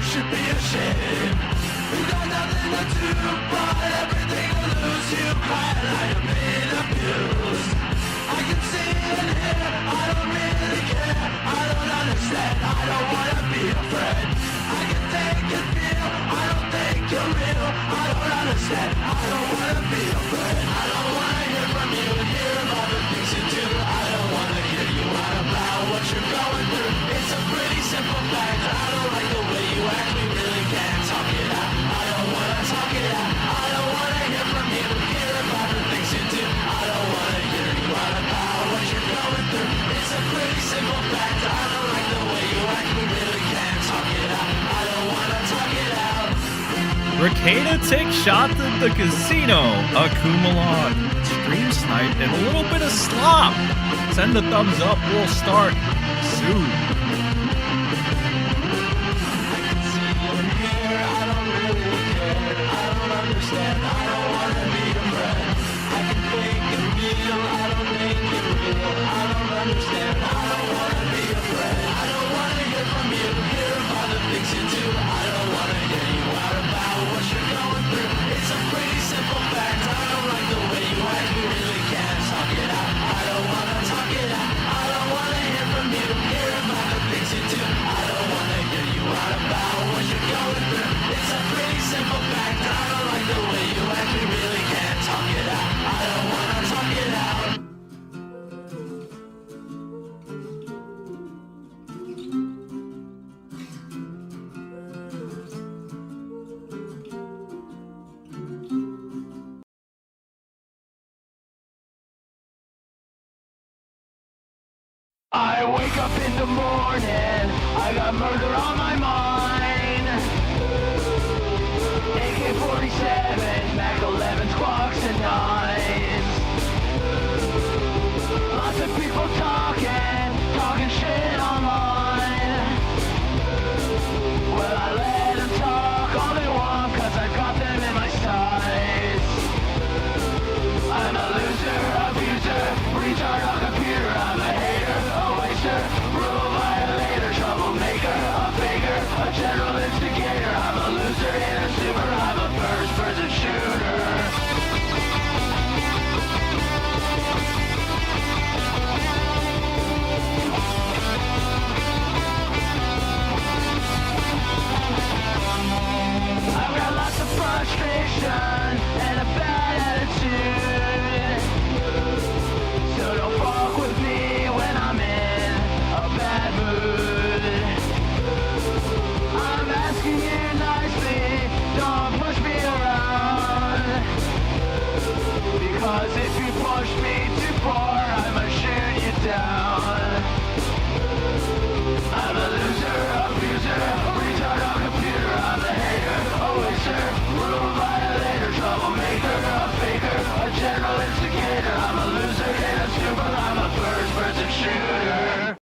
should be ashamed. You got nothing to do but everything to lose. You cry like you're being abused. I can see and hear, I don't really care. I don't understand, I don't wanna be a friend. I can think and feel, I don't think you're real. I don't understand, I don't wanna be a friend. I don't wanna hear from you and hear about the things you do. I don't wanna hear you out about what you're going through. It's a pretty simple fact, I don't like the way you act. We really can't talk it out. I don't wanna talk it out. I don't wanna hear from you and hear about the things you do. I don't wanna hear you out about what you're going through. It's a pretty simple fact, I don't like the way you act. We really can't talk it out. I don't wanna talk it out. Rekieta takes shots at the casino, a Coomalot, stream snipe, and a little bit of slop. Send a thumbs up, we'll start soon. I can see and hear, I don't really care. I don't understand, I don't wanna be a friend. I can think and feel, I don't think you're real. I don't understand, I don't wanna be a friend. I don't wanna hear from you, hear about the things you do. I don't wanna hear you out about what you're going through. It's a pretty simple fact, I don't like the way you act. We really can't talk it out. I don't wanna talk it out. I don't wanna hear from you, hear about the things you do. I don't wanna hear you out about what you're going through. It's a pretty simple fact, I don't like the way you act. We really can't talk it out. I don't wanna talk it out. I wake up in the morning, I got murder on my mind. AK-47, Mac 11, squawks and knives. Lots of people talking shit online. Well, I let them talk all they want, cause I got them in my sights. I'm a loser, abuser, retard on computer. I'm a hater, a waster, rule violator, troublemaker, a faker, a general instigator. I'm a loser and a super, I'm a first-person shooter. I've got lots of frustration and a bad attitude. So don't fuck with me when I'm in a bad mood. I'm asking you nicely, don't push me around. Because if you push me too far, I'ma shoot you down. I'm a loser, abuser, retard on computer. I'm a hater, a waster, rule violator, troublemaker, a faker, a general instigator. I'm a loser and a super, I'm a first-person shooter.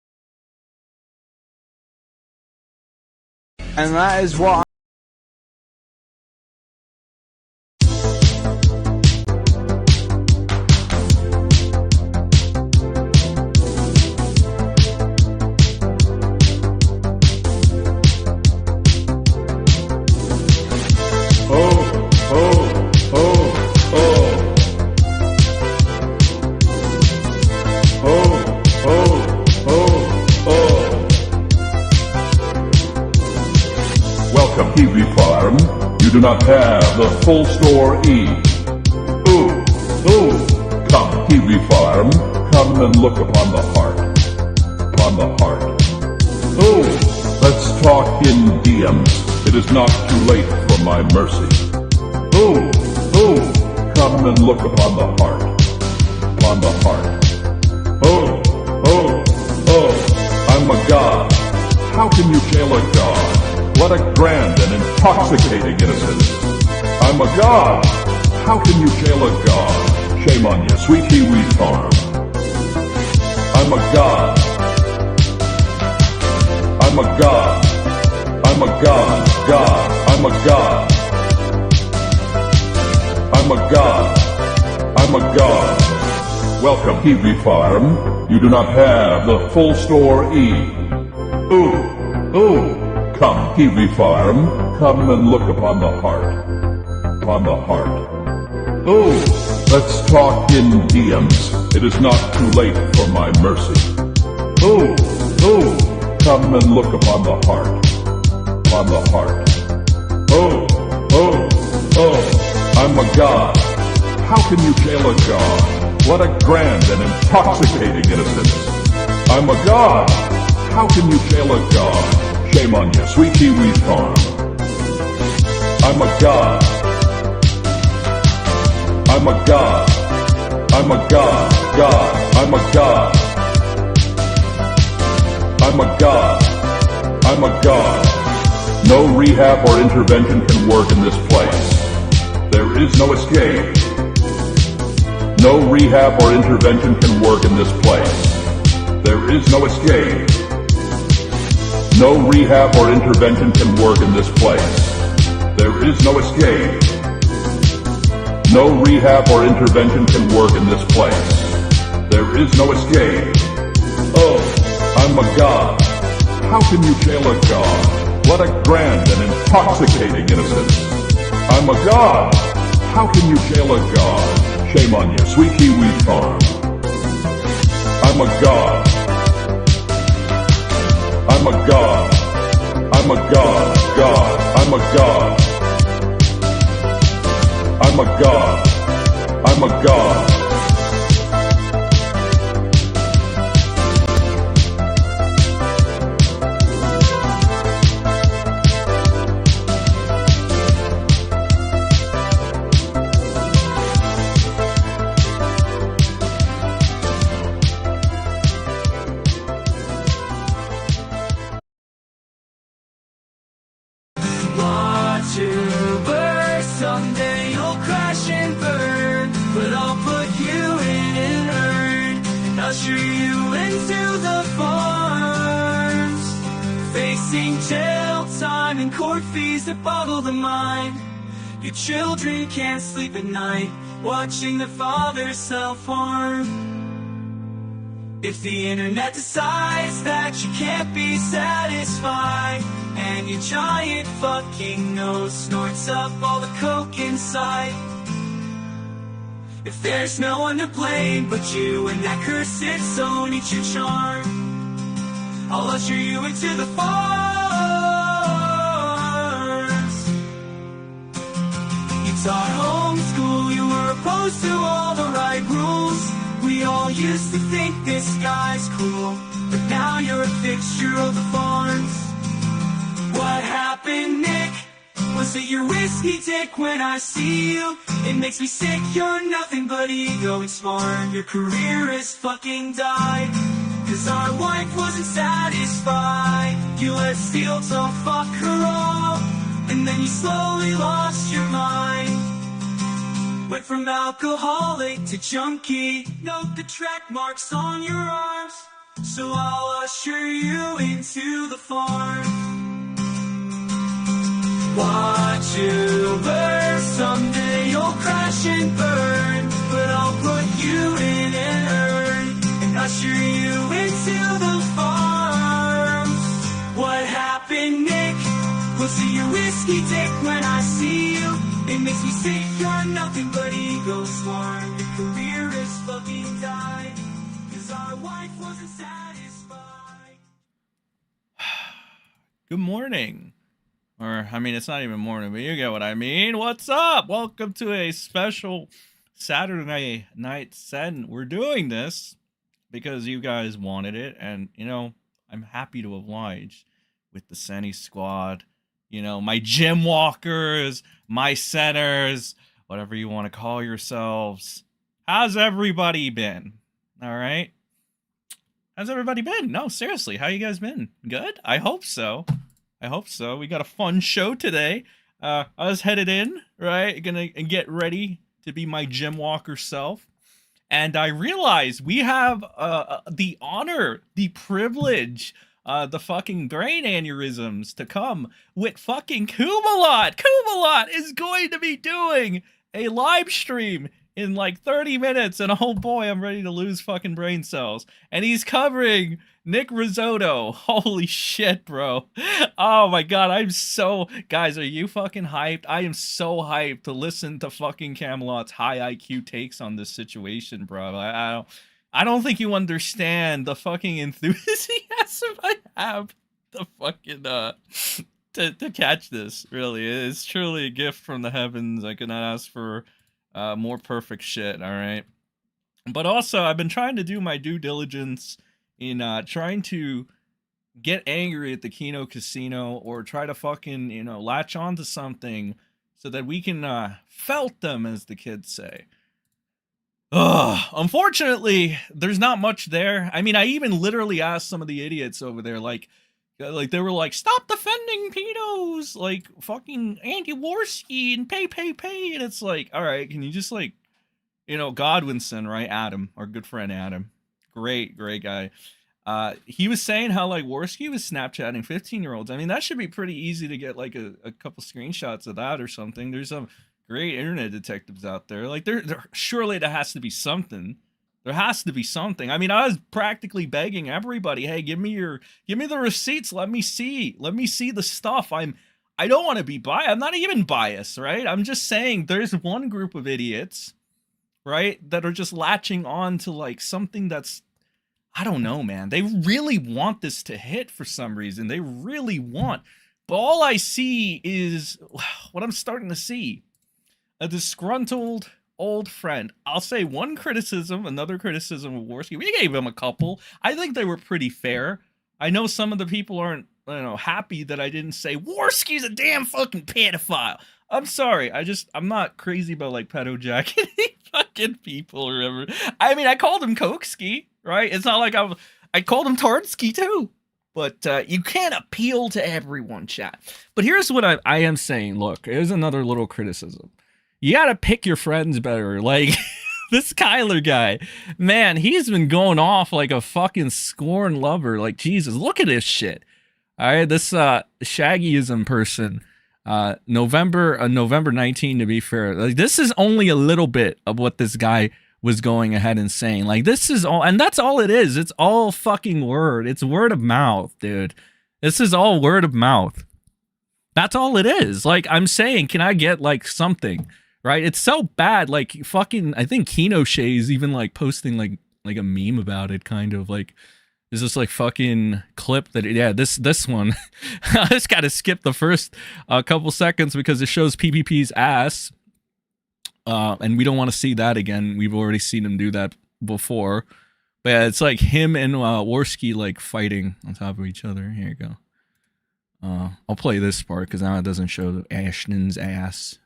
And that is what Welcome, Kiwi Farm. You do not have the full story. Ooh, come, Kiwi Farm. Come and look upon the heart. Upon the heart. Ooh, let's talk in DMs. It is not too late for my mercy. Ooh, come and look upon the heart. Upon the heart. I'm a god. How can you jail a god? What a grand and intoxicating innocence. I'm a god. How can you jail a god? Shame on you, sweet Kiwi Farm. I'm a god. I'm a god. I'm a god. I'm a god. I'm a god. I'm a god. Welcome, Kiwi Farm. You do not have the full story. Ooh, Come, Kiwi Farm, come and look upon the heart. Upon the heart. Oh, let's talk in DMs. It is not too late for my mercy. Oh, come and look upon the heart. Upon the heart. Oh, I'm a god. How can you jail a god? What a grand and intoxicating innocence. I'm a god. How can you jail a god? Shame on you, sweet kiwi farm. I'm a god. I'm a god. I'm a god. I'm a god. I'm a god. I'm a god. No rehab or intervention can work in this place. There is no escape. No rehab or intervention can work in this place. There is no escape. No rehab or intervention can work in this place. There is no escape. No rehab or intervention can work in this place. There is no escape. Oh, I'm a god. How can you jail a god? What a grand and intoxicating innocence. I'm a god. How can you jail a god? Shame on you, sweet kiwi farm. I'm a god. I'm a god. I'm a god. I'm a god. I'm a god. I'm a god. Watch you burn, someday you'll crash and burn. But I'll put you in an urn and usher you into the farms. Facing jail time and court fees that boggle the mind. Your children can't sleep at night, watching their father self-harm. If the internet decides that you can't be satisfied, and your giant fucking nose snorts up all the coke inside. If there's no one to blame but you and that cursed zone eats your charm, I'll usher you into the farms. You taught homeschool, you were opposed to all the right rules. We all used to think this guy's cool, but now you're a fixture of the farms. What happened, Nick? Was it your whiskey dick? When I see you, it makes me sick. You're nothing but ego and smart. Your career has fucking died, 'cause our wife wasn't satisfied. You let steel toe fuck her all, and then you slowly lost your mind. Went from alcoholic to junkie. Note the track marks on your arms, so I'll usher you into the farm. Watch you burn, someday you'll crash and burn. But I'll put you in an urn and usher you into the farms. What happened, Nick? Was it your whiskey dick? When I see you, it makes me sick. You're nothing but ego smart. Your career is fucking died, 'cause our wife wasn't satisfied. Good morning. Or, I mean, it's not even morning, but you get what I mean. What's up? Welcome to a special Saturday night SEN. We're doing this because you guys wanted it, and, you know, I'm happy to oblige with the SENny squad. You know, my gym walkers, my centers, whatever you want to call yourselves. How's everybody been? All right? How's everybody been? No, seriously, how you guys been? Good? I hope so. I hope so. We got a fun show today. I was headed in, right? Gonna get ready to be my gym walker self. And I realized we have the honor, the privilege, the fucking brain aneurysms to come with fucking Coomalot. Coomalot is going to be doing a live stream in like 30 minutes, and oh boy, I'm ready to lose fucking brain cells. And he's covering Nick Risotto. Holy shit, bro. Oh my god, I'm so... Guys, are you fucking hyped? I am so hyped to listen to fucking Camelot's high IQ takes on this situation, bro. I don't think you understand the fucking enthusiasm I have to fucking to catch this. Really, it's truly a gift from the heavens. I could not ask for more perfect shit. All right, but also I've been trying to do my due diligence in trying to get angry at the Kino casino, or try to fucking, you know, latch onto something so that we can felt them, as the kids say. Ugh, unfortunately, there's not much there. I mean, I even literally asked some of the idiots over there, like they were like, stop defending pedos, like fucking anti-Warski and pay, and it's like, all right, can you just like, you know, Godwinson, right? Adam, our good friend Adam, great guy. He was saying how like Warski was Snapchatting 15-year-olds. I mean, that should be pretty easy to get like a couple screenshots of that or something. There's some great internet detectives out there. Like there surely there has to be something. There has to be something. I mean, I was practically begging everybody, hey, give me the receipts. Let me see the stuff. I don't want to be biased. I'm not even biased, right? I'm just saying there's one group of idiots, right, that are just latching on to like something that's, I don't know, man. They really want this to hit for some reason. They really want. But all I see is what I'm starting to see. A disgruntled old friend. I'll say one criticism, another criticism of Warski. We gave him a couple. I think they were pretty fair. I know some of the people aren't, you know, happy that I didn't say Warski's a damn fucking pedophile. I'm sorry. I'm not crazy about like pedo jacketing fucking people or whatever. I mean, I called him Koksky, right? It's not like I called him Tardsky too. But you can't appeal to everyone, chat. But here's what I am saying. Look, here's another little criticism. You gotta pick your friends better. Like, this Kyler guy, man, he's been going off like a fucking scorn lover. Like, Jesus, look at this shit. All right, this Shaggyism person, November 19, to be fair. Like, this is only a little bit of what this guy was going ahead and saying. Like, this is all, and that's all it is. It's all fucking word. It's word of mouth, dude. This is all word of mouth. That's all it is. Like, I'm saying, can I get like something? Right? It's so bad. Like, fucking, I think Kino is even like posting like a meme about it, kind of like, is this like fucking clip that, yeah, this one. I just gotta skip the first couple seconds because it shows PPP's ass. And we don't want to see that again. We've already seen him do that before. But yeah, it's like him and Warski like fighting on top of each other. Here you go. I'll play this part because now it doesn't show Ashton's ass.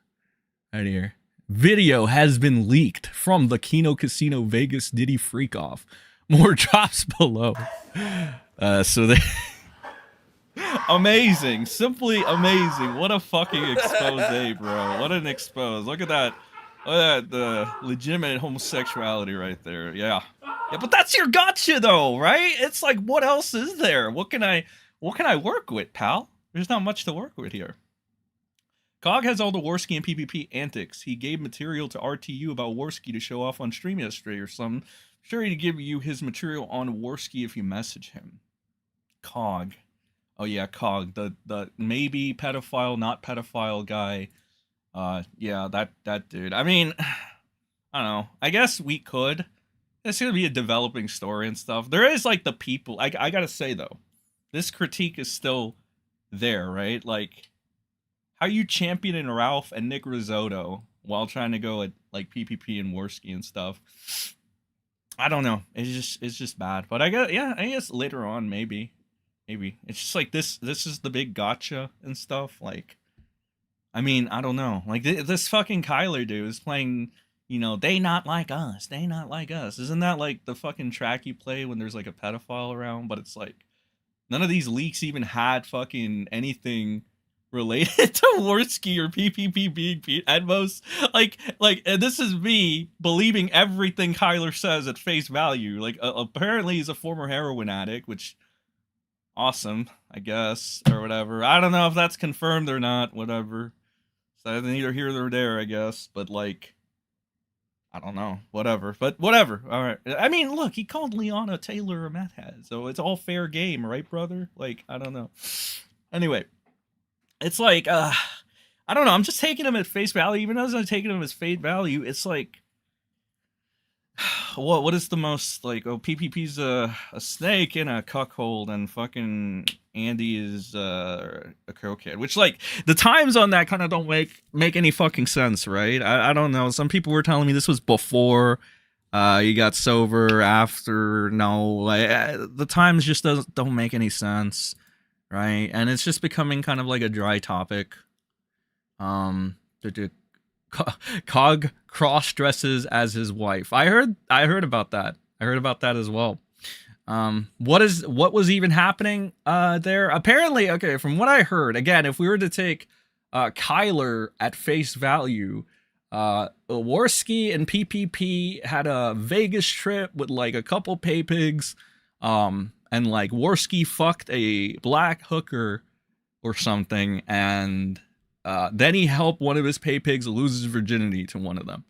Right here. Video has been leaked from the Kino Casino Vegas Diddy freak off. More drops below. So they amazing, simply amazing. What a fucking expose, bro. What an expose. Look at that. Look at that, the legitimate homosexuality right there. Yeah, but that's your gotcha though, right? It's like, what else is there? What can I work with, pal? There's not much to work with here. Cog has all the Warski and PPP antics. He gave material to RTU about Warski to show off on stream yesterday or something. Sure, he'd give you his material on Warski if you message him. Cog. Oh yeah, Cog. The maybe pedophile, not pedophile guy. Yeah, that dude. I mean, I don't know. I guess we could. It's gonna be a developing story and stuff. There is like the people. I gotta say though, this critique is still there, right? Like, how you championing Ralph and Nick Risotto while trying to go at like PPP and Warski and stuff. I don't know. It's just bad. But I guess later on maybe it's just like this is the big gotcha and stuff. Like, I mean, I don't know. Like this fucking Kyler dude is playing, you know, they not like us. They not like us. Isn't that like the fucking track you play when there's like a pedophile around? But it's like none of these leaks even had fucking anything related to Warski or PPP being at most. Like and this is me believing everything Kyler says at face value. Like apparently he's a former heroin addict, which awesome, I guess, or whatever. I don't know if that's confirmed or not, whatever. So neither here nor there, I guess. But like, I don't know, whatever, but whatever. All right. I mean, look, he called Liana Taylor a meth head, so it's all fair game, right, brother? Like, I don't know. Anyway, it's like, I don't know. I'm just taking him at face value. Even as I'm taking him as face value, it's like, what is the most like? Oh, PPP's a snake in a cuckold, and fucking Andy is a cokehead. Which, like, the times on that kind of don't make any fucking sense, right? I don't know. Some people were telling me this was before you got sober, after. No, like the times just don't make any sense, right? And it's just becoming kind of like a dry topic. Cog cross dresses as his wife. I heard about that. I heard about that as well. What was even happening there? Apparently, okay, from what I heard, again, if we were to take Kyler at face value, Worski and PPP had a Vegas trip with like a couple pay pigs, and like Worski fucked a black hooker or something, and then he helped one of his pay pigs lose his virginity to one of them.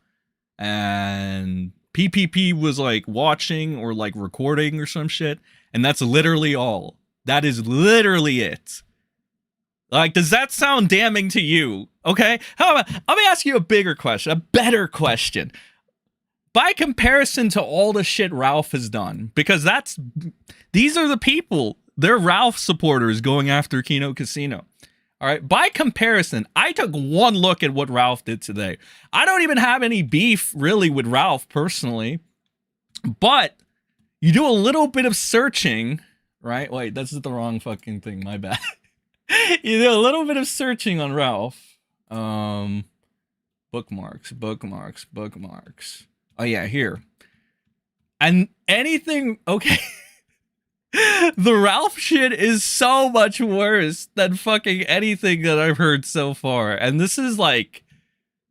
And PPP was like watching or like recording or some shit. And that's literally all. That is literally it. Like, does that sound damning to you? Okay. Let me ask you a bigger question, a better question. By comparison to all the shit Ralph has done, because these are the people, they're Ralph supporters going after Kino Casino. All right. By comparison, I took one look at what Ralph did today. I don't even have any beef really with Ralph personally, but you do a little bit of searching, right? Wait, that's the wrong fucking thing. My bad. You do a little bit of searching on Ralph. Bookmarks. Oh yeah, here. And anything, okay. The Ralph shit is so much worse than fucking anything that I've heard so far. And this is like,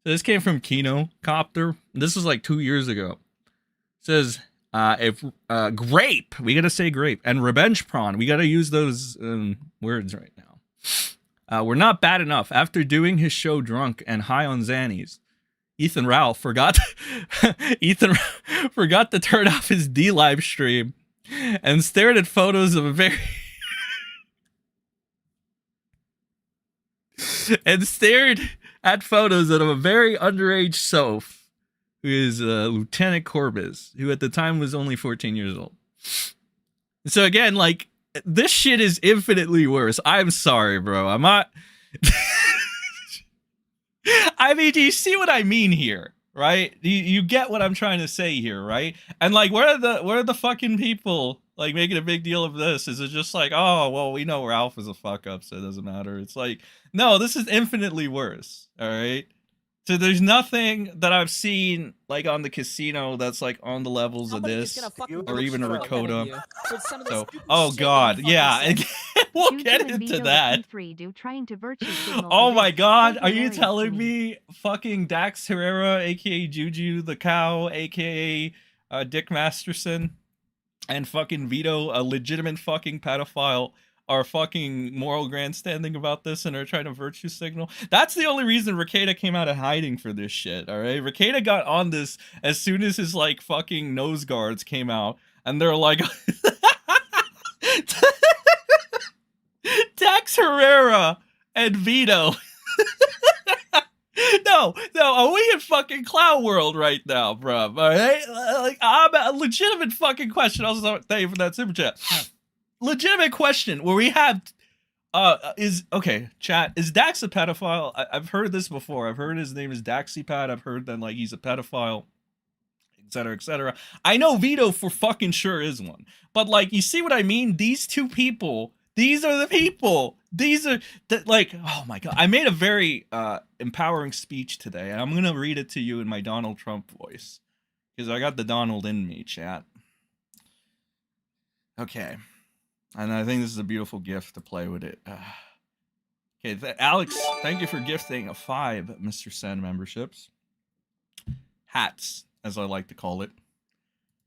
this came from Kino Copter. This was like 2 years ago. It says, if grape, we gotta say grape, and revenge prawn, we gotta use those words right now. We're not bad enough. After doing his show drunk and high on Xannies, Ethan Ralph forgot to turn off his D live stream and stared at photos of a very underage Soph, who is Lieutenant Corbis, who at the time was only 14 years old. So again, like, this shit is infinitely worse. I'm sorry, bro. I'm not. I mean, do you see what I mean here? Right? You get what I'm trying to say here, right? And like, where are the fucking people like making a big deal of this? Is it just like, oh, well, we know Ralph is a fuck up, so it doesn't matter? It's like, no, this is infinitely worse. All right. So there's nothing that I've seen like on the casino that's like on the levels of this, or even a Rekieta. So, oh god, yeah, we'll get into that. Oh my god, are you telling me fucking Dax Herrera, aka Juju the Cow, aka Dick Masterson, and fucking Vito, a legitimate fucking pedophile, are fucking moral grandstanding about this and are trying to virtue signal? That's the only reason Rekieta came out of hiding for this shit, alright? Rekieta got on this as soon as his, like, fucking nose guards came out, and they're like, Dax Herrera and Vito. No, are we in fucking clown world right now, bruh? Alright? Like, I'm a legitimate fucking question. Also, thank you for that super chat. Legitimate question where we have chat, is Dax a pedophile? I've heard this before. I've heard his name is Daxipad. I've heard that like he's a pedophile, etc., etc. I know Vito for fucking sure is one, but like, you see what I mean? These two people, these are the people. These are like, oh my god. I made a very empowering speech today, and I'm gonna read it to you in my Donald Trump voice because I got the Donald in me, chat. Okay. And I think this is a beautiful gift to play with it. Okay, Alex, thank you for gifting 5 MrSEN memberships. Hats, as I like to call it.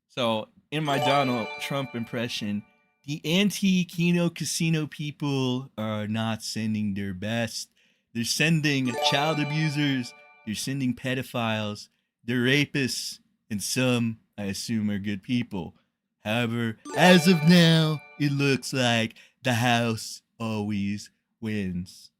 So, in my Donald Trump impression, the anti-Kino Casino people are not sending their best. They're sending child abusers. They're sending pedophiles. they're rapists, and some, I assume, are good people. However, as of now, it looks like the house always wins.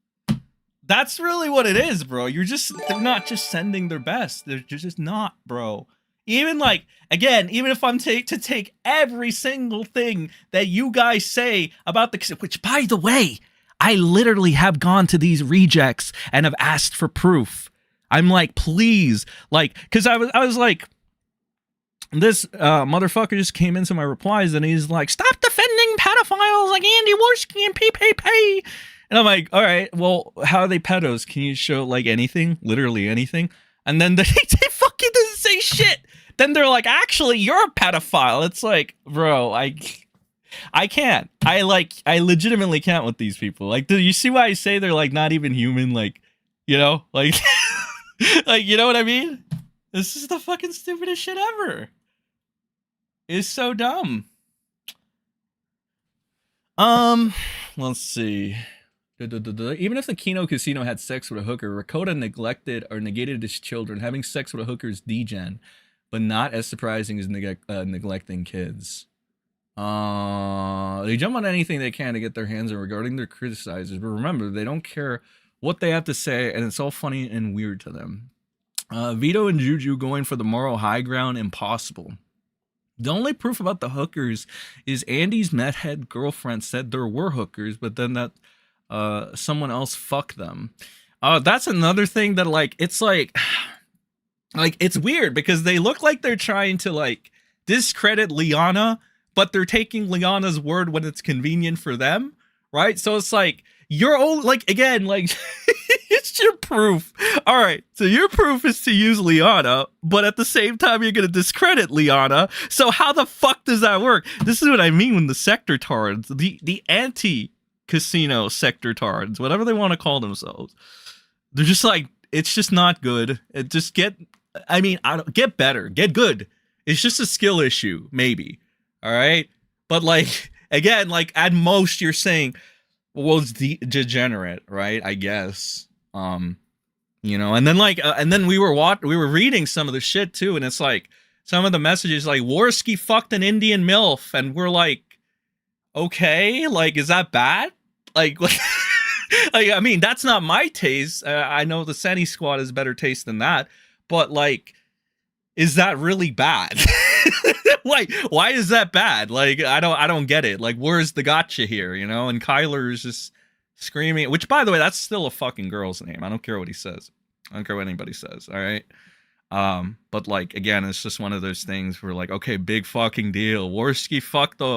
That's really what it is, bro. They're not just sending their best. They're just not, bro. Even like, again, even if I'm to take every single thing that you guys say about which, by the way, I literally have gone to these rejects and have asked for proof. I'm like, please, like, because I was like, this motherfucker just came into my replies and he's like, stop defending pedophiles like Andy Worski and PPP. And I'm like, all right, well, how are they pedos? Can you show like anything, literally anything? And then they fucking doesn't say shit. Then they're like, actually, you're a pedophile. It's like, bro, I can't. I legitimately can't with these people. Like, do you see why I say they're like not even human? Like, you know, like, like, you know what I mean? This is the fucking stupidest shit ever. It's so dumb. Let's see. Even if the Kino casino had sex with a hooker, Rekieta neglected or negated his children. Having sex with a hooker is degen, but not as surprising as neglecting kids. They jump on anything they can to get their hands on regarding their criticizers, but remember, they don't care what they have to say, and it's all funny and weird to them. Vito and Juju going for the moral high ground, impossible. The only proof about the hookers is Andy's methead girlfriend said there were hookers, but then that someone else fucked them. That's another thing that like it's like it's weird because they look like they're trying to like discredit Liana, but they're taking Liana's word when it's convenient for them, right? So it's like your own, like, again, like it's your proof. All right, so your proof is to use Liana, but at the same time you're gonna discredit Liana. So how the fuck does that work? This is what I mean when the sector-tards, the anti-casino sector-tards, whatever they want to call themselves, they're just like, it's just not good. It just get better, get good. It's just a skill issue, maybe. All right, but like again, like at most you're saying, well, it's degenerate, right? I guess. You know, and then like, and then we were reading some of the shit too, and it's like some of the messages like Worski fucked an Indian MILF, and we're like, okay, like, is that bad? Like, like, I mean, that's not my taste. I know the Seni squad has better taste than that, but like, is that really bad? Like, why is that bad? Like, I don't get it. Like, where's the gotcha here, you know? And Kyler is just screaming, which, by the way, that's still a fucking girl's name. I don't care what he says. I don't care what anybody says, all right? But, like, again, it's just one of those things where, like, okay, big fucking deal. Worski fucked a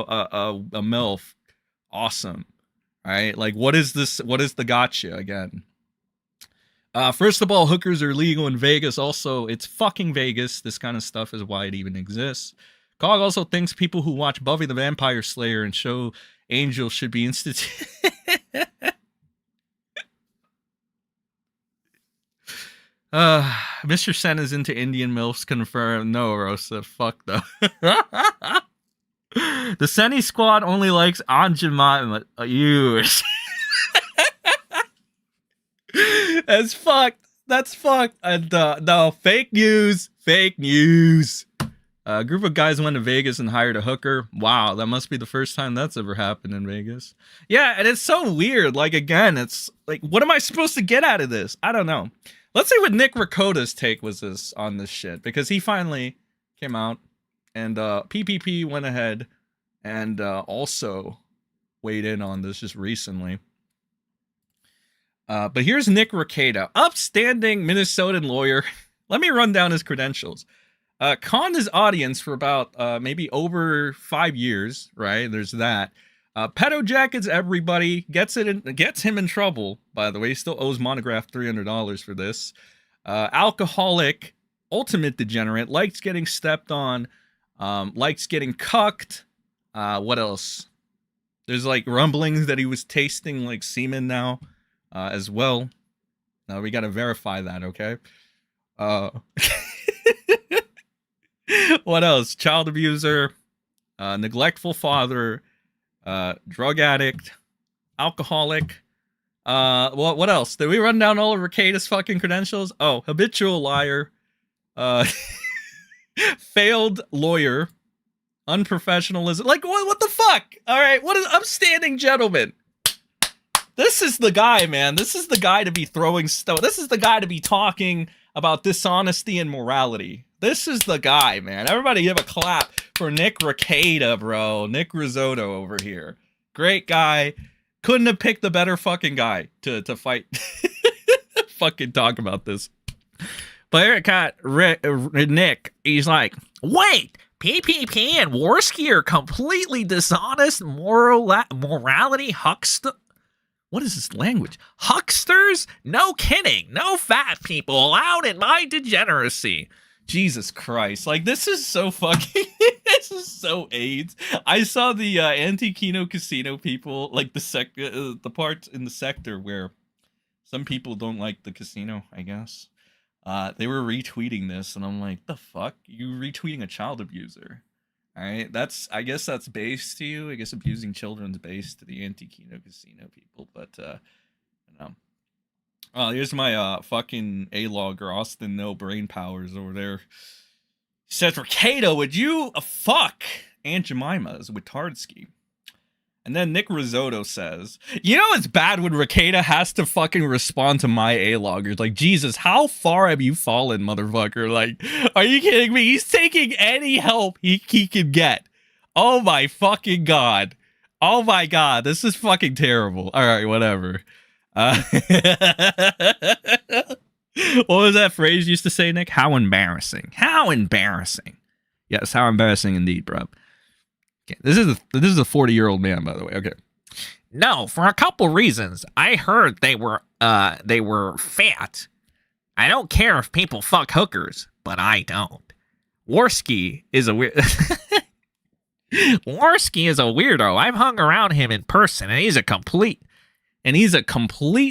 MILF. Awesome. All right? Like, what is this? What is the gotcha, again? First of all, hookers are legal in Vegas. Also, it's fucking Vegas. This kind of stuff is why it even exists. Cog also thinks people who watch Buffy the Vampire Slayer and show Angel should be instituted. MrSEN is into Indian MILFs, confirmed. No, Rosa, fuck though. The Seni squad only likes Anjima. Use. That's fucked. That's fucked. And no, fake news. Fake news. A group of guys went to Vegas and hired a hooker. Wow, that must be the first time that's ever happened in Vegas. Yeah, and it's so weird. Like, again, it's like, what am I supposed to get out of this? I don't know. Let's see what Nick Ricotta's take was on this shit, because he finally came out, and PPP went ahead and also weighed in on this just recently. But here's Nick Rekieta, upstanding Minnesotan lawyer. Let me run down his credentials. Conned his audience for about maybe over 5 years, right? There's that. Pedo jackets everybody, gets him in trouble, by the way. He still owes Monograph $300 for this. Alcoholic, ultimate degenerate, likes getting stepped on, likes getting cucked. What else? There's like rumblings that he was tasting like semen now, as well. Now we gotta verify that, okay? What else? Child abuser, neglectful father, drug addict, alcoholic. What else? Did we run down all of Rekieta's fucking credentials? Oh, habitual liar, Uh, failed lawyer, unprofessionalism. Like, what the fuck? All right, what is upstanding gentleman? This is the guy, man. This is the guy to be throwing stuff. This is the guy to be talking about dishonesty and morality. This is the guy, man. Everybody give a clap for Nick Rekieta, bro. Nick Risotto over here. Great guy. Couldn't have picked the better fucking guy to fight. Fucking talk about this. But here it got Nick. He's like, wait, PPP and Warski are completely dishonest morality huckster. What is this language? Hucksters? No kidding. No fat people allowed in my degeneracy. Jesus Christ. Like, this is so fucking... this is so AIDS. I saw the anti-Kino casino people, like the parts in the sector where some people don't like the casino, I guess. They were retweeting this, and I'm like, the fuck? You retweeting a child abuser? All right, I guess that's base to you. I guess abusing children's base to the anti-Kino casino people, but oh, here's my fucking A-logger, Austin No Brain Powers over there. He says, Rekieta, would you fuck Aunt Jemima's with Tardsky? And then Nick Risotto says, you know it's bad when Rekieta has to fucking respond to my A-loggers. Like, Jesus, how far have you fallen, motherfucker? Like, are you kidding me? He's taking any help he can get. Oh my fucking God. Oh my God. This is fucking terrible. All right, whatever. What was that phrase you used to say, Nick? How embarrassing. How embarrassing. Yes, how embarrassing indeed, bro. Okay, this is a 40-year-old man, by the way. Okay. No, for a couple reasons. I heard they were fat. I don't care if people fuck hookers, but I don't. Warski is a weird. Warski is a weirdo. I've hung around him in person, and he's a complete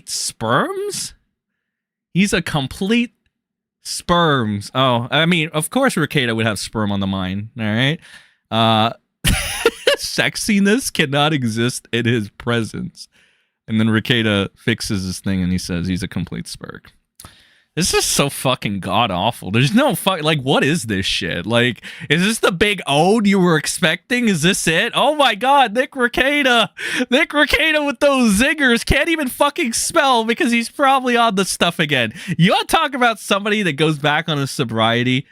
sperms. He's a complete sperms. Oh, I mean, of course, Rekieta would have sperm on the mind. All right. Sexiness cannot exist in his presence. And then Rekieta fixes his thing and he says he's a complete spurg. This is so fucking god-awful. There's no fuck... Like, what is this shit? Like, is this the big ode you were expecting? Is this it? Oh my god, Nick Rekieta! Nick Rekieta with those zingers can't even fucking spell because he's probably on the stuff again. You want to talk about somebody that goes back on his sobriety?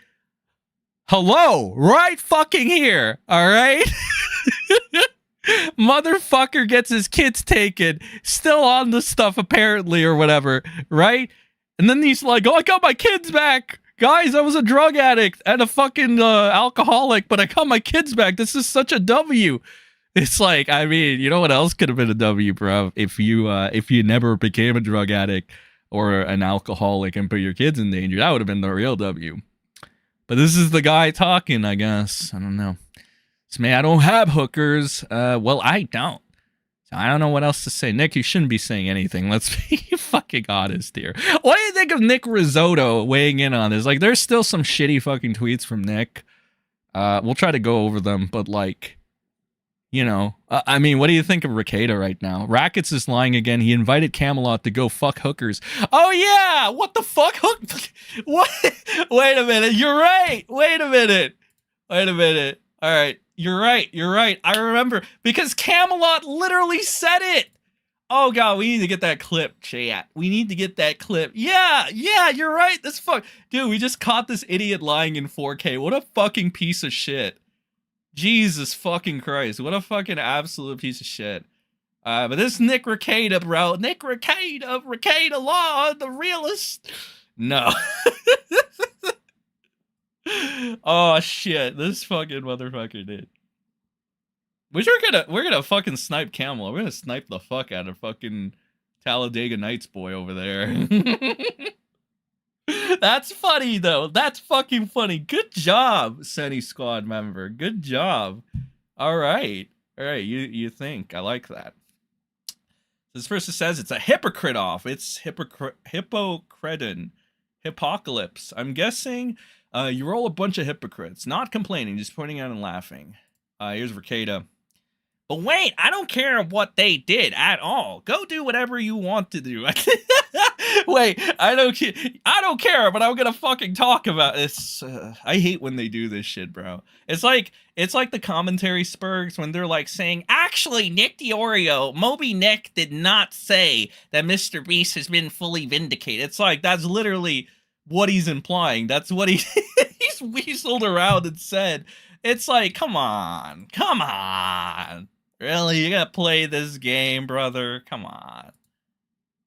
Hello, right fucking here, all right? Motherfucker gets his kids taken, still on the stuff apparently or whatever, right? And then he's like, oh, I got my kids back. Guys, I was a drug addict and a fucking alcoholic, but I got my kids back. This is such a W. It's like, I mean, you know what else could have been a W, bro? If you never became a drug addict or an alcoholic and put your kids in danger, that would have been the real W. But this is the guy talking, I guess. I don't know. So, man, I don't have hookers. Well, I don't. So I don't know what else to say. Nick, you shouldn't be saying anything. Let's be fucking honest here. What do you think of Nick Risotto weighing in on this? Like, there's still some shitty fucking tweets from Nick. We'll try to go over them, but like, you know, I mean, what do you think of Rekieta right now? Rackets is lying again. He invited Coomalot to go fuck hookers. Oh, yeah. What the fuck? What? Wait a minute. You're right. Wait a minute. All right. You're right. I remember because Coomalot literally said it. Oh, God. We need to get that clip, chat. We need to get that clip. Yeah. You're right. This fuck. Dude, we just caught this idiot lying in 4K. What a fucking piece of shit. Jesus fucking Christ. What a fucking absolute piece of shit. But this Nick Rekieta, bro. Nick Rekieta, Rekieta Law, the realist. No. Oh, shit. This fucking motherfucker did. Which we're gonna fucking snipe Coomalot. We're gonna snipe the fuck out of fucking Talladega Nights boy over there. That's funny, though. That's fucking funny. Good job, Senny Squad member. Good job. All right. You think. I like that. This person says it's a hypocrite off. It's hypocretin. Hypocalypse. I'm guessing you're all a bunch of hypocrites. Not complaining, just pointing out and laughing. Here's Rekieta. But wait, I don't care what they did at all. Go do whatever you want to do. Wait, I don't care, but I'm gonna fucking talk about this. I hate when they do this shit, bro. It's like the commentary spurgs when they're like saying, actually, Nick Diorio, Moby Nick did not say that Mr. Beast has been fully vindicated. It's like, that's literally what he's implying. That's what he's weaseled around and said. It's like, come on. Really? You gotta play this game, brother? Come on.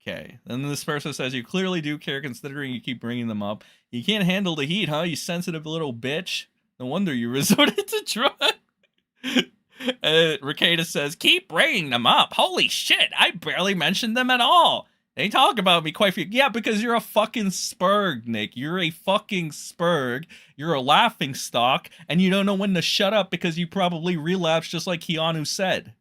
Okay. Then this person says, you clearly do care considering you keep bringing them up. You can't handle the heat, huh? You sensitive little bitch. No wonder you resorted to drugs. Rekieta says, keep bringing them up. Holy shit, I barely mentioned them at all. They talk about me quite a few. Yeah, because you're a fucking spurg, Nick. You're a fucking spurg. You're a laughing stock, and you don't know when to shut up because you probably relapsed just like Keanu said.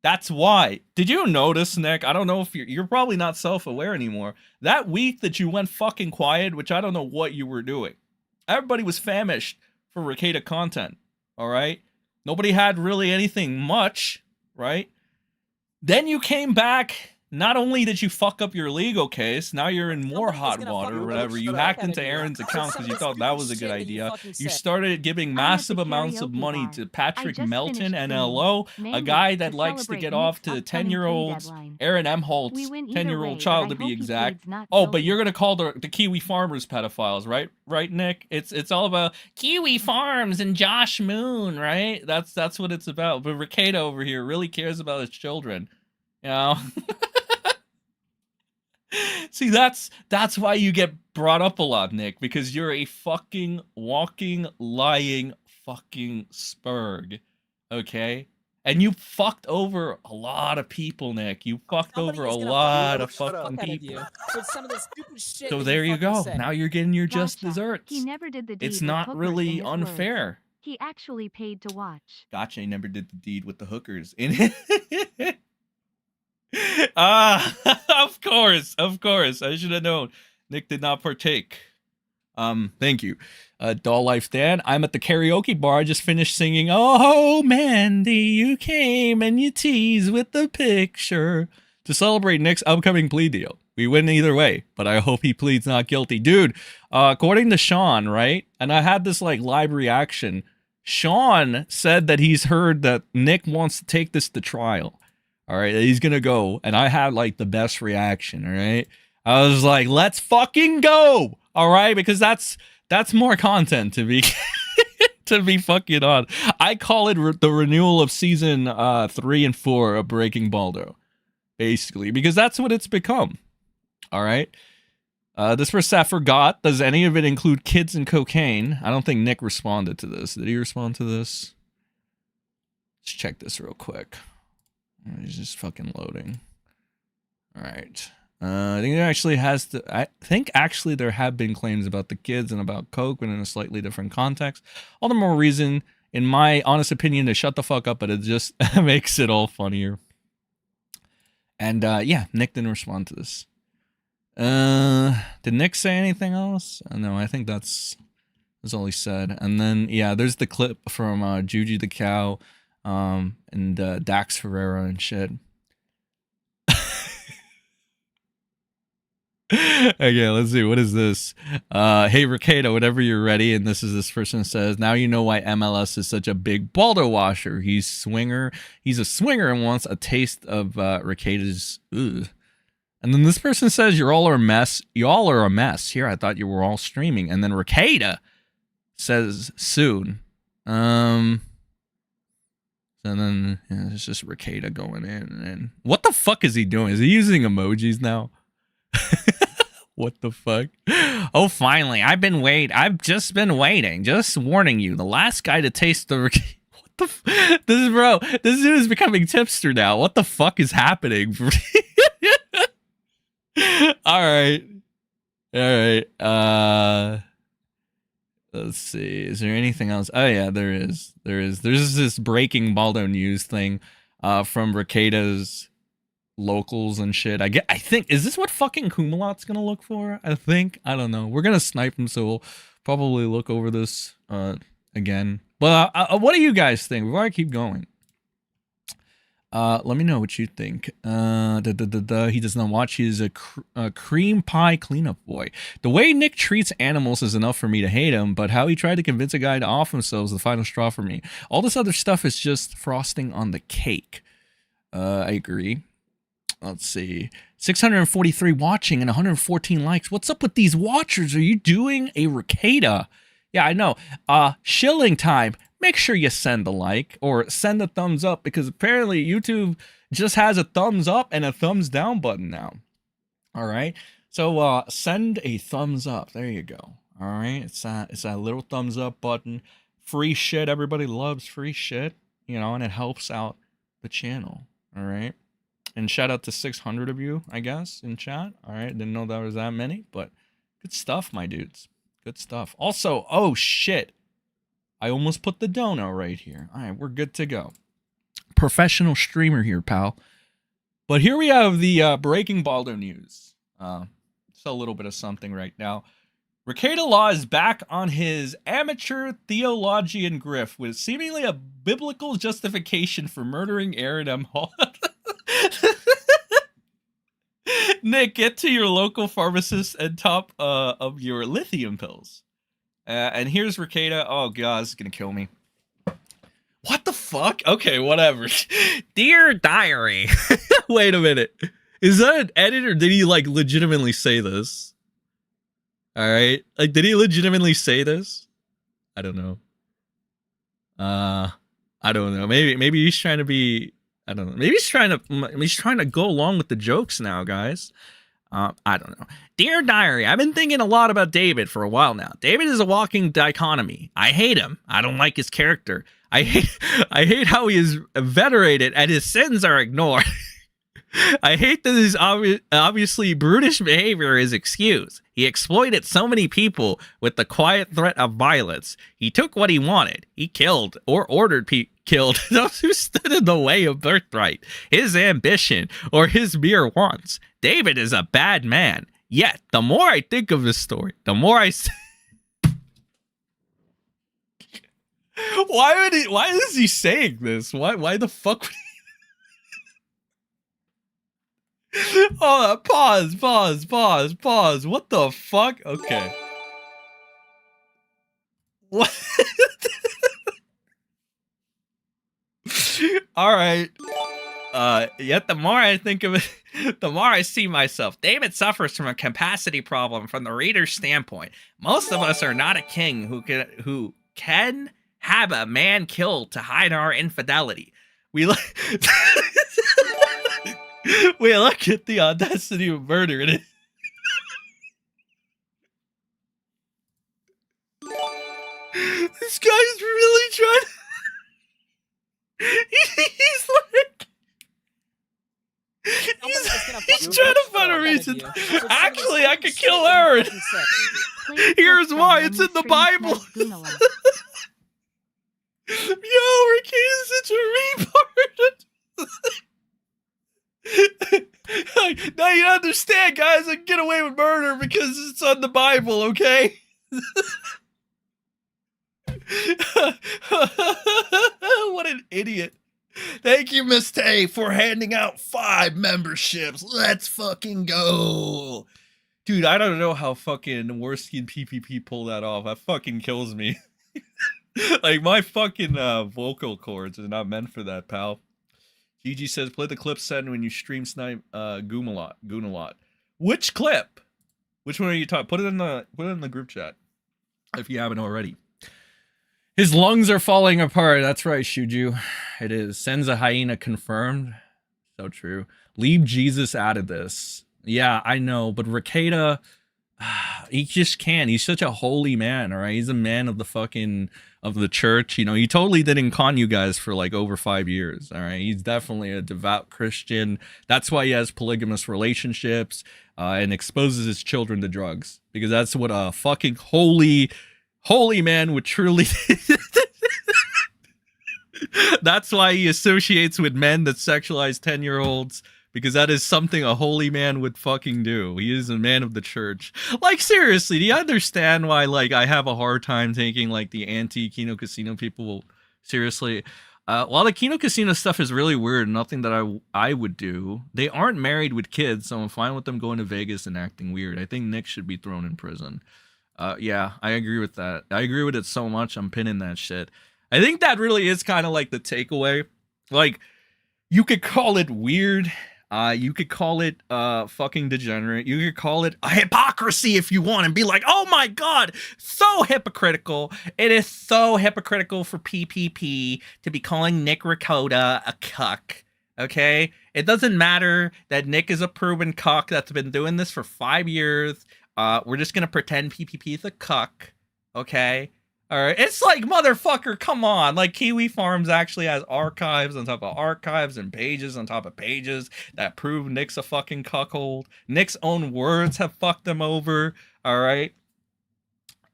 That's why. Did you notice, Nick? I don't know if you're probably not self-aware anymore. That week that you went fucking quiet, which I don't know what you were doing. Everybody was famished for Rekieta content, all right? Nobody had really anything much, right? Then you came back. Not only did you fuck up your legal case, now you're in more hot water or whatever. You hacked into Aaron's account because you thought that was a good idea. You started giving massive amounts of money to Patrick Melton and LO, a guy that likes to get off to 10-year-olds, Aaron M. Holt's 10-year-old child to be exact. Oh, but you're going to call the Kiwi farmers pedophiles, right? Right, Nick? It's all about Kiwi Farms and Josh Moon, right? That's what it's about. But Rekieta over here really cares about his children. You know? See, that's why you get brought up a lot, Nick, because you're a fucking walking, lying fucking spurg, okay? And you fucked over a lot of people, Nick. You fucked over a lot of fucking people. So there you go. Now you're getting your just desserts. He never did the deed It's with not hookers really in his unfair. words. He actually paid to watch. Gotcha, he never did the deed with the hookers in it. Of course. I should have known. Nick did not partake. Thank you. Doll Life Dan, I'm at the karaoke bar. I just finished singing, oh, Mandy, you came and you teased with the picture to celebrate Nick's upcoming plea deal. We win either way, but I hope he pleads not guilty. Dude, according to Sean, right? And I had this like live reaction. Sean said that he's heard that Nick wants to take this to trial. All right, he's gonna go, and I had like the best reaction. All right, I was like, "Let's fucking go!" All right, because that's more content to be to be fucking on. I call it the renewal of season 3 and 4 of Breaking Baldo, basically, because that's what it's become. All right, this person I forgot. Does any of it include kids and cocaine? I don't think Nick responded to this. Did he respond to this? Let's check this real quick. He's just fucking loading. All right. I think there actually has to. I think actually there have been claims about the kids and about coke, but in a slightly different context. All the more reason, in my honest opinion, to shut the fuck up. But it just makes it all funnier. And yeah, Nick didn't respond to this. Did Nick say anything else? No, I think that's all he said. And then yeah, there's the clip from Juju the Cow. And Dax Ferreira and shit. Okay, let's see. What is this? Hey, Rekieta, whenever you're ready. And this person says, now you know why MLS is such a big Baldo washer. He's a swinger and wants a taste of Rekieta's. Ugh. And then this person says, you're all a mess. Y'all are a mess. Here, I thought you were all streaming. And then Rekieta says, soon. And then yeah, it's just Rekieta going in. And what the fuck is he doing? Is he using emojis now? What the fuck? Oh, finally. I've just been waiting. Just warning you. The last guy to taste the... What the... This dude is becoming tipster now. What the fuck is happening? All right. Let's see. Is there anything else? Oh yeah, there is. There's this breaking Baldo news thing from Rekieta's locals and shit. I think, is this what fucking Coomalot's gonna look for? I don't know. We're gonna snipe him, so we'll probably look over this again. But what do you guys think before I keep going? Let me know what you think. He does not watch. He is a cream pie cleanup boy. The way Nick treats animals is enough for me to hate him, but how he tried to convince a guy to off himself is the final straw for me. All this other stuff is just frosting on the cake. I agree. Let's see. 643 watching and 114 likes. What's up with these watchers? Are you doing a Rekieta? Yeah, I know. Shilling time. Make sure you send a like or send a thumbs up, because apparently YouTube just has a thumbs up and a thumbs down button now. All right. So send a thumbs up. There you go. All right. It's that little thumbs up button. Free shit. Everybody loves free shit, you know, and it helps out the channel. All right. And shout out to 600 of you, I guess, in chat. All right. Didn't know there was that many, but good stuff, my dudes. Good stuff. Also, oh shit. I almost put the dono right here. All right, we're good to go. Professional streamer here, pal. But here we have the breaking Baldo news. Just a little bit of something right now. Rekieta Law is back on his amateur theologian grift with seemingly a biblical justification for murdering Aaron M. Hall. Nick, get to your local pharmacist and top of your lithium pills. And here's Rekieta. Oh god, this is gonna kill me. What the fuck? Okay, whatever. Dear diary. Wait a minute. Is that an edit, or did he like legitimately say this? All right, like did he legitimately say this? I don't know. I don't know. Maybe he's trying to be. I don't know. Maybe he's trying to go along with the jokes now, guys. I don't know. Dear Diary, I've been thinking a lot about David for a while now. David is a walking dichotomy. I hate him. I don't like his character. I hate how he is venerated and his sins are ignored. I hate that his obviously brutish behavior is excused. He exploited so many people with the quiet threat of violence. He took what he wanted. He killed or ordered killed those who stood in the way of birthright, his ambition, or his mere wants. David is a bad man. Yet, the more I think of this story, the more I... Why is he saying this? Why the fuck would he... Oh, pause. What the fuck? Okay. What? All right. Yet the more I think of it, the more I see myself. David suffers from a capacity problem from the reader's standpoint. Most of us are not a king who can have a man killed to hide our infidelity. We look at the audacity of murder and it. This guy's really trying to... He's like... He's trying to find a reason. Actually, I could kill Aaron. Here's why. It's in the Bible. Yo, Rekieta's such a retard. Now you understand, guys. I can get away with murder because it's on the Bible, okay? What an idiot. Thank you, Miss Tay, for handing out 5 memberships. Let's fucking go. Dude, I don't know how fucking Worski PPP pulled that off. That fucking kills me. Like, my fucking vocal cords are not meant for that, pal. GG says, play the clip send when you stream Snipe Coomalot. Which clip? Which one are you talking? Put it in the group chat if you haven't already. His lungs are falling apart. That's right, Shuju. It is. Sends a hyena confirmed. So true. Leave Jesus out of this. Yeah, I know, but Rekieta, he just can't. He's such a holy man, all right? He's a man of the church. You know, he totally didn't con you guys for like over 5 years, all right? He's definitely a devout Christian. That's why he has polygamous relationships and exposes his children to drugs, because that's what a fucking holy man would truly... That's why he associates with men that sexualize 10-year-olds, because that is something a holy man would fucking do. He is a man of the church. Like, seriously, do you understand why, like, I have a hard time taking, like, the anti-Kino Casino people seriously? While the Kino Casino stuff is really weird, nothing that I would do. They aren't married with kids, so I'm fine with them going to Vegas and acting weird. I think Nick should be thrown in prison. Yeah, I agree with that. I agree with it so much. I'm pinning that shit. I think that really is kind of like the takeaway. Like, you could call it weird. You could call it fucking degenerate. You could call it a hypocrisy if you want, and be like, oh my god, so hypocritical. It is so hypocritical for PPP to be calling Nick Rekieta a cuck. Okay? It doesn't matter that Nick is a proven cuck that's been doing this for 5 years. We're just gonna pretend PPP is a cuck. Okay? Alright, it's like, motherfucker, come on. Like, Kiwi Farms actually has archives on top of archives and pages on top of pages that prove Nick's a fucking cuckold. Nick's own words have fucked him over. Alright?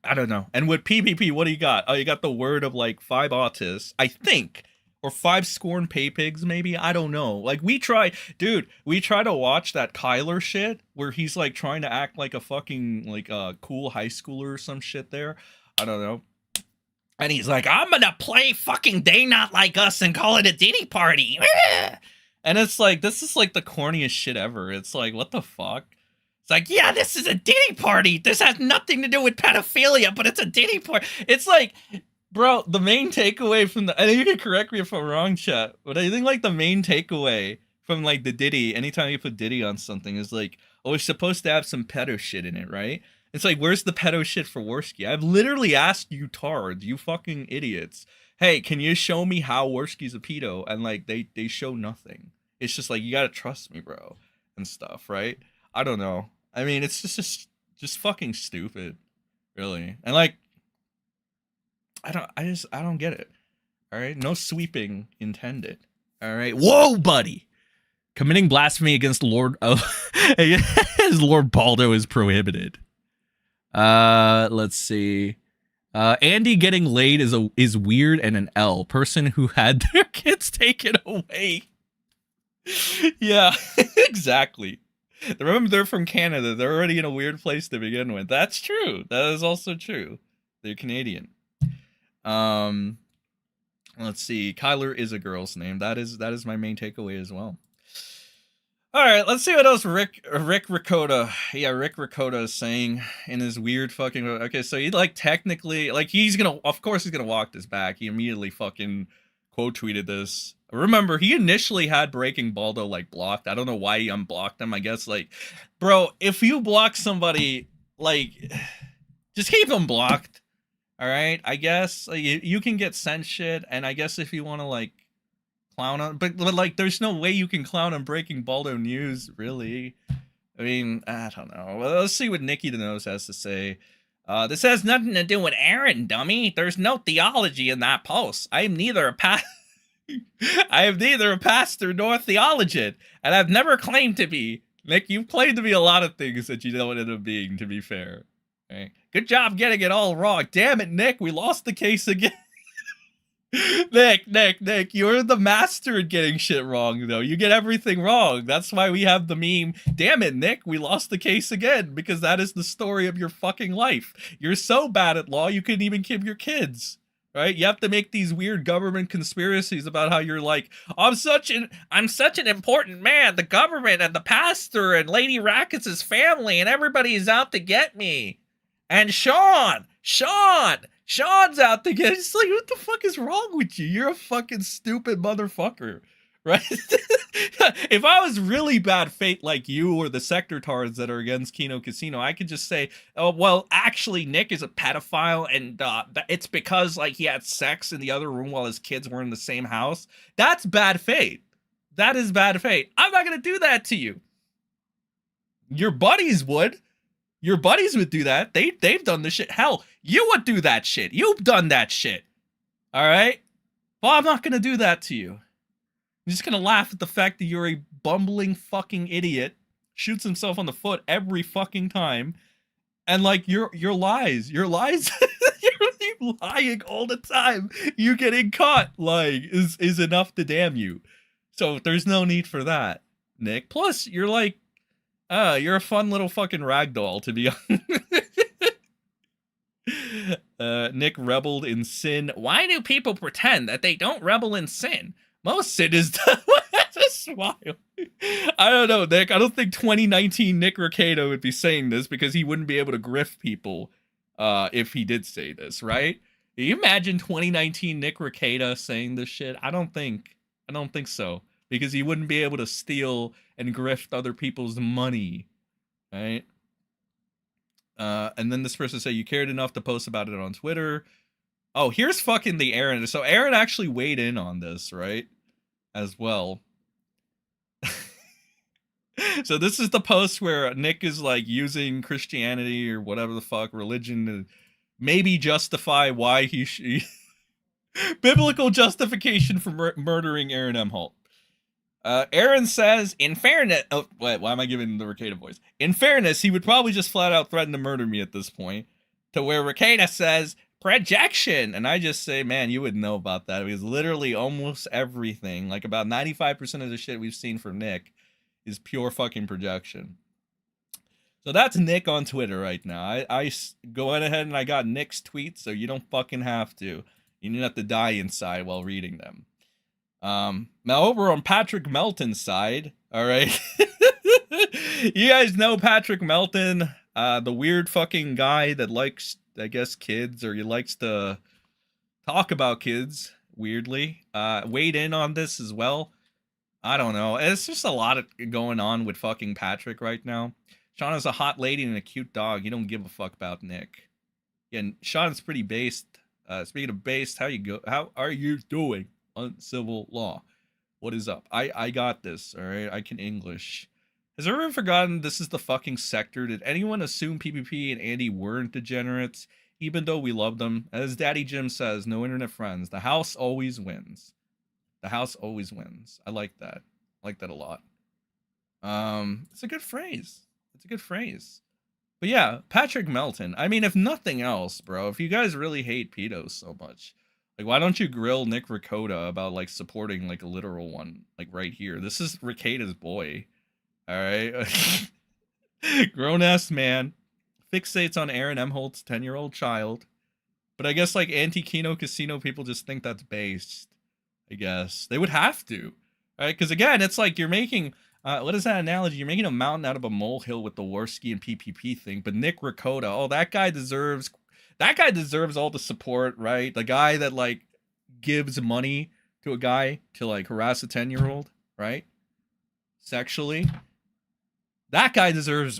I don't know. And with PPP, what do you got? Oh, you got the word of like 5 autists, I think. Or 5 scorned pay pigs, maybe? I don't know. Like, we try to watch that Kyler shit where he's like trying to act like a fucking like cool high schooler or some shit there. I don't know. And he's like, I'm gonna play fucking They Not Like Us and call it a Diddy party. And it's like, this is like the corniest shit ever. It's like, what the fuck? It's like, yeah, this is a Diddy party. This has nothing to do with pedophilia, but it's a Diddy party. It's like, bro, the main takeaway from the, and you can correct me if I'm wrong, chat, but I think like the main takeaway from like the Diddy, anytime you put Diddy on something, is like, oh, it's supposed to have some pedo shit in it, right? It's like, where's the pedo shit for Worski? I've literally asked you tards, you fucking idiots, hey, can you show me how Worski's a pedo? And like, they show nothing. It's just like, you gotta trust me, bro, and stuff, right? I don't know. I mean, it's just fucking stupid, really. And like, I don't get it. All right, no sweeping intended. All right, whoa, buddy. Committing blasphemy against Lord Baldo is prohibited. Let's see. Andy getting laid is weird and an L. Person who had their kids taken away. Yeah, exactly. Remember, they're from Canada. They're already in a weird place to begin with. That's true. That is also true. They're Canadian. Let's see. Kyler is a girl's name. That is my main takeaway as well. All right, let's see what else Rick Rekieta. Yeah, Rick Rekieta is saying in his weird fucking. Okay, so he like technically like of course he's gonna walk this back. He immediately fucking quote tweeted this. Remember, he initially had Breaking Baldo like blocked. I don't know why he unblocked him. I guess like, bro, if you block somebody, like, just keep them blocked. All right, I guess like, you can get sent shit, and I guess if you want to like clown on, but like, there's no way you can clown on Breaking Baldo news, really. I mean, I don't know. Well, let's see what Nikki the Nose has to say. This has nothing to do with Aaron, dummy. There's no theology in that post. I am neither a pastor nor a theologian, and I've never claimed to be. Nick, you've claimed to be a lot of things that you don't end up being, to be fair. Okay. Good job getting it all wrong. Damn it, Nick, we lost the case again. Nick, you're the master at getting shit wrong, though. You get everything wrong. That's why we have the meme, damn it, Nick, we lost the case again, because that is the story of your fucking life. You're so bad at law, you couldn't even keep your kids. Right? You have to make these weird government conspiracies about how you're like, I'm such an important man. The government and the pastor and Lady Rackets' family and everybody is out to get me. And Sean's out to get. It's like, what the fuck is wrong with you? You're a fucking stupid motherfucker. Right? If I was really bad fate like you or the secretards that are against Kino Casino, I could just say, oh, well, actually, Nick is a pedophile, and it's because like he had sex in the other room while his kids were in the same house. That's bad fate. That is bad fate. I'm not going to do that to you. Your buddies would. Your buddies would do that. They've done this shit. Hell, you would do that shit. You've done that shit. All right? Well, I'm not going to do that to you. I'm just gonna laugh at the fact that you're a bumbling fucking idiot, shoots himself on the foot every fucking time, and like your lies, you're lying all the time. You getting caught lying is enough to damn you. So there's no need for that, Nick. Plus, you're like, you're a fun little fucking ragdoll, to be honest. Nick rebelled in sin. Why do people pretend that they don't rebel in sin? Most sin is done. That's just wild. I don't know, Nick. I don't think 2019 Nick Rekieta would be saying this because he wouldn't be able to grift people if he did say this, right? Can you imagine 2019 Nick Rekieta saying this shit? I don't think so. Because he wouldn't be able to steal and grift other people's money, right? And then this person said, you cared enough to post about it on Twitter. Oh, here's fucking the Aaron. So Aaron actually weighed in on this, right? As well. So this is the post where Nick is like using Christianity or whatever the fuck religion to maybe justify why he biblical justification for murdering Aaron M. Holt. Aaron says, in fairness, oh wait, why am I giving the Rekieta voice? In fairness, he would probably just flat out threaten to murder me at this point. To where Rekieta says, projection, and I just say, man, you would know about that because literally almost everything, like about 95% of the shit we've seen from Nick, is pure fucking projection. So that's Nick on Twitter right now. I go ahead and I got Nick's tweets, so you don't fucking have to. You don't have to die inside while reading them. Now over on Patrick Melton's side, all right. You guys know Patrick Melton, the weird fucking guy that likes, I guess, kids, or he likes to talk about kids weirdly. Weighed in on this as well. I don't know. It's just a lot of going on with fucking Patrick right now. Shauna's a hot lady and a cute dog. You don't give a fuck about Nick. Yeah, and Shauna's pretty based. Speaking of based, how are you doing on civil law? What is up? I got this, all right? I can English. Has everyone forgotten this is the fucking sector? Did anyone assume PPP and Andy weren't degenerates? Even though we love them. As Daddy Jim says, no internet friends. The house always wins. The house always wins. I like that. I like that a lot. It's a good phrase. It's a good phrase. But yeah, Patrick Melton. I mean, if nothing else, bro, if you guys really hate pedos so much, like, why don't you grill Nick Rekieta about, like, supporting, like, a literal one, like, right here? This is Rekieta's boy. All right? Grown-ass man. Fixates on Aaron M. Holt's 10-year-old child. But I guess, like, anti-Kino casino people just think that's based. I guess. They would have to. Right? Because, again, it's like you're making... what is that analogy? You're making a mountain out of a molehill with the Worski and PPP thing. But Nick Rekieta, oh, that guy deserves all the support, right? The guy that, like, gives money to a guy to, like, harass a 10-year-old, right? Sexually. That guy deserves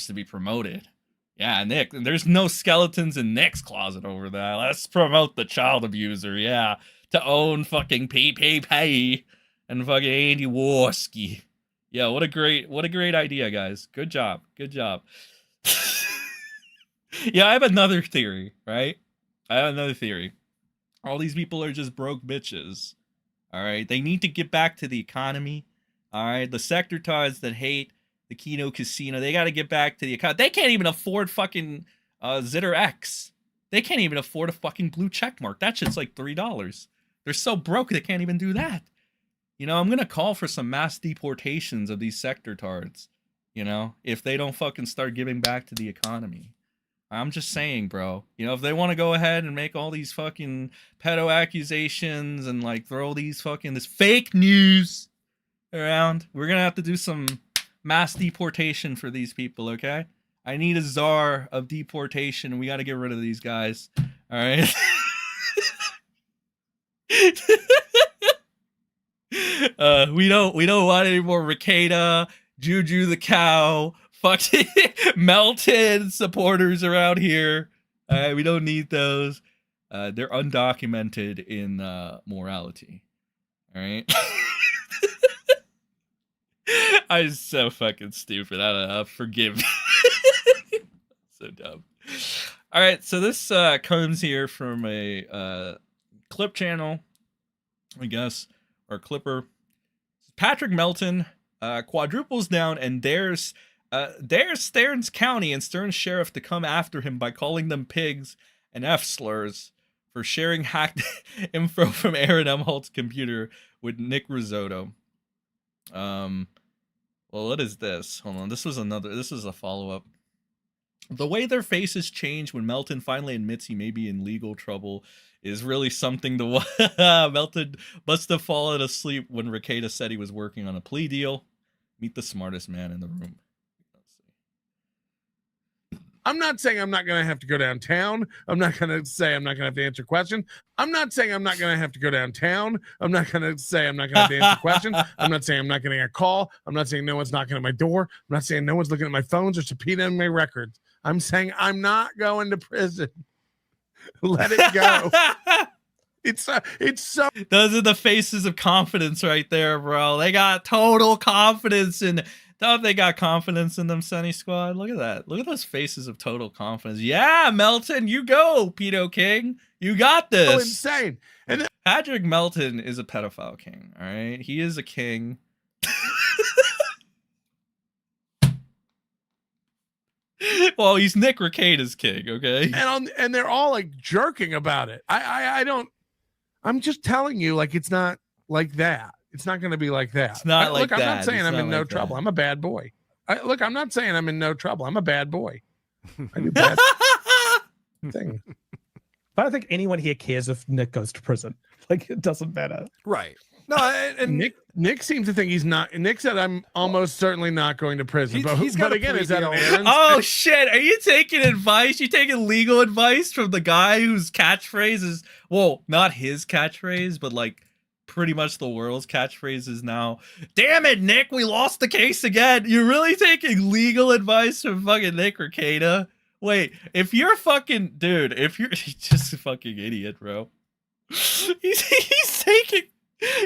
to be promoted. Yeah, Nick, there's no skeletons in Nick's closet over that. Let's promote the child abuser, yeah. To own fucking PPP and fucking Andy Worski. Yeah, what a great idea, guys. Good job. Good job. Yeah, I have another theory, right? I have another theory. All these people are just broke bitches. All right? They need to get back to the economy. All right? The sector-tards that hate the Kino casino, they got to get back to the economy. They can't even afford fucking Zitter X. They can't even afford a fucking blue check mark. That shit's like $3. They're so broke they can't even do that. You know, I'm going to call for some mass deportations of these sector-tards, you know, if they don't fucking start giving back to the economy. I'm just saying, bro. You know, if they want to go ahead and make all these fucking pedo accusations and, like, throw these fucking, this fake news around, we're going to have to do some mass deportation for these people, okay? I need a czar of deportation. We got to get rid of these guys. All right? We don't want any more Rekieta, Juju the cow, fucking Melton supporters around here. We don't need those. They're undocumented in morality. All right. I'm so fucking stupid. I don't know. Forgive me. So dumb. All right. So this comes here from a clip channel, I guess, or clipper. Patrick Melton quadruples down and dares Stearns County and Stearns Sheriff to come after him by calling them pigs and F slurs for sharing hacked info from Aaron M. Holt's computer with Nick Risotto. Well, what is this? Hold on. This is a follow-up. The way their faces change when Melton finally admits he may be in legal trouble is really something to watch. Melton must have fallen asleep when Rekieta said he was working on a plea deal. Meet the smartest man in the room. I'm not saying I'm not going to have to go downtown. I'm not going to say I'm not going to have to answer a question. I'm not saying I'm not going to have to go downtown. I'm not going to say I'm not going to have to answer a question. I'm not saying I'm not getting a call. I'm not saying no one's knocking at my door. I'm not saying no one's looking at my phones or subpoenaing my records. I'm saying I'm not going to prison. Let it go. It's so. Those are the faces of confidence right there, bro. They got total confidence in. Tell if they got confidence in them, Sunny Squad. Look at that. Look at those faces of total confidence. Yeah, Melton, you go, Pedo King. You got this. So insane. And then, Patrick Melton is a pedophile king. All right, he is a king. Well, he's Nick Rekieta's king, okay? and they're all like jerking about it. I don't. I'm just telling you, like it's not like that. It's not going to be like that. It's not like look, that. I'm not saying It's I'm not in no like trouble. that. I'm a bad boy. Look, I'm not saying I'm in no trouble. I'm a bad boy. I do bad thing. But I don't think anyone here cares if Nick goes to prison. Like, it doesn't matter. Right. No, and Nick seems to think he's not. Nick said I'm almost certainly not going to prison. He's got but a again, plea is that deal. an Aaron? Oh shit! Are you taking advice? You taking legal advice from the guy whose catchphrase is, well, not his catchphrase, but like pretty much the world's catchphrase is now, "Damn it, Nick, we lost the case again." You're really taking legal advice from fucking Nick Rekieta? Wait, if you're fucking dude, if you're he's just a fucking idiot, bro. He's taking.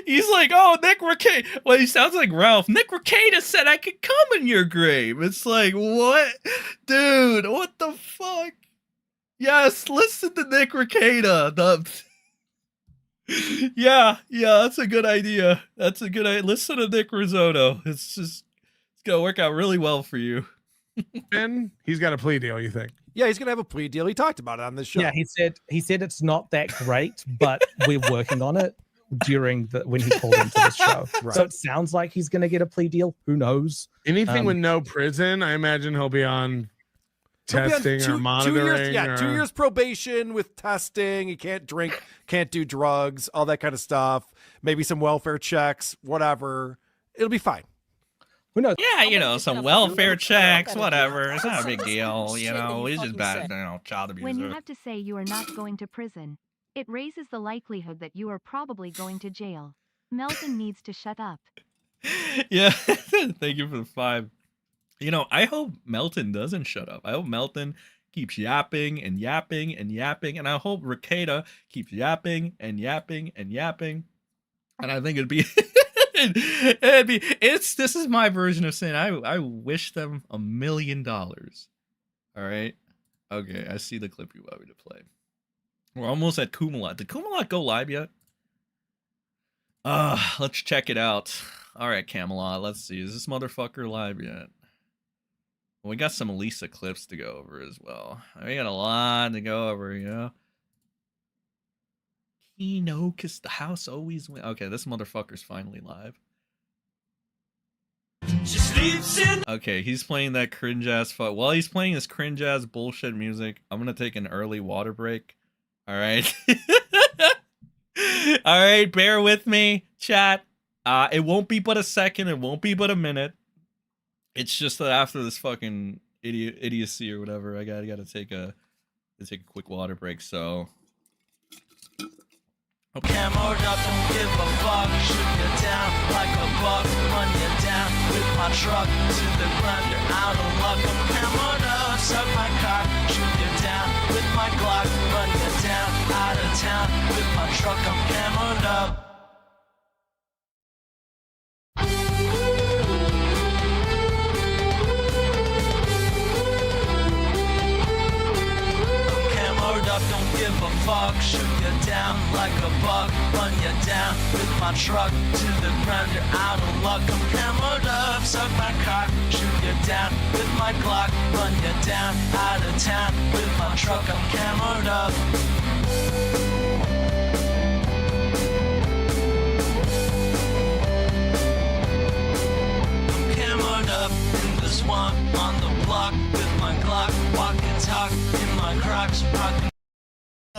He's like, oh, Nick Rekieta. Well, he sounds like Ralph. Nick Rekieta said I could come in your grave. It's like, what? Dude, what the fuck? Yes, listen to Nick Rekieta. Yeah, that's a good idea. That's a good idea. Listen to Nick Risotto. It's going to work out really well for you. Ben, he's got a plea deal, you think? yeah, he's gonna have a plea deal. He talked about it on this show. Yeah, he said it's not that great, but we're working on it when he called into this show. Right. So it sounds like he's gonna get a plea deal. Who knows? Anything with no prison, I imagine he'll be on He'll be on testing or monitoring. 2 years probation with testing. He can't drink, can't do drugs, all that kind of stuff. Maybe some welfare checks, whatever. It'll be fine. Who knows? Yeah, some welfare checks, whatever. It's not a big deal, It's just bad, child abuse. When you have to say you are not going to prison, it raises the likelihood that you are probably going to jail. Melton needs to shut up. Yeah, thank you for the 5. I hope Melton doesn't shut up. I hope Melton keeps yapping and yapping and yapping, and I hope Rekieta keeps yapping and yapping and yapping. And I think this is my version of saying I wish them $1 million. All right, okay, I see the clip you want me to play. We're almost at Coomalot. Did Coomalot go live yet? Let's check it out. All right, Camelot, let's see. Is this motherfucker live yet? Well, we got some Elisa clips to go over as well. We got a lot to go over, Kino, 'cause the house always wins. Okay, this motherfucker's finally live. She sleeps in Okay, he's playing that cringe ass fuck. While he's playing this cringe ass bullshit music, I'm gonna take an early water break. All right. All right, bear with me, chat. It won't be but a second. It won't be but a minute. It's just that after this fucking idiocy or whatever, I gotta take a quick water break. So. Hammered up, don't give a fuck. Shoot you down like a buck. Run you down with my truck to the ground. You're out of luck. I'm hammered up, suck my cock. Shoot you down with my Glock. Run you down out of town with my truck. I'm hammered up. Don't give a fuck, shoot you down like a buck, run you down with my truck to the ground, you're out of luck. I'm hammered up, suck my cock, shoot you down with my Glock, run you down out of town with my truck. I'm hammered up. I'm hammered up in the swamp on the block with my Glock, walk in my Crocs pocket.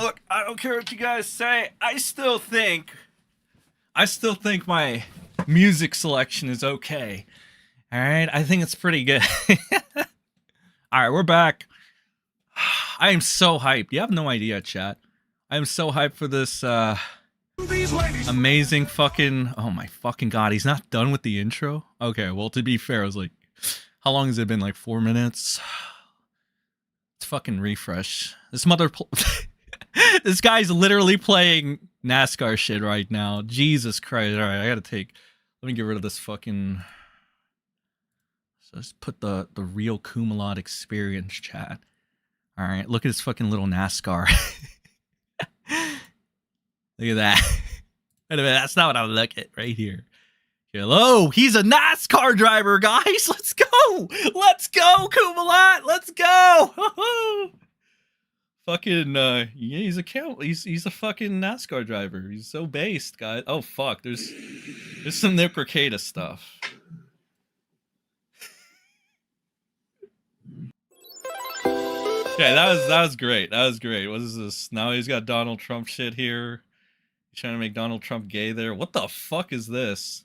Look, I don't care what you guys say. I still think my music selection is okay. All right, I think it's pretty good. All right, we're back. I am so hyped. You have no idea, chat. I am so hyped for this amazing fucking... Oh my fucking god, he's not done with the intro? Okay, well, to be fair, I was like... How long has it been? Like 4 minutes? Let's fucking refresh. This mother... This guy's literally playing NASCAR shit right now. Jesus Christ. Alright, I gotta take... Let me get rid of this fucking... So let's put the real Coomalot experience, chat. Alright, look at this fucking little NASCAR. Look at that. Wait a minute, that's not what I look at right here. Hello, he's a NASCAR driver, guys. Let's go. Let's go, Coomalot. Let's go. Fucking yeah, he's a fucking NASCAR driver. He's so based, guys. Oh fuck, there's some Rekieta stuff. Okay, that was great. That was great. What is this? Now he's got Donald Trump shit here. He's trying to make Donald Trump gay there. What the fuck is this?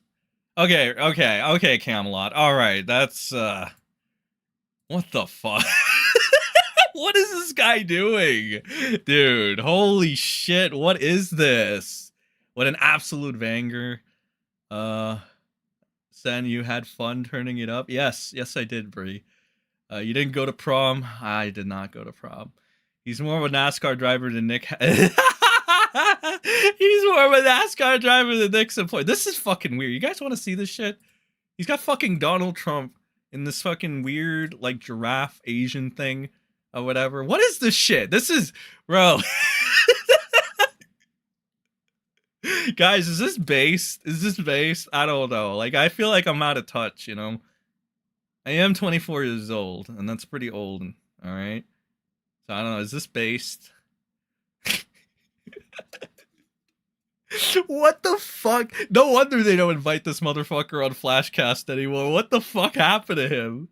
Okay, Camelot. All right, that's what the fuck? What is this guy doing? Dude, holy shit, what is this? What an absolute banger. Sen, you had fun turning it up? Yes, I did, Bree. You didn't go to prom? I did not go to prom. He's more of a NASCAR driver than Nick. He's more of a NASCAR driver than Nick's employee. This is fucking weird. You guys want to see this shit? He's got fucking Donald Trump in this fucking weird, like, giraffe Asian thing or whatever. What is this shit? This is... Bro. Guys, is this based? Is this based? I don't know. Like, I feel like I'm out of touch, you know? I am 24 years old, and that's pretty old, all right? So, I don't know. Is this based? What the fuck? No wonder they don't invite this motherfucker on Flashcast anymore. What the fuck happened to him?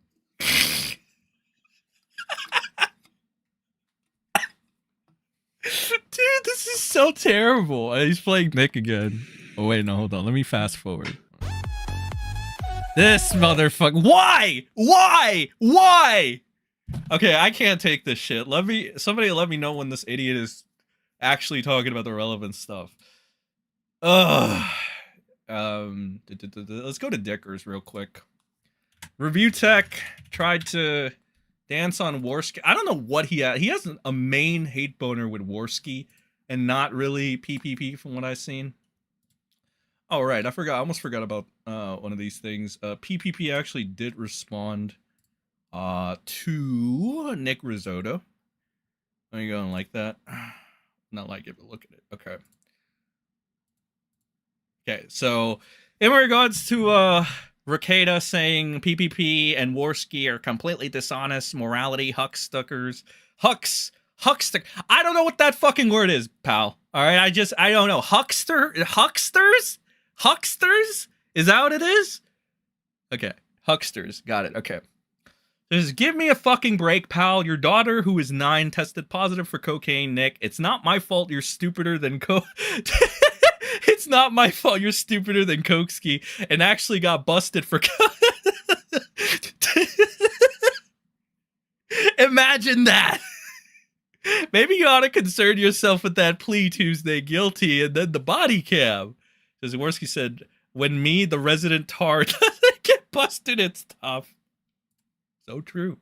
Dude, this is so terrible. He's playing Nick again. Oh, wait, no, hold on. Let me fast forward. This motherfucker. Why? Okay, I can't take this shit. Somebody let me know when this idiot is actually talking about the relevant stuff. Let's go to Dickers real quick. Review Tech tried to dance on Warski. I don't know what he had. He has a main hate boner with Warski and not really PPP from what I've seen. Oh, right. I almost forgot about one of these things. PPP actually did respond to Nick Risotto. Are you going like that? Not like it, but look at it. Okay. Okay, so in regards to Rekieta saying PPP and Warski are completely dishonest, morality, huckstuckers, huckster. I don't know what that fucking word is, pal. All right, I don't know. Hucksters? Is that what it is? Okay, hucksters. Got it. Okay. Just give me a fucking break, pal. Your daughter, who is 9, tested positive for cocaine, Nick. It's not my fault you're stupider than It's not my fault you're stupider than Koksky and actually got busted for Imagine that. Maybe you ought to concern yourself with that plea Tuesday guilty and then the body cam. Because Zaworski said, when me, the resident tar, doesn't get busted, it's tough. So true.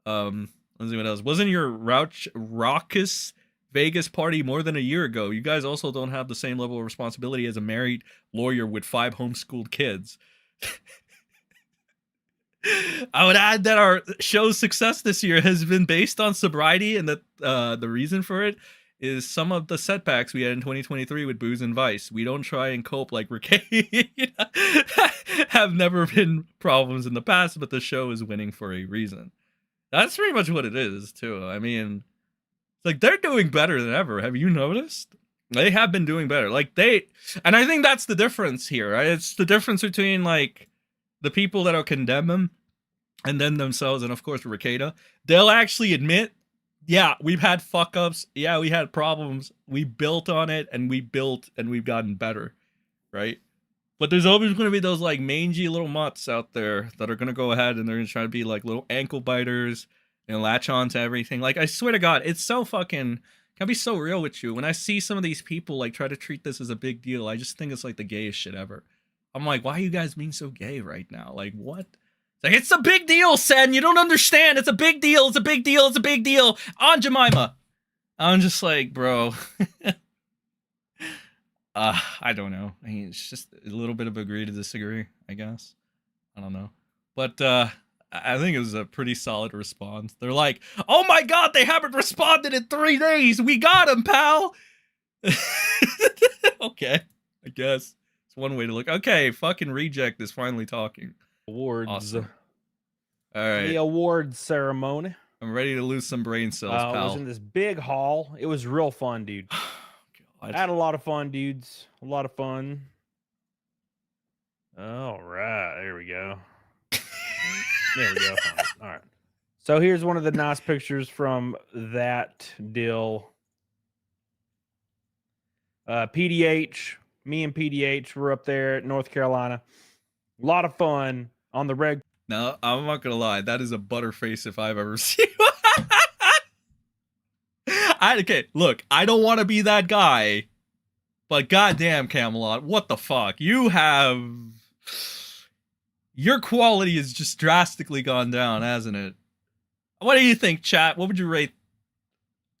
Let's see what else. Wasn't your raucous Vegas party more than a year ago? You guys also don't have the same level of responsibility as a married lawyer with 5 homeschooled kids. I would add that our show's success this year has been based on sobriety, and that the reason for it is some of the setbacks we had in 2023 with booze and vice. We don't try and cope like Rekieta have never been problems in the past, but the show is winning for a reason. That's pretty much what it is, too. I mean, like, they're doing better than ever. Have you noticed? They have been doing better. Like, and I think that's the difference here, right? It's the difference between, like, the people that'll condemn them and then themselves, and of course Rekieta. They'll actually admit Yeah, we've had fuck ups. Yeah, we had problems. We built on it, and we've gotten better, right? But there's always going to be those like mangy little mutts out there that are going to go ahead and they're going to try to be like little ankle biters and latch on to everything. Like, I swear to God, it's so fucking, can be so real with you. When I see some of these people like try to treat this as a big deal, I just think it's like the gayest shit ever. I'm like, why are you guys being so gay right now? Like, what? It's like, it's a big deal, Sen. You don't understand. It's a big deal. It's a big deal. It's a big deal. On Jemima. I'm just like, bro. I don't know. I mean, it's just a little bit of agree to disagree, I guess. I don't know. But I think it was a pretty solid response. They're like, oh my God, they haven't responded in 3 days. We got him, pal. Okay, I guess. It's one way to look. Okay, fucking Reject is finally talking. Awards. Awesome. All right. The awards ceremony. I'm ready to lose some brain cells, I was pal. in this big hall. It was real fun, dude. I had a lot of fun, dudes. A lot of fun. All right, there we go. There we go. All right. So here's one of the nice pictures from that deal. PDH, me and PDH were up there at North Carolina. A lot of fun on the reg. No, I'm not gonna lie. That is a butterface if I've ever seen one. Okay, look, I don't want to be that guy, but goddamn, Coomalot, what the fuck? Your quality has just drastically gone down, hasn't it? What do you think, chat? What would you rate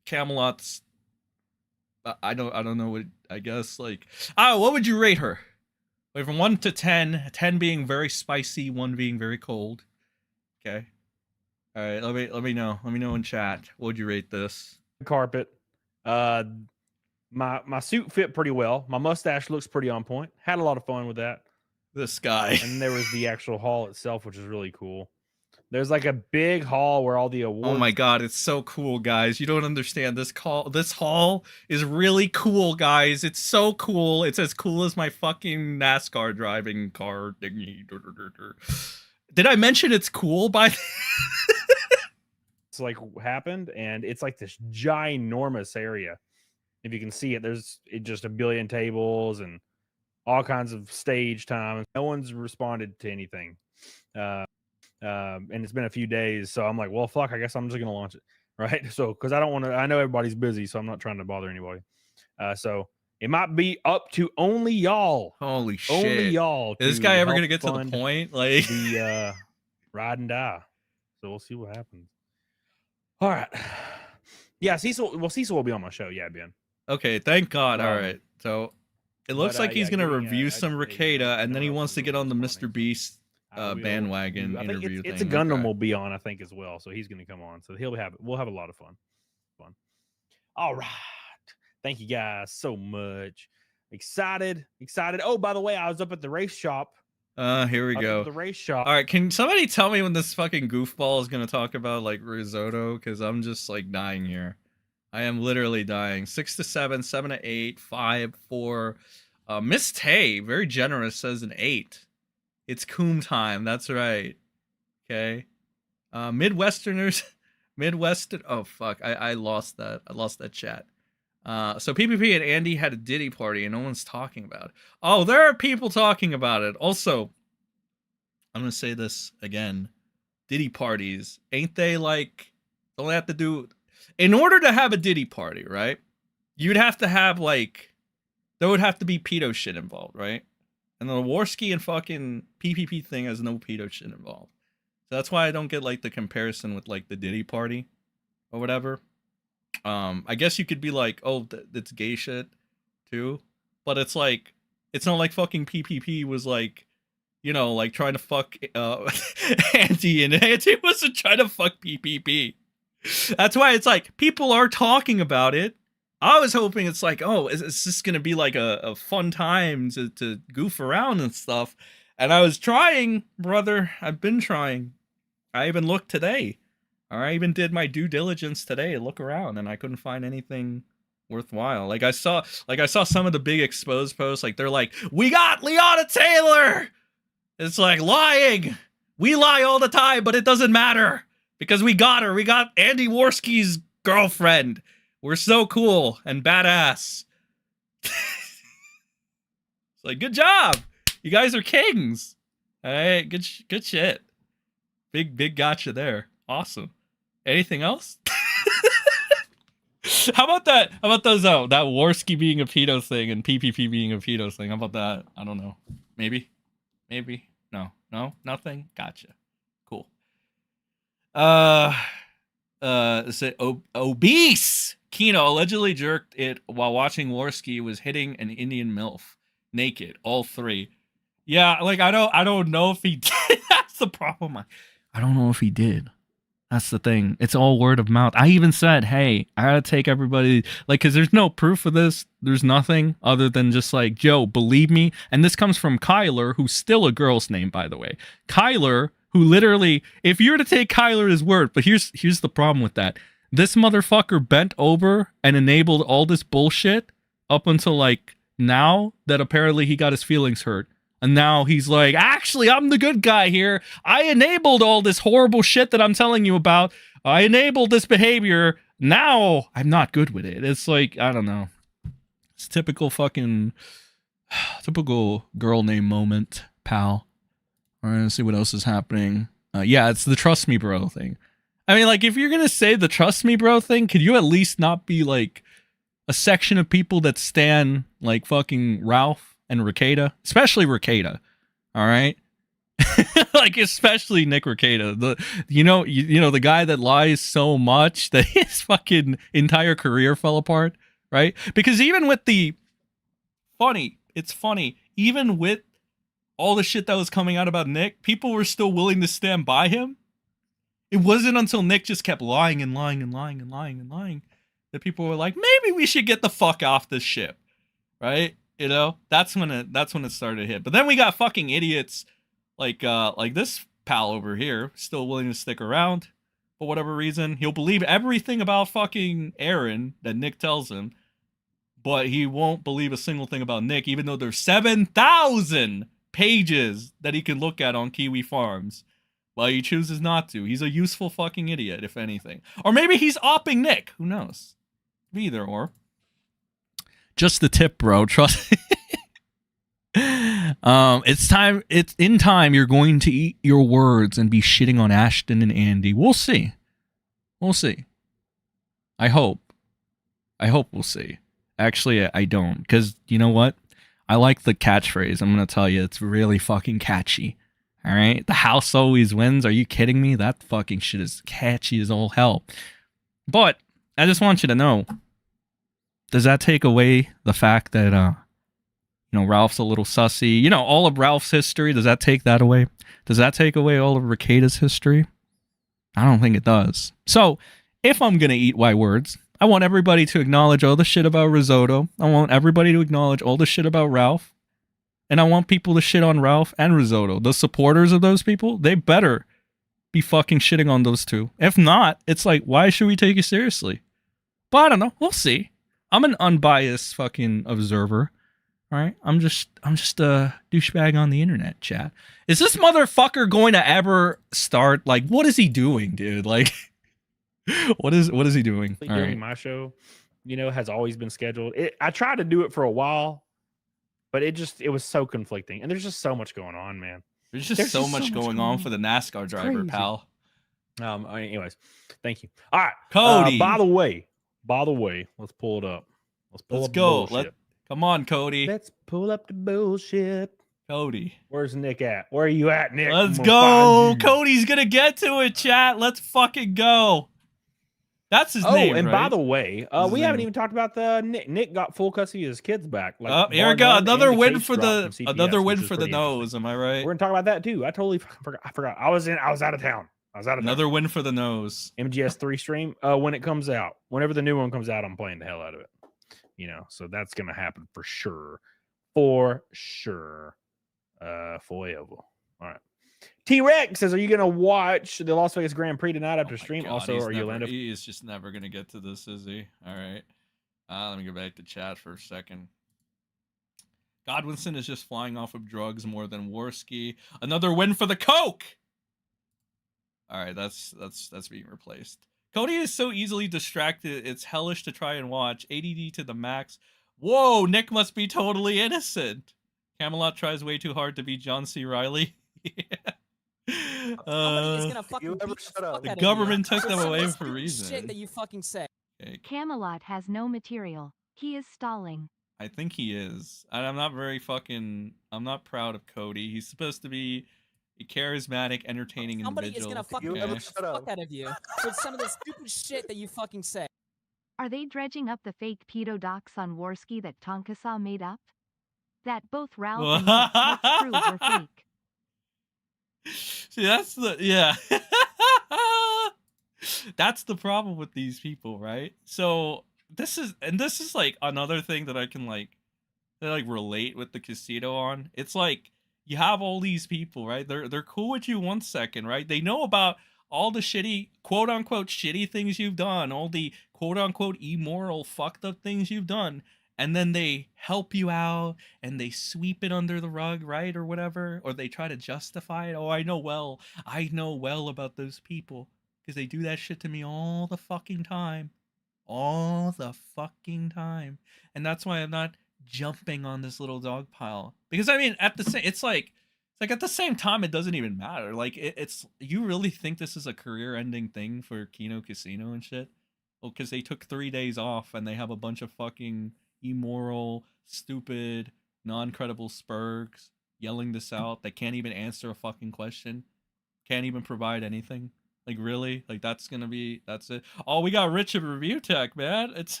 Coomalot's? I don't know what. I guess like, what would you rate her? Like from 1 to 10, 10 being very spicy, 1 being very cold. Okay. All right. Let me know. Let me know in chat. What would you rate this? Carpet. My suit fit pretty well. My mustache looks pretty on point. Had a lot of fun with that. This guy. And there was the actual hall itself, which is really cool. There's like a big hall where all the awards. Oh my God, it's so cool, guys. You don't understand. This hall is really cool, guys. It's so cool. It's as cool as my fucking NASCAR driving car thingy. Did I mention it's cool by It's like happened, and it's like this ginormous area. If you can see it, there's just a billion tables and all kinds of stage time. No one's responded to anything. And it's been a few days, so I'm like, well, fuck, I guess I'm just gonna launch it, right? So, because I don't want to, I know everybody's busy, so I'm not trying to bother anybody. So it might be up to only y'all. Holy shit! Only y'all. Is this guy ever gonna get to the point? Like the ride and die. So we'll see what happens. All right. Yeah, Cecil. Well, Cecil will be on my show. Yeah, Ben. Okay, thank God. All right, so it looks like he's gonna getting, review some I just Rekieta, and then he know wants to get on the Mr. Beast bandwagon I think interview it's thing. a Gundam Okay. will be on, I think, as well. So he's gonna come on. So we'll have a lot of fun. All right. Thank you guys so much. Excited. Oh, by the way, I was up at the race shop. Here we go. The race shop. All right, can somebody tell me when this fucking goofball is gonna talk about like risotto? Because I'm just like dying here. I am literally dying. 6 to 7, 7 to 8, 5, 4. Miss Tay, very generous, says an 8. It's Coom time. That's right. Okay. Midwesterners. Oh fuck. I lost that. I lost that chat. So PPP and Andy had a Diddy party and no one's talking about it. Oh, there are people talking about it. Also, I'm gonna say this again. Diddy parties, ain't they like, don't they have to do, in order to have a Diddy party, right? You'd have to have like, there would have to be pedo shit involved, right? And the Warski and fucking PPP thing has no pedo shit involved. So that's why I don't get like the comparison with like the Diddy party or whatever. I guess you could be like, oh, that's gay shit too, but it's like, it's not like fucking PPP was like, you know, like trying to fuck Andy, and Andy wasn't trying to fuck PPP. That's why it's like people are talking about it. I was hoping it's like, oh, is this gonna be like a fun time to goof around and stuff? And I was trying, brother. I've been trying. I even looked today. I even did my due diligence today to look around, and I couldn't find anything worthwhile. Like I saw some of the big exposed posts. Like they're like, we got Leona Taylor. It's like lying. We lie all the time, but it doesn't matter because we got her. We got Andy Warski's girlfriend. We're so cool and badass. It's like, good job. You guys are kings. All right, good shit. Big gotcha there. Awesome. Anything else? How about that? How about those? That Warski being a pedo thing and PPP being a pedo thing. How about that? I don't know. Maybe. No, nothing. Gotcha. Cool. Say obese. Kino allegedly jerked it while watching Warski was hitting an Indian MILF naked. All three. Yeah, like I don't know if he did. That's the problem. I don't know if he did. That's the thing. It's all word of mouth. I even said, hey, I gotta take everybody, like, because there's no proof of this. There's nothing other than just like, Joe, believe me. And this comes from Kyler, who's still a girl's name, by the way. Kyler, who literally, if you were to take Kyler at his word, but here's the problem with that. This motherfucker bent over and enabled all this bullshit up until like now that apparently he got his feelings hurt. And now he's like, actually, I'm the good guy here. I enabled all this horrible shit that I'm telling you about. I enabled this behavior. Now I'm not good with it. It's like, I don't know. It's typical girl name moment, pal. All right, let's see what else is happening. Yeah, it's the trust me bro thing. I mean, like, if you're going to say the trust me bro thing, could you at least not be like a section of people that stand like fucking Ralph and Rekieta, especially Rekieta, all right? Like, especially Nick Rekieta, you know the guy that lies so much that his fucking entire career fell apart, right? Because even with it's funny, even with all the shit that was coming out about Nick, people were still willing to stand by him. It wasn't until Nick just kept lying and lying and lying and lying and lying that people were like, maybe we should get the fuck off this ship, right? You know, that's when it started to hit. But then we got fucking idiots like this pal over here, still willing to stick around for whatever reason. He'll believe everything about fucking Aaron that Nick tells him, but he won't believe a single thing about Nick, even though there's 7,000 pages that he can look at on Kiwi Farms. Well, he chooses not to. He's a useful fucking idiot, if anything. Or maybe he's opping Nick. Who knows? Either or. Just the tip, bro. Trust. It's time. It's in time. You're going to eat your words and be shitting on Ashton and Andy. We'll see. We'll see. I hope we'll see. Actually, I don't, because you know what? I like the catchphrase. I'm gonna tell you, it's really fucking catchy. All right, the house always wins. Are you kidding me? That fucking shit is catchy as all hell. But I just want you to know. Does that take away the fact that, Ralph's a little sussy? All of Ralph's history, does that take that away? Does that take away all of Rekieta's history? I don't think it does. So, if I'm going to eat my words, I want everybody to acknowledge all the shit about Risotto. I want everybody to acknowledge all the shit about Ralph. And I want people to shit on Ralph and Risotto. The supporters of those people, they better be fucking shitting on those two. If not, it's like, why should we take you seriously? But I don't know. We'll see. I'm an unbiased fucking observer. All right? I'm just a douchebag on the internet, chat. Is this motherfucker going to ever start? Like, what is he doing, dude? Like, what is he doing? All Doing right. my show, has always been scheduled. I tried to do it for a while, but it was so conflicting. And there's just so much going on, man. There's just so much going on for the NASCAR driver, crazy. pal. Anyways, thank you. All right. Cody. By the way, let's pull it up. Let's go. Come on, Cody. Let's pull up the bullshit. Cody. Where's Nick at? Where are you at, Nick? Let's I'm gonna go. find you. Cody's going to get to it, chat. Let's fucking go. That's his name, and right? by the way, His we haven't name. even talked about the Nick got full custody of his kids back. Like, Here we go. Barnard Another and the win case for drop from CPS, which is the pretty nose. interesting. Am I right? We're gonna talk about that too. I totally forgot. I was out of town. Another win for the nose. MGS3 stream when it comes out. Whenever the new one comes out, I'm playing the hell out of it. So that's gonna happen for sure. Forever. All right. T-Rex says, are you gonna watch the Las Vegas Grand Prix tonight after stream? God, Also, are you land up? He is just never gonna get to this, is he? All right. Let me go back to chat for a second. Godwinson is just flying off of drugs more than Warski. Another win for the Coke. All right, that's being replaced. Cody is so easily distracted. It's hellish to try and watch. ADD to the max. Whoa, Nick must be totally innocent. Camelot tries way too hard to be John C. Riley. Yeah. Somebody is gonna fucking you beat ever the shut fuck up? out The of government you took them some of away the for a stupid reason. Shit that you fucking say. Okay, Camelot has no material. He is stalling. I think he is. I'm not very fucking. I'm not proud of Cody. He's supposed to be a charismatic, entertaining Somebody is individual. gonna fucking You ever beat shut the up? fuck out of you for some of the stupid shit that you fucking say. Are they dredging up the fake pedo docs on Worski that Tonkasa made up? That both Ralph and Nick helped prove were fake. See, that's the yeah. That's the problem with these people, right? So this is like another thing that I can like relate with the casino on. It's like you have all these people, right? They're cool with you 1 second, right? They know about all the shitty, quote unquote, shitty things you've done, all the quote unquote immoral, fucked up things you've done, and then they help you out and they sweep it under the rug, right? Or whatever, or they try to justify it. Oh, I know well about those people because they do that shit to me all the fucking time. All the fucking time. And that's why I'm not jumping on this little dog pile. Because I mean, at the same, it's like at the same time, it doesn't even matter. Like it's you really think this is a career-ending thing for Kino Casino and shit? Well, because they took 3 days off and they have a bunch of fucking immoral, stupid, non-credible spurgs yelling this out. They can't even answer a fucking question. Can't even provide anything. Like really? Like that's it. Oh, we got Rich of Review Tech, man. It's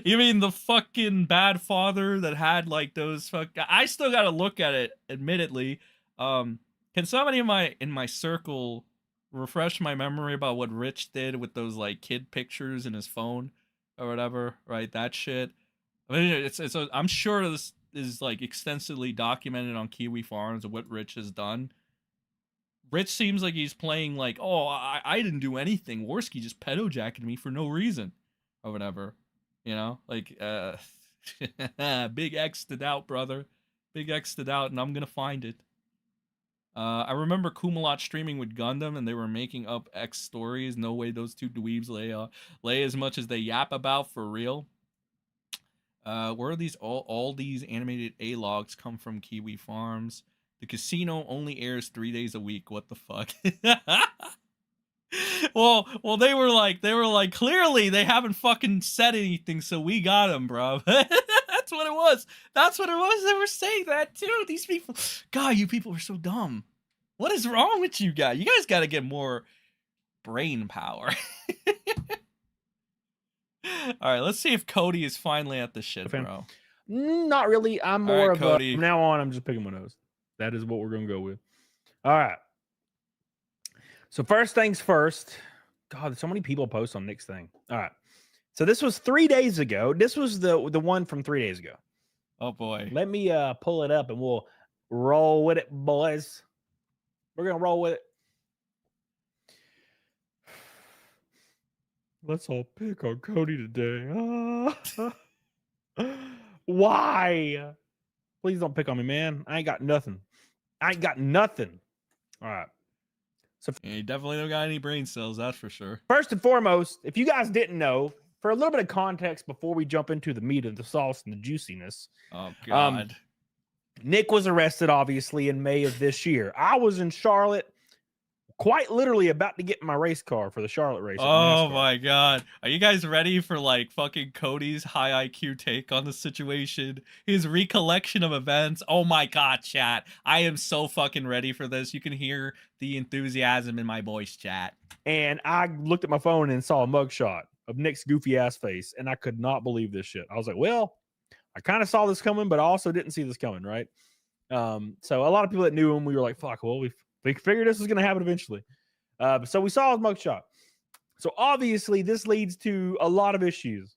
you mean the fucking bad father that had like those I still gotta look at it, admittedly. Can somebody in my circle refresh my memory about what Rich did with those like kid pictures in his phone or whatever, right? That shit. I mean, it's I'm sure this is like extensively documented on Kiwi Farms of what Rich has done. Rich seems like he's playing like, oh, I didn't do anything. Worski just pedo-jacked me for no reason or whatever. You know, like, big X to doubt, brother. Big X to doubt, and I'm gonna find it. I remember Coomalot streaming with Gundam, and they were making up X stories. No way those two dweebs lay as much as they yap about for real. Where are these all these animated A-logs come from? Kiwi Farms. The casino only airs 3 days a week. What the fuck? Well, they were like, clearly they haven't fucking said anything, so we got them, bro. That's what it was. They were saying that too. These people, God, you people are so dumb. What is wrong with you guys? You guys got to get more brain power. All right, let's see if Cody is finally at the shit, bro. Not really. I'm All more right, of Cody. a, from now on, I'm just picking my nose. That is what we're going to go with. All right. So first things first. God, so many people post on Nick's thing. All right. So this was 3 days ago. This was the one from 3 days ago. Oh boy. Let me pull it up and we'll roll with it, boys. We're going to roll with it. Let's all pick on Cody today. Why? Please don't pick on me, man. I ain't got nothing. All right. So Yeah, you definitely don't got any brain cells, that's for sure. first and foremost, if you guys didn't know, for a little bit of context before we jump into the meat and the sauce and the juiciness, Oh God. Nick was arrested, obviously, in May of this year. I was in Charlotte, quite literally about to get in my race car for the Charlotte race. at Oh NASCAR. my God. Are you guys ready for like fucking Cody's high IQ take on the situation? His recollection of events. Oh my God, chat. I am so fucking ready for this. You can hear the enthusiasm in my voice, chat. And I looked at my phone and saw a mugshot of Nick's goofy ass face, and I could not believe this shit. I was like, well, I kind of saw this coming, but I also didn't see this coming, right? So a lot of people that knew him, we were like, fuck, well, we figured this was going to happen eventually. So we saw his mugshot. So obviously this leads to a lot of issues.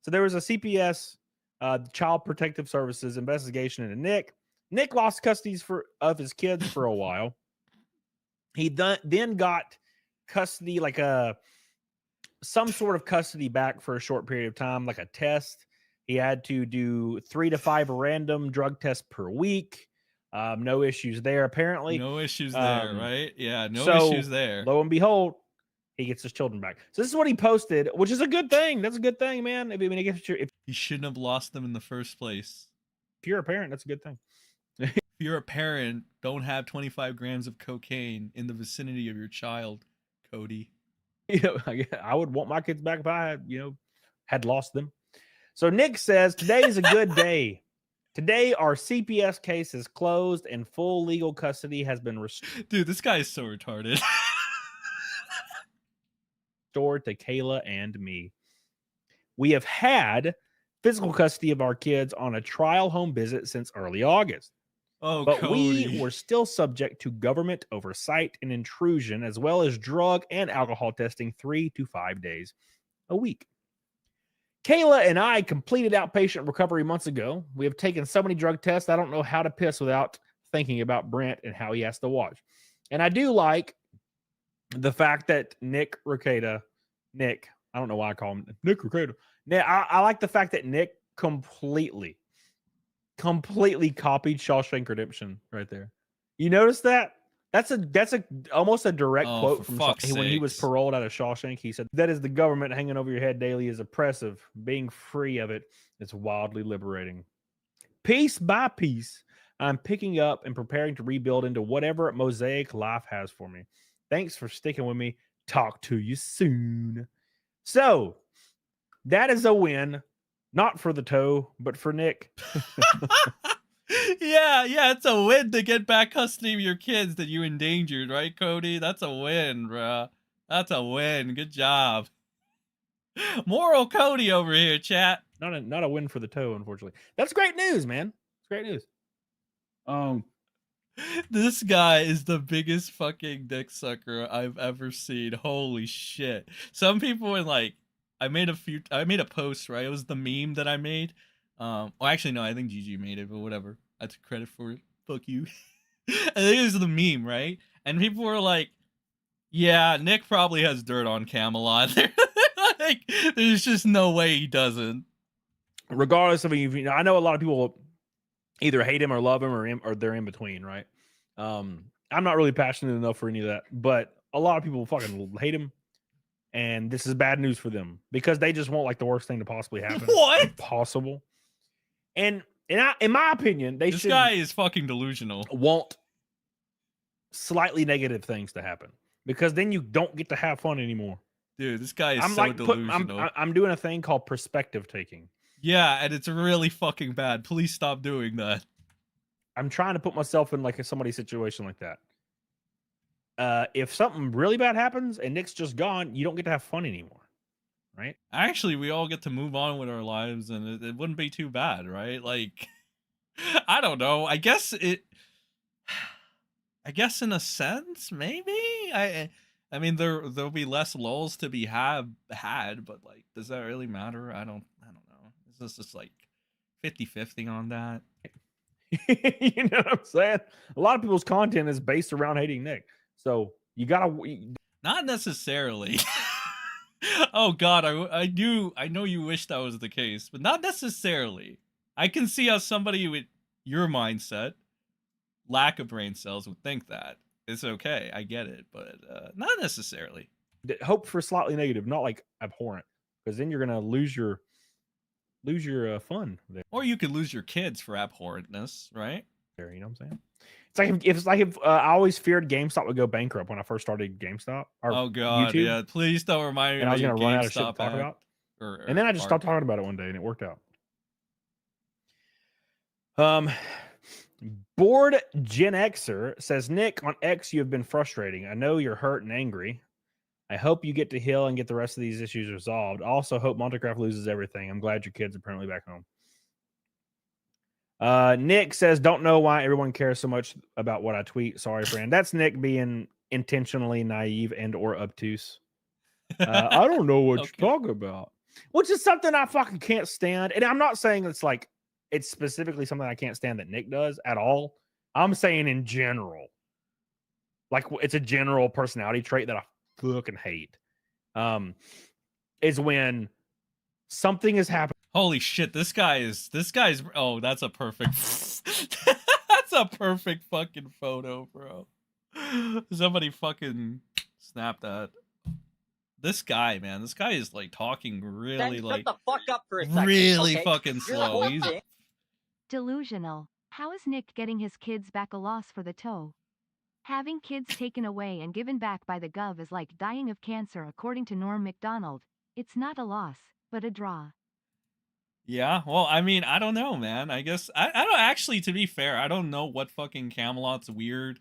So there was a CPS, Child Protective Services investigation into Nick. Nick lost custody of his kids for a while. He then got custody, like some sort of custody back for a short period of time, like a test. He had to do 3 to 5 random drug tests per week. No issues there, apparently. No issues there, right? Yeah, no so, issues there. Lo and behold, he gets his children back. So this is what he posted, which is a good thing. That's a good thing, man. I mean, if He shouldn't have lost them in the first place. you're a parent, that's a good thing. If you're a parent, don't have 25 grams of cocaine in the vicinity of your child, Cody. I would want my kids back if I had lost them. So Nick says, today is a good day. Today, our CPS case is closed and full legal custody has been Dude, this guy is so retarded. restored to Kayla and me. We have had physical custody of our kids on a trial home visit since early August. Oh, But Cody. we were still subject to government oversight and intrusion, as well as drug and alcohol testing 3 to 5 days a week. Kayla and I completed outpatient recovery months ago. We have taken so many drug tests, I don't know how to piss without thinking about Brent and how he has to watch. And I do like the fact that Nick, I don't know why I call him Nick Rekieta. I like the fact that Nick completely copied Shawshank Redemption right there. You notice that? That's almost a direct quote for from fuck's when he was sakes. paroled out of Shawshank. He said, "That is the government hanging over your head daily is oppressive. Being free of it is wildly liberating. Piece by piece, I'm picking up and preparing to rebuild into whatever mosaic life has for me. Thanks for sticking with me. Talk to you soon." So that is a win, not for the toe, but for Nick. Yeah, it's a win to get back custody of your kids that you endangered, right, Cody? That's a win, bruh. That's a win. Good job. Moral Cody over here, chat. Not a win for the toe, unfortunately. That's great news, man. It's great news. This guy is the biggest fucking dick sucker I've ever seen. Holy shit. Some people were like, I made a post, right? It was the meme that I made. Well, actually, no, I think Gigi made it, but whatever. I took credit for it. Fuck you. I think it was the meme, right? And people were like, yeah, Nick probably has dirt on Camelot. Like, there's just no way he doesn't. Regardless of, I know a lot of people either hate him or love him or they're in between, right? I'm not really passionate enough for any of that, but a lot of people fucking hate him. And this is bad news for them because they just want like the worst thing to possibly happen. What? Possible. And in my opinion, This guy is fucking delusional. want slightly negative things to happen because then you don't get to have fun anymore. Dude, this guy is delusional. I'm doing a thing called perspective taking. Yeah, and it's really fucking bad. Please stop doing that. I'm trying to put myself in like somebody's situation like that. If something really bad happens and Nick's just gone, you don't get to have fun anymore, right? Actually, we all get to move on with our lives, and it wouldn't be too bad, right? Like, I don't know. I guess in a sense, maybe. I mean, there'll be less lulls to be had, but like, does that really matter? I don't know. Is this just like 50-50 on that? You know what I'm saying? A lot of people's content is based around hating Nick. So you gotta Not necessarily. Oh God, I know you wish that was the case, but not necessarily. I can see how somebody with your mindset, lack of brain cells, would think that. It's okay, I get it, but not necessarily. hope for slightly negative, not like abhorrent, because then you're gonna lose your fun there. Or you could lose your kids for abhorrentness, right? You know what I'm saying? It's like if I always feared GameStop would go bankrupt when I first started GameStop. Or Oh God, YouTube, yeah! Please don't remind me. and I was going to run out of shit to talk about. And then I just stopped talking about it one day, and it worked out. Bored Gen Xer says, Nick, on X, you have been frustrating. I know you're hurt and angry. I hope you get to heal and get the rest of these issues resolved. Also, hope Montecraft loses everything. I'm glad your kids are permanently back home. Nick says, don't know why everyone cares so much about what I tweet. Sorry, friend. That's Nick being intentionally naive and or obtuse. I don't know what you're talking about. Which is something I fucking can't stand. And I'm not saying it's specifically something I can't stand that Nick does at all. I'm saying in general. Like, it's a general personality trait that I fucking hate. Is when something is happening. Holy shit, this guy's oh, that's a perfect that's a perfect fucking photo, bro. Somebody fucking snap that. this guy, man, this guy is like talking really Then like shut the fuck up for a second. really okay? fucking You're the slow. whole He's thing. Delusional. How is Nick getting his kids back a loss for the toe? Having kids taken away and given back by the gov is like dying of cancer according to Norm Macdonald. It's not a loss, but a draw. yeah. Well, I mean, I don't know, man. I guess I don't actually. To be fair, I don't know what fucking Camelot's weird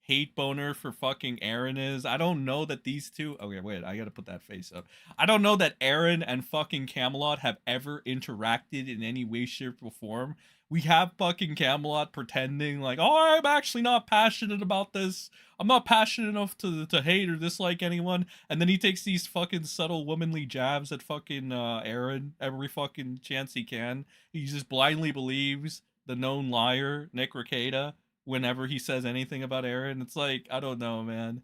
hate boner for fucking Aaron is. I don't know that these two. Okay, wait. I gotta put that face up. I don't know that Aaron and fucking Camelot have ever interacted in any way, shape, or form. We have fucking Camelot pretending like, oh, I'm actually not passionate about this. I'm not passionate enough to hate or dislike anyone. And then he takes these fucking subtle womanly jabs at fucking Aaron every fucking chance he can. He just blindly believes the known liar, Nick Rekieta, whenever he says anything about Aaron. It's like, I don't know, man.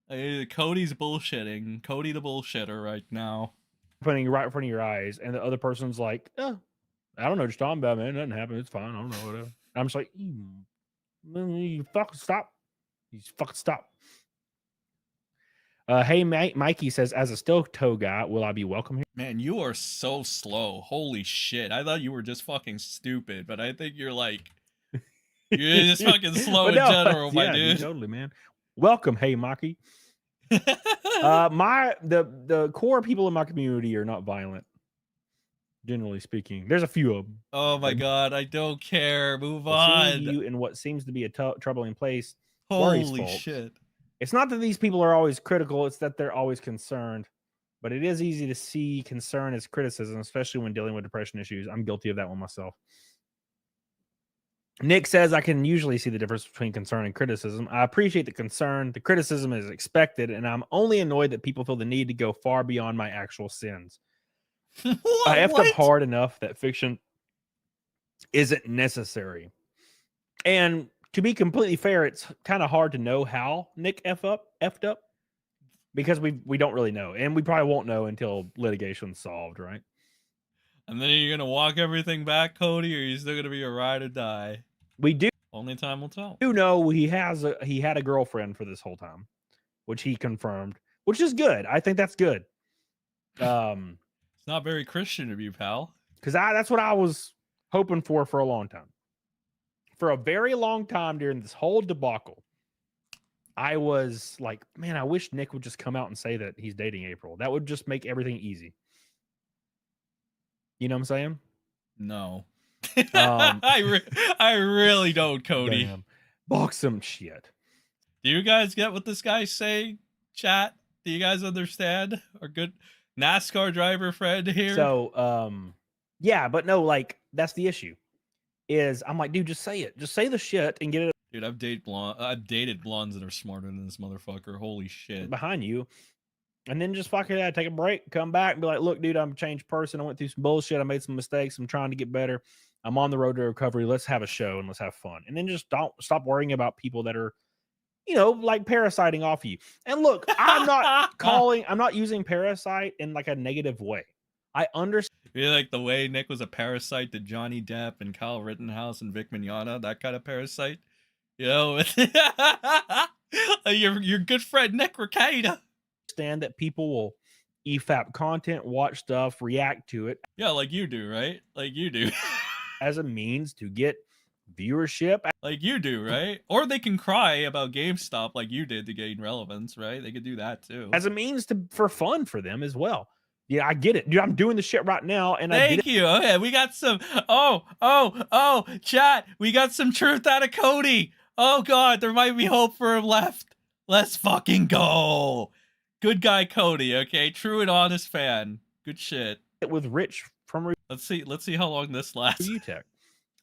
Cody's bullshitting. Cody the bullshitter right now. Putting right in front of your eyes, and the other person's like, oh, I don't know what you're talking about, man. Nothing happened. It's fine. I don't know. Whatever. And I'm just like, you fucking stop. You fucking stop. Hey, Mikey says, as a still toe guy, will I be welcome here? Man, you are so slow. Holy shit. I thought you were just fucking stupid, but I think you're like, you're just fucking slow in general, my dude. Totally, man. Welcome, hey, Mikey. The core people in my community are not violent. Generally speaking, there's a few of them. Oh my god, I don't care. Move Seeing on. you in what seems to be a troubling place. worries Holy folks. shit. It's not that these people are always critical, it's that they're always concerned. But it is easy to see concern as criticism, especially when dealing with depression issues. I'm guilty of that one myself. Nick says, I can usually see the difference between concern and criticism. I appreciate the concern. The criticism is expected, and I'm only annoyed that people feel the need to go far beyond my actual sins. I effed up hard enough that fiction isn't necessary. And to be completely fair, it's kind of hard to know how Nick effed up because we don't really know, and we probably won't know until litigation's solved, right? And then you're gonna walk everything back, Cody, or are you still gonna be a ride or die? We do Only time will tell. know he had a girlfriend for this whole time, which he confirmed, which is good. I think that's good. It's not very Christian of you, pal. Because that's what I was hoping for a long time. For a very long time during this whole debacle, I was like, man, I wish Nick would just come out and say that he's dating April. That would just make everything easy. You know what I'm saying? No. I really don't, Cody. Damn. Box some shit. Do you guys get what this guy's saying, chat? Do you guys understand? Our good NASCAR driver friend here. So, yeah, but no, like, that's the issue. Is I'm like, dude, just say it. Just say the shit and get it. Dude, I've dated blondes that are smarter than this motherfucker. Holy shit. Behind you. And then just fuck it out, take a break, come back and be like, look, dude, I'm a changed person. I went through some bullshit. I made some mistakes. I'm trying to get better. I'm on the road to recovery. Let's have a show and let's have fun. And then just don't stop worrying about people that are, you know, like parasiting off you. And look, I'm not using parasite in like a negative way. I understand. You're like the way Nick was a parasite to Johnny Depp and Kyle Rittenhouse and Vic Mignogna, that kind of parasite. You know, your good friend Nick Rekieta. Understand that people will EFAP content, watch stuff, react to it. Yeah, like you do, right? Like you do. As a means to get viewership. Like you do, right? Or they can cry about GameStop like you did to gain relevance, right? They could do that too. As a means for fun for them as well. Yeah, I get it. Dude, I'm doing the shit right now. And Thank you. Okay, we got some. Oh, chat. We got some truth out of Cody. Oh, God, there might be hope for him left. Let's fucking go. Good guy, Cody, okay? True and honest fan. Good shit. With Rich from Let's see how long this lasts. UTech.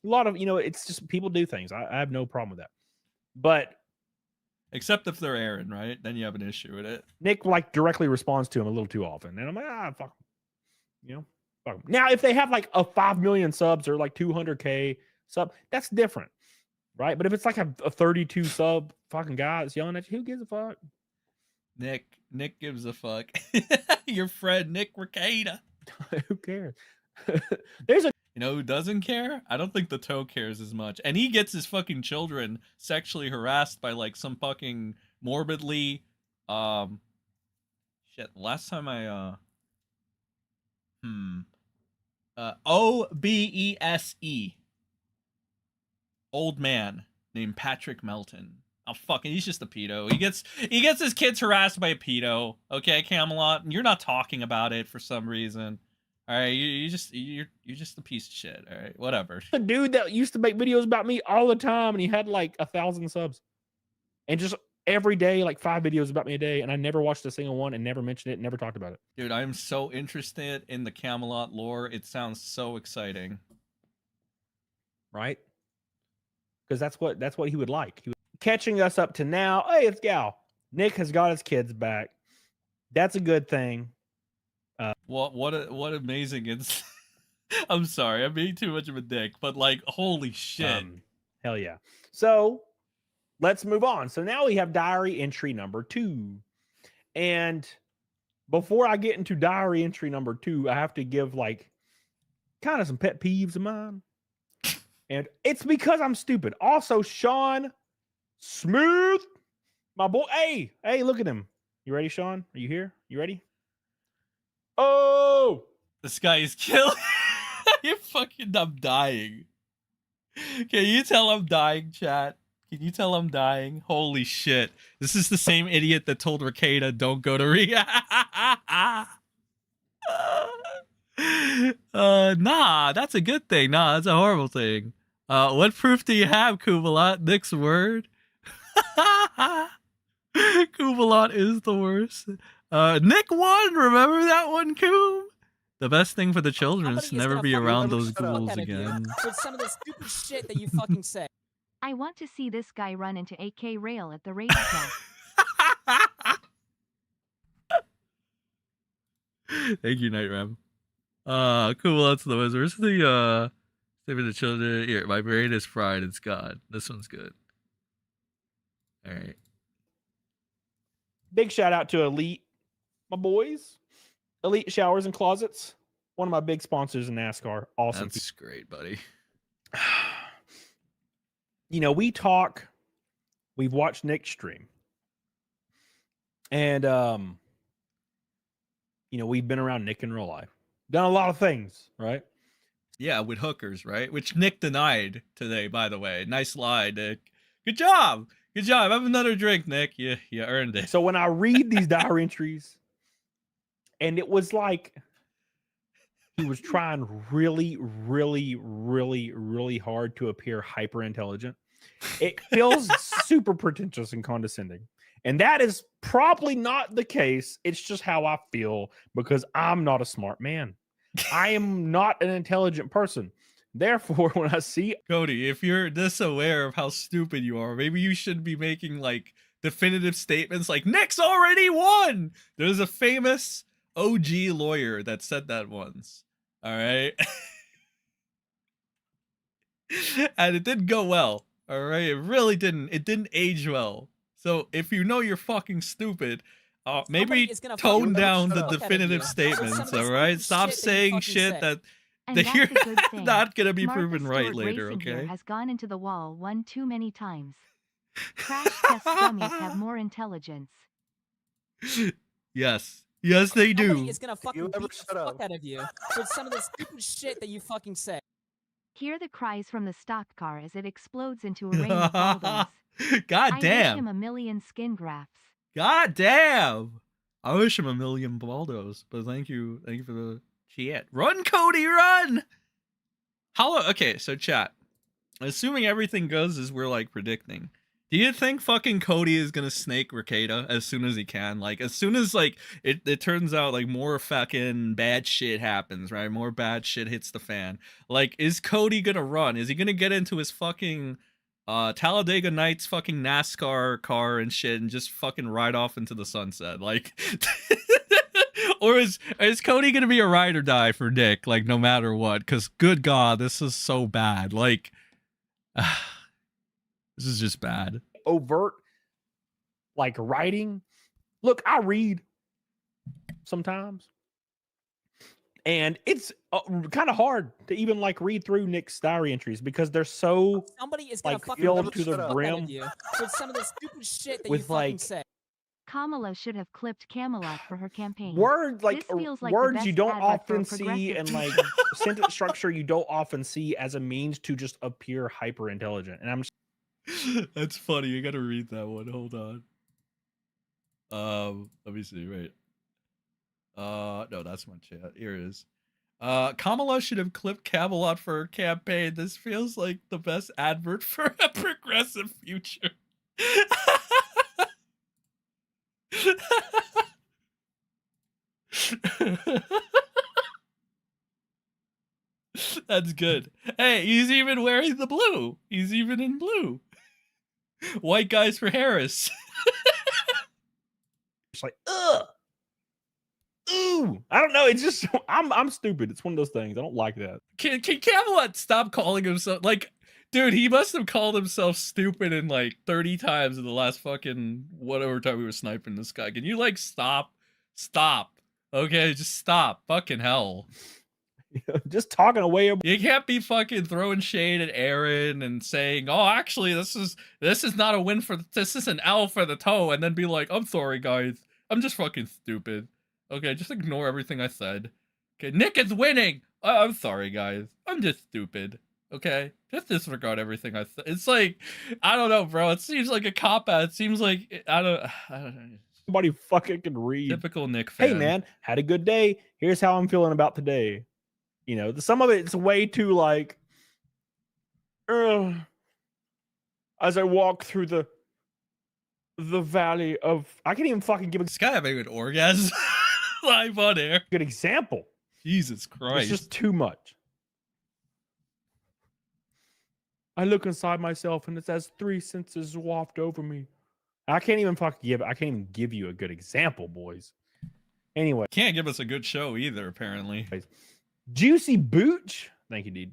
A lot of, it's just people do things. I have no problem with that. But except if they're Aaron, right? Then you have an issue with it. Nick like directly responds to him a little too often. And I'm like, fuck him. Fuck him. Now, if they have like a 5 million subs or like 200K sub, that's different. Right? But if it's like a 32 sub fucking guy that's yelling at you, who gives a fuck? Nick gives a fuck. Your friend Nick Rekieta. Who cares? There's a who doesn't care? I don't think the toe cares as much. And he gets his fucking children sexually harassed by like some fucking morbidly Shit, last time I OBESE. Old man named Patrick Melton. Oh fucking, he's just a pedo. He gets his kids harassed by a pedo. Okay, Camelot, and you're not talking about it for some reason. All right, you're just a piece of shit. All right, whatever. The dude that used to make videos about me all the time, and he had like 1,000 subs, and just every day, like 5 videos about me a day, and I never watched a single one and never mentioned it, never talked about it. Dude, I am so interested in the Camelot lore. It sounds so exciting. Right? Because that's what he would like. Catching us up to now. Hey, it's Gal. Nick has got his kids back. That's a good thing. What amazing it's I'm sorry, I'm being too much of a dick, but like holy shit. Hell yeah. So let's move on. So now we have diary entry number 2. And before I get into diary entry number 2, I have to give like kind of some pet peeves of mine. And it's because I'm stupid. Also, Sean Smooth, my boy. Hey, look at him. You ready, Sean? Are you here? You ready? Oh, This guy is killing. I'm dying. Can you tell I'm dying, chat? Can you tell I'm dying? Holy shit. This is the same idiot that told Rekieta don't go to nah, that's a good thing. Nah, that's a horrible thing. What proof do you have, Coomalot? Nick's word. Coomalot is the worst. Nick won. Remember that one, Coom? The best thing for the children is to never be around those ghouls again. With some of the stupid shit that you fucking say. I want to see this guy run into AK rail at the racetrack. Thank you, Night Ram. Cool. That's the wizard. Where's the save for the children? Here, my brain is fried. It's gone. This one's good. All right. big shout out to Elite, my boys. Elite Showers and Closets, one of my big sponsors in NASCAR. Awesome. That's great, buddy. You know, we've watched Nick stream. And you know, we've been around Nick in real life. Done a lot of things, right? Yeah, with hookers, right? Which Nick denied today, by the way. Nice lie, Nick. Good job. Good job. Have another drink, Nick. You earned it. So when I read these diary entries, and it was like he was trying really, really, really, really hard to appear hyper intelligent. It feels super pretentious and condescending. And that is probably not the case. It's just how I feel because I'm not a smart man. I am not an intelligent person. Therefore, when I see Cody, if you're this aware of how stupid you are, maybe you should be making like definitive statements like Nick's already won. There's a famous OG lawyer that said that once. All right. And it didn't go well. All right. It really didn't. It didn't age well. So if you know you're fucking stupid, maybe tone down the definitive statements. All right. Stop saying shit that you're not going to be proven right later. Okay. Has gone into the wall one too many times. Crash test dummies have more intelligence. Yes. Yes, they do. Somebody is gonna fucking beat the fuck out of you with some of the stupid shit that you fucking say. Hear the cries from the stock car as it explodes into a rain of baldos. God I damn. wish him a million skin grafts. God damn. I wish him a million baldos, but thank you for the chat. Run, Cody, run. Okay, so chat. Assuming everything goes as we're like predicting, do you think fucking Cody is gonna snake Rekieta as soon as he can? Like, as soon as like it turns out like more fucking bad shit happens, right? More bad shit hits the fan. Like, is Cody gonna run? Is he gonna get into his fucking Talladega Nights fucking NASCAR car and shit and just fucking ride off into the sunset? Like, or is Cody gonna be a ride or die for Nick? Like, no matter what? Because good God, this is so bad. Like. This is just bad. Overt, like writing. Look, I read sometimes. And it's kind of hard to even like read through Nick's diary entries because they're so Somebody is gonna like fucking filled beat to the fuck out brim of you with some of the stupid shit that you with fucking like say. Kamala should have clipped Camelot for her campaign. Words like This feels like the words you best don't advert for a often see, and like sentence structure you don't often see as a means to just appear hyper intelligent. And I'm That's funny. You gotta read that one. Hold on. Let me see. Wait. No, that's my chat. Here it is. Kamala should have clipped Camelot for her campaign. This feels like the best advert for a progressive future. That's good. Hey, he's even wearing the blue. He's even in blue. White guys for Harris. just like, ugh. Ooh, I don't know. It's just I'm stupid. It's one of those things. I don't like that. Can Camelot stop calling himself like, dude? He must have called himself stupid in like 30 times in the last fucking whatever time we were sniping this guy. Can you like stop? Okay, just stop. Fucking hell. Just talking away. You can't be fucking throwing shade at Aaron and saying, "Oh, actually, this is not a win for this is an L for the toe," and then be like, "I'm sorry, guys. I'm just fucking stupid." Okay, just ignore everything I said. Okay, Nick is winning. I'm sorry, guys. I'm just stupid. Okay, just disregard everything I said. It's like, I don't know, bro. It seems like a cop out. It seems like I don't know. Somebody fucking can read. Typical Nick fan. Hey man, had a good day. Here's how I'm feeling about today. You know, some of it's way too like, as I walk through the valley of, I can't even fucking give a This guy having an orgasm live on air. good example. Jesus Christ. It's just too much. I look inside myself and it's as three senses waft over me. I can't even give you a good example, boys. Anyway. Can't give us a good show either, apparently. Juicy Booch. Thank you, dude.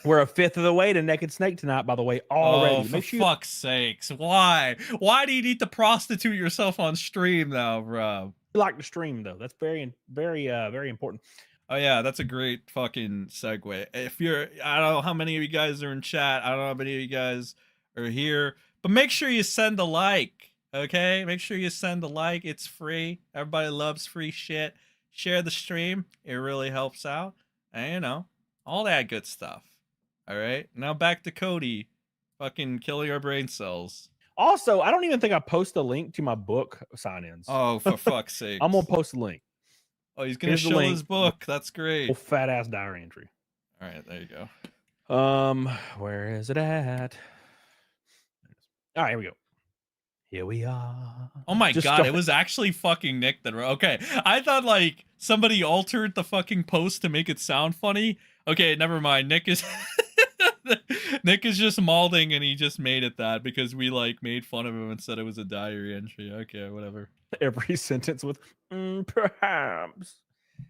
We're a fifth of the way to Naked Snake tonight, by the way, already. Oh, for fuck's sakes. Why? Why do you need to prostitute yourself on stream now, bro? You like to stream, though. That's very, very, very important. Oh, yeah, that's a great fucking segue. If you're, I don't know how many of you guys are in chat. I don't know how many of you guys are here. But make sure you send a like, okay? Make sure you send a like. It's free. Everybody loves free shit. Share the stream. It really helps out. And, you know, all that good stuff. All right? Now back to Cody fucking killing our brain cells. Also, I don't even think I post a link to my book sign-ins. Oh, for fuck's sake. I'm going to post a link. Oh, he's going to show his book. That's great. Fat-ass diary entry. All right, there you go. Where is it at? All right, here we go. Here we are. Oh my god, it was actually fucking Nick that wrote. Okay, I thought like somebody altered the fucking post to make it sound funny. Okay, never mind. Nick is Nick is just malding and he just made it that because we like made fun of him and said it was a diary entry. Okay, whatever. Every sentence with perhaps.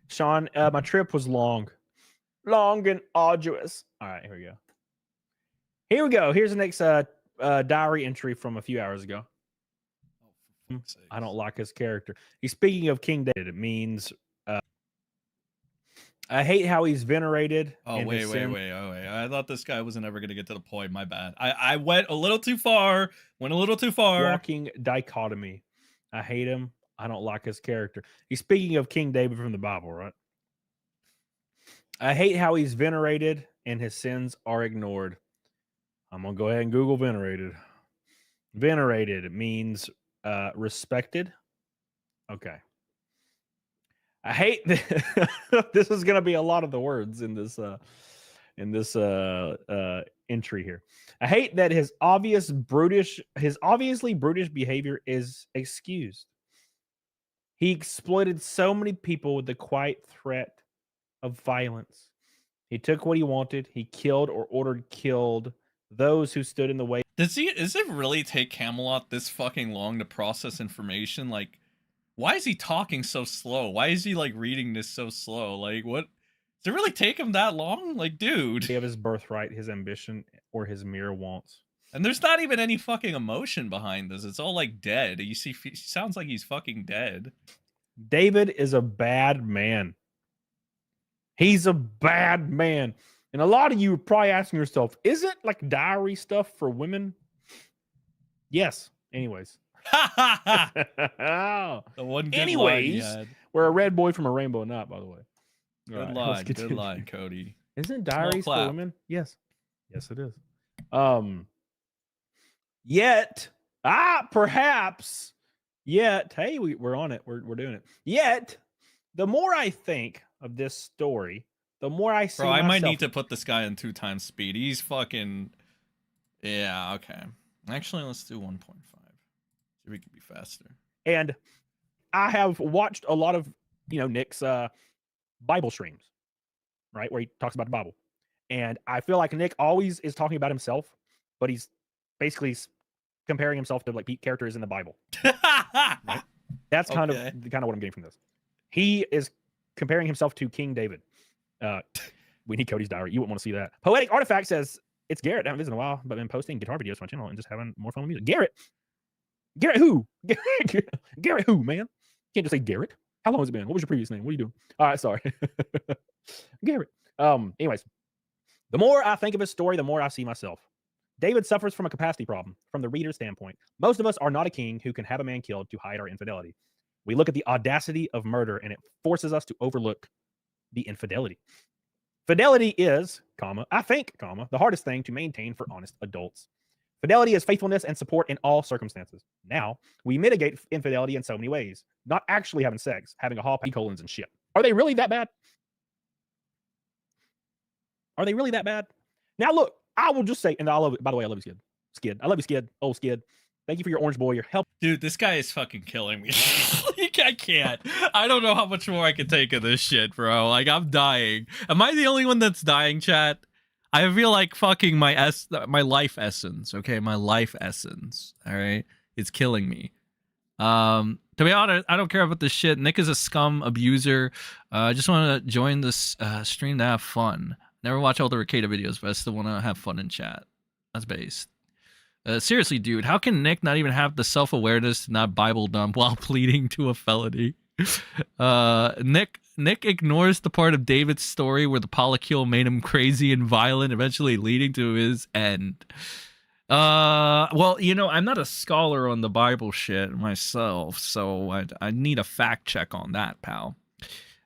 Sean, my trip was long and arduous. All right, here we go. Here's the next diary entry from a few hours ago. I don't like his character. He's speaking of King David. It means I hate how he's venerated. Oh, wait. I thought this guy wasn't ever going to get to the point. My bad. I went a little too far. Walking dichotomy. I hate him. I don't like his character. He's speaking of King David from the Bible, right? I hate how he's venerated and his sins are ignored. I'm going to go ahead and Google venerated. Venerated means respected. Okay. I hate this is going to be a lot of the words in this entry here. I hate that his obviously brutish behavior is excused. He exploited so many people with the quiet threat of violence. He took what he wanted. He killed or ordered killed those who stood in the way. Does it really take Camelot this fucking long to process information? Like, why is he talking so slow? Why is he like reading this so slow? Like, what? Does it really take him that long? Like, dude. He have his birthright, his ambition, or his mere wants. And there's not even any fucking emotion behind this. It's all like dead. You see, he sounds like he's fucking dead. David is a bad man. He's a bad man. And a lot of you are probably asking yourself, is it like diary stuff for women? Yes. Anyways. The one good line he Anyways, had. we're a red boy from a rainbow knot, by the way. Good All right, line. let's Good continue. line, Cody. Isn't Diaries for clap. Women? Yes. Yes, it is. Yet, perhaps, yet, hey, we're on it. We're doing it. Yet, the more I think of this story, the more I see Bro, I might myself- need to put this guy in 2 times speed. He's fucking... Yeah, okay. Actually, let's do 1.5. See if we can be faster. And I have watched a lot of, Nick's Bible streams, right? Where he talks about the Bible. And I feel like Nick always is talking about himself, but he's basically comparing himself to like characters in the Bible. Right? That's kind of what I'm getting from this. He is comparing himself to King David. We need Cody's diary. You wouldn't want to see that. Poetic Artifact says, it's Garrett. I haven't visited in a while, but I've been posting guitar videos to my channel and just having more fun with music. Garrett who? Garrett who, man? Can't just say Garrett. How long has it been? What was your previous name? What are you doing? All right, sorry. Garrett. Anyways, the more I think of his story, the more I see myself. David suffers from a capacity problem from the reader's standpoint. Most of us are not a king who can have a man killed to hide our infidelity. We look at the audacity of murder and it forces us to overlook the infidelity. Fidelity is, I think, the hardest thing to maintain for honest adults. Fidelity is faithfulness and support in all circumstances. Now, we mitigate infidelity in so many ways. Not actually having sex, having a hall, colons, and shit. Are they really that bad? Are they really that bad? Now, look, I will just say, and I love it. By the way, I love you, Skid. Skid. I love you, Skid. Oh, Skid. Thank you for your orange boy. Your help. Dude, this guy is fucking killing me. I can't. I don't know how much more I can take of this shit, bro. Like, I'm dying. Am I the only one that's dying, chat? I feel like fucking my life essence, okay? My life essence, all right? It's killing me. To be honest, I don't care about this shit. Nick is a scum abuser. I just want to join this stream to have fun. Never watch all the Rekieta videos, but I still want to have fun in chat. That's based. Seriously, dude, how can Nick not even have the self-awareness to not Bible dump while pleading to a felony? Nick ignores the part of David's story where the polycule made him crazy and violent, eventually leading to his end. Well, I'm not a scholar on the Bible shit myself, so I need a fact check on that, pal.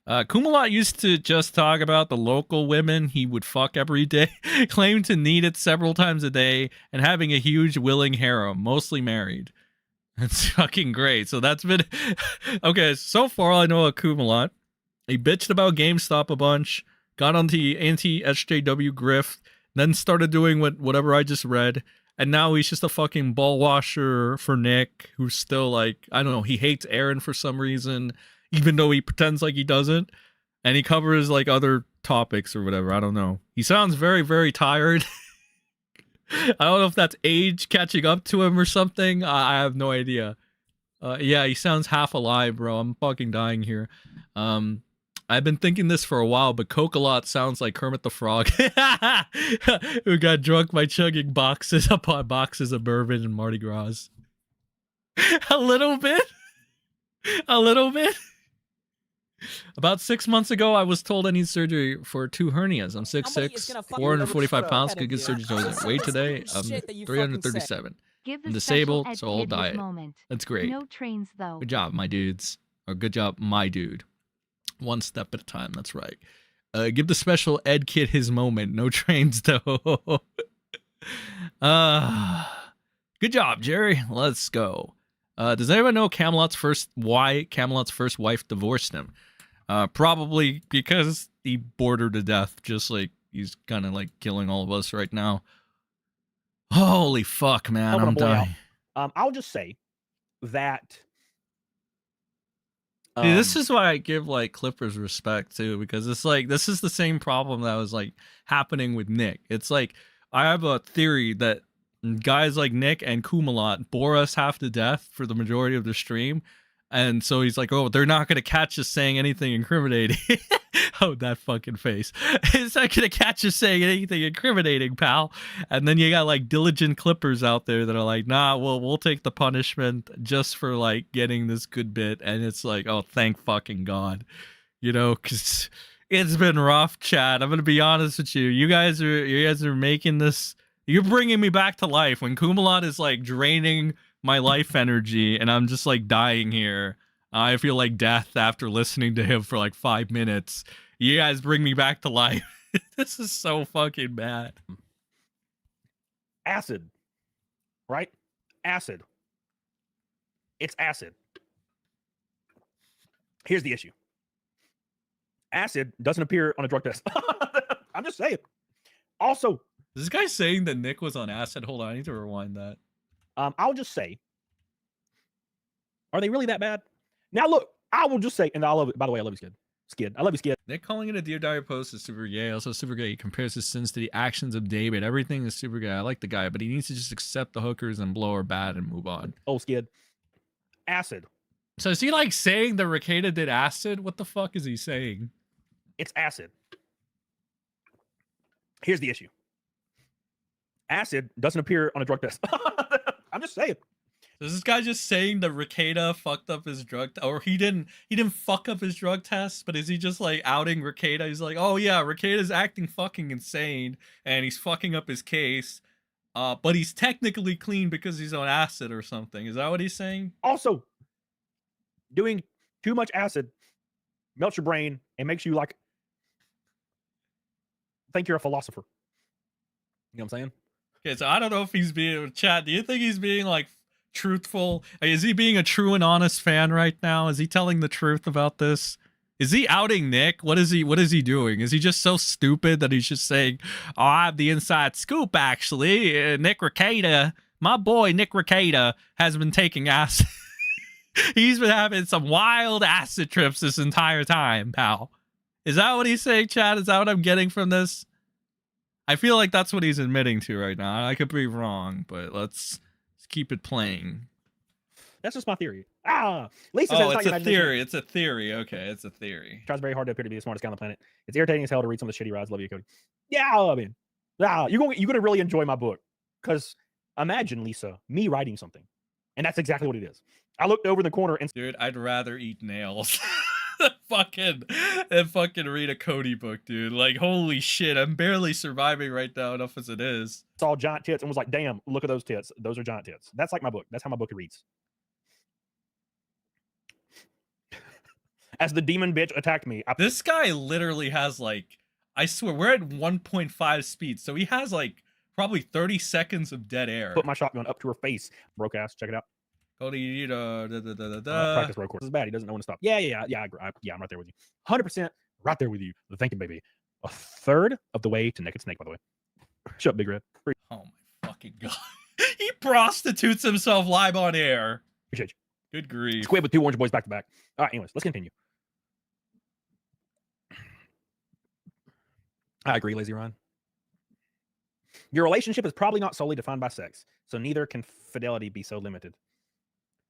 Coomalot used to just talk about the local women he would fuck every day, claimed to need it several times a day, and having a huge willing harem, mostly married. That's fucking great. So that's been... Okay, so far I know of Coomalot. He bitched about GameStop a bunch, got on the anti-SJW grift, then started doing whatever I just read, and now he's just a fucking ball washer for Nick, who's still like, I don't know, he hates Aaron for some reason, even though he pretends like he doesn't, and he covers like other topics or whatever. I don't know. He sounds very, very tired. I don't know if that's age catching up to him or something. I have no idea. Yeah, he sounds half alive, bro. I'm fucking dying here. I've been thinking this for a while, but Coomalot sounds like Kermit the Frog, who got drunk by chugging boxes upon boxes of bourbon and Mardi Gras. A little bit. A little bit. About 6 months ago, I was told I need surgery for 2 hernias. I'm 6'6", 445 pounds. Could get surgery. Weight today, I'm 337. Give the I'm disabled, special ed so I'll kid his diet. moment. That's great. No trains though. Good job, my dudes. Or good job, my dude. One step at a time. That's right. Give the special ed kid his moment. No trains though. Good job, Jerry. Let's go. Does anyone know why Camelot's first wife divorced him? Probably because he bored her to death, just like he's kind of like killing all of us right now. Holy fuck, man, I'm dying. I'll just say that. See, this is why I give like Clippers respect too, because it's like this is the same problem that was like happening with Nick. It's like I have a theory that guys like Nick and Coomalot bore us half to death for the majority of the stream. And so he's like, oh, they're not going to catch us saying anything incriminating. Oh, that fucking face. It's not going to catch us saying anything incriminating, pal. And then you got like diligent Clippers out there that are like, nah, well, we'll take the punishment just for like getting this good bit. And it's like, oh, thank fucking God. Because it's been rough, chat. I'm going to be honest with you. You guys are making this... You're bringing me back to life when Coomalot is like draining my life energy, and I'm just like dying here. I feel like death after listening to him for like 5 minutes. You guys bring me back to life. This is so fucking bad. Acid, right? Acid. It's acid. Here's the issue. Acid doesn't appear on a drug test. I'm just saying. Also, Is this guy saying that Nick was on acid? Hold on, I need to rewind that. I'll just say, are they really that bad? Now, look, I will just say, and I love it. By the way, I love you, Skid. Skid, I love you, Skid. Nick calling it a Dear Diary post is super gay. Also super gay. He compares his sins to the actions of David. Everything is super gay. I like the guy, but he needs to just accept the hookers and blow her bad and move on. Oh, Skid. Acid. So is he like saying that Rekieta did acid? What the fuck is he saying? It's acid. Here's the issue. Acid doesn't appear on a drug test. I'm just saying. Is this guy just saying that Rekieta fucked up his drug or he didn't fuck up his drug test, but is he just like outing Rekieta? He's like, oh yeah, Rekieta's acting fucking insane and he's fucking up his case. But he's technically clean because he's on acid or something. Is that what he's saying? Also, doing too much acid melts your brain and makes you like think you're a philosopher. You know what I'm saying? Okay, so I don't know if he's being chat. Do you think he's being like truthful? Is he being a true and honest fan right now? Is he telling the truth about this? Is he outing Nick? What is he doing? Is he just so stupid that he's just saying, oh, I have the inside scoop actually. Nick Rekieta, my boy Nick Rekieta has been taking acid. He's been having some wild acid trips this entire time, pal. Is that what he's saying, Chad? Is that what I'm getting from this? I feel like that's what he's admitting to right now. I could be wrong, but let's keep it playing. That's just my theory. Lisa says Oh, it's not a theory. It's a theory. Okay, it's a theory. Tries very hard to appear to be the smartest guy on the planet. It's irritating as hell to read some of the shitty rides. Love you, Cody. Yeah, I mean, you're gonna really enjoy my book. Because imagine, Lisa, me writing something. And that's exactly what it is. I looked over in the corner and dude, I'd rather eat nails than fucking read a Cody book, dude. Like, holy shit, I'm barely surviving right now enough as it is. saw giant tits and was like, damn, look at those tits. Those are giant tits. That's like my book. That's how my book reads. As the demon bitch attacked me. This guy literally has like, I swear, we're at 1.5 speed. So he has like probably 30 seconds of dead air. Put my shotgun up to her face. Broke ass. Check it out. Cody, practice road course. This is bad. He doesn't know when to stop. Yeah, I'm right there with you. 100% right there with you. Thank you, baby. A third of the way to Naked Snake, by the way. Shut up, Big Red. Oh my fucking god. He prostitutes himself live on air. Appreciate you. Good grief. Squid with two orange boys back to back. All right, anyways, let's continue. I agree, Lazy Ron. Your relationship is probably not solely defined by sex, so neither can fidelity be so limited.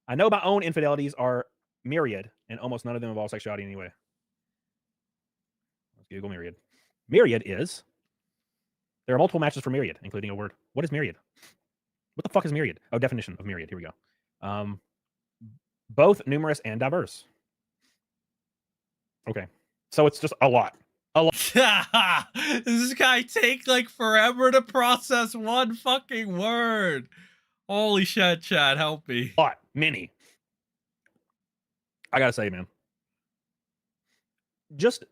I know my own infidelities are myriad, and almost none of them involve sexuality anyway. Let's Google myriad. Myriad is, there are multiple matches for myriad, including a word. What is myriad? What the fuck is myriad? Oh, definition of myriad. Here we go. Both numerous and diverse. Okay. So it's just a lot. A lot. Does this guy take like forever to process one fucking word? Holy shit, Chad, help me. A lot. Many. I gotta say, man. Just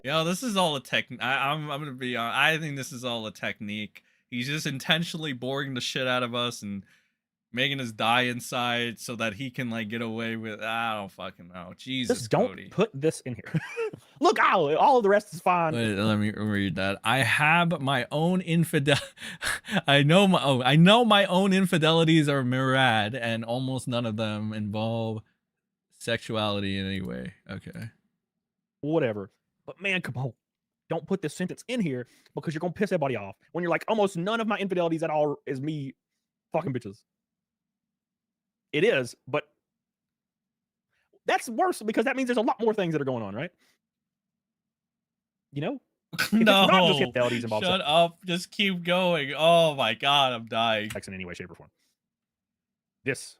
Yo, this is all a technique. I'm gonna be honest. I think this is all a technique. He's just intentionally boring the shit out of us and making us die inside so that he can like get away with. I don't fucking know. Jesus, just don't Cody. put this in here. Look, all of the rest is fine. Wait, let me read that. I have my own infidel. I know my own infidelities are myriad, and almost none of them involve sexuality in any way. Okay. Whatever. But man, come on. Don't put this sentence in here because you're gonna piss everybody off. When you're like, almost none of my infidelities at all is me fucking bitches. It is, but that's worse because that means there's a lot more things that are going on, right? You know? No, not just infidelities involved shut up. Just keep going. Oh my god, I'm dying. Sex in any way, shape, or form. This,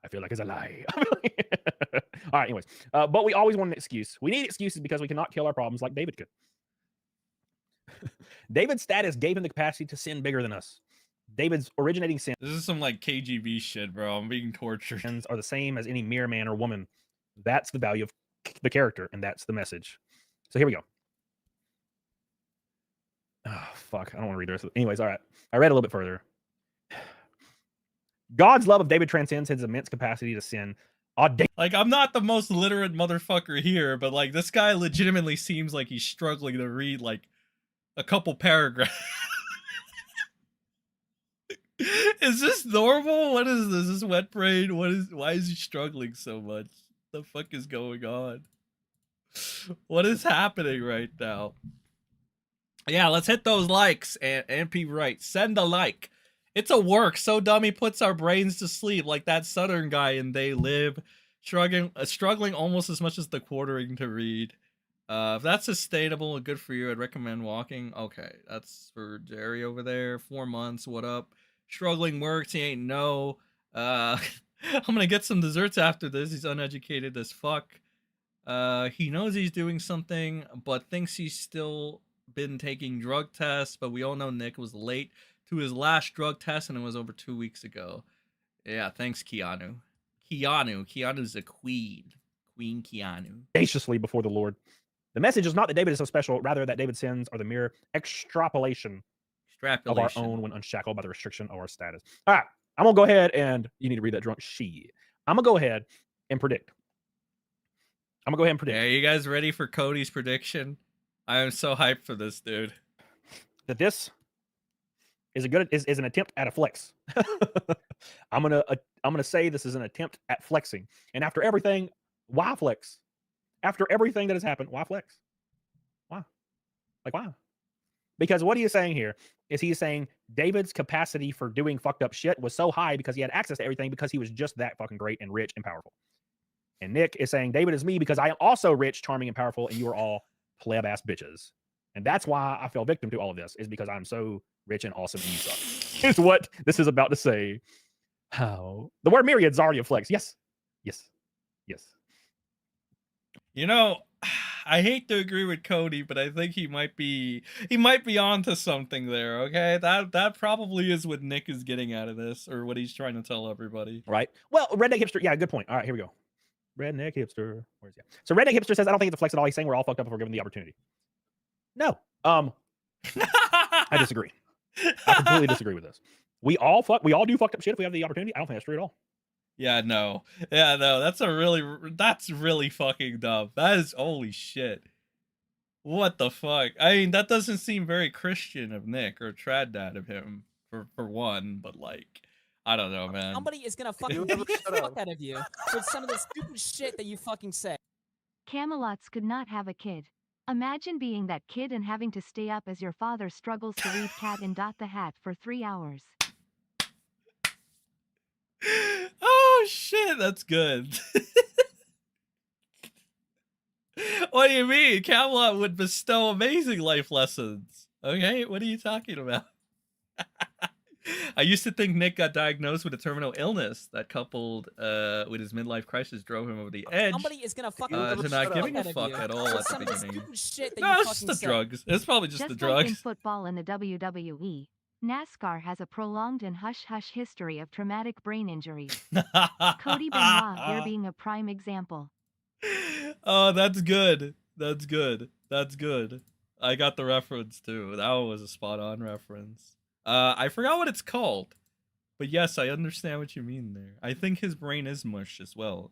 I feel like, is a lie. All right, anyways. But we always want an excuse. We need excuses because we cannot kill our problems like David could. David's status gave him the capacity to sin bigger than us. David's originating sins This is some like KGB shit, bro. I'm being tortured. are the same as any mere man or woman. That's the value of the character, and that's the message. So here we go. Oh, fuck. I don't want to read the rest of it. Anyways, all right. I read a little bit further. God's love of David transcends his immense capacity to sin. Like, I'm not the most literate motherfucker here, but like this guy legitimately seems like he's struggling to read like a couple paragraphs. Is this normal? What is this? Is this wet brain? Why is he struggling so much? What the fuck is going on? What is happening right now? Yeah, let's hit those likes and be right. Send a like. It's a work. So dummy puts our brains to sleep like that Southern guy in They Live, struggling almost as much as the quartering to read. If that's sustainable and good for you, I'd recommend walking. Okay, that's for Jerry over there. 4 months. What up? Struggling works. He ain't no. I'm gonna get some desserts after this. He's uneducated as fuck. He knows he's doing something, but thinks he's still been taking drug tests. But we all know Nick was late to his last drug test, and it was over 2 weeks ago. Yeah, thanks, Keanu. Keanu's a queen. Queen Keanu. Audaciously before the Lord. The message is not that David is so special, rather that David's sins are the mere extrapolation of our own when unshackled by the restriction of our status. All right, I'm gonna go ahead and you need to read that drunk shit. I'm gonna go ahead and predict. Yeah, you guys ready for Cody's prediction? I am so hyped for this, dude. That this is an attempt at a flex. I'm gonna say this is an attempt at flexing. And after everything, why flex? After everything that has happened, why flex? Why? Like why? Because what he is saying here is he is saying David's capacity for doing fucked up shit was so high because he had access to everything because he was just that fucking great and rich and powerful. And Nick is saying David is me because I am also rich, charming, and powerful, and you are all pleb ass bitches. And that's why I fell victim to all of this, is because I'm so rich and awesome and you suck. Is what this is about to say. How the word myriad's already a flex. Yes. You know, I hate to agree with Cody, but I think he might be onto something there, okay? That probably is what Nick is getting out of this, or what he's trying to tell everybody. Right. Well, Redneck Hipster, yeah, good point. All right, here we go. Redneck Hipster. Where's he? So Redneck Hipster says, I don't think it's a flex at all. He's saying we're all fucked up if we're given the opportunity. No. I disagree. I completely disagree with this. We all do fucked up shit if we have the opportunity. I don't think that's true at all. Yeah, no. That's really fucking dumb. That is holy shit. What the fuck? I mean, that doesn't seem very Christian of Nick or trad dad of him for one, but like, I don't know, man. Somebody is gonna fucking beat the fuck out of you for some of the stupid shit that you fucking say. Camelots could not have a kid. Imagine being that kid and having to stay up as your father struggles to read Cat in Dot the Hat for 3 hours. Oh shit, that's good. What do you mean? Camelot would bestow amazing life lessons. Okay, what are you talking about? I used to think Nick got diagnosed with a terminal illness that, coupled with his midlife crisis, drove him over the edge. Somebody is gonna fucking to not giving a fuck at all at the some of the beginning. stupid shit that No, you it's just fucking the say. drugs. It's probably just the Just like in drugs. football and the WWE, NASCAR has a prolonged and hush-hush history of traumatic brain injuries. Cody Benoit here being a prime example. Oh, that's good. That's good. I got the reference too. That one was a spot-on reference. I forgot what it's called, but yes, I understand what you mean there. I think his brain is mush as well.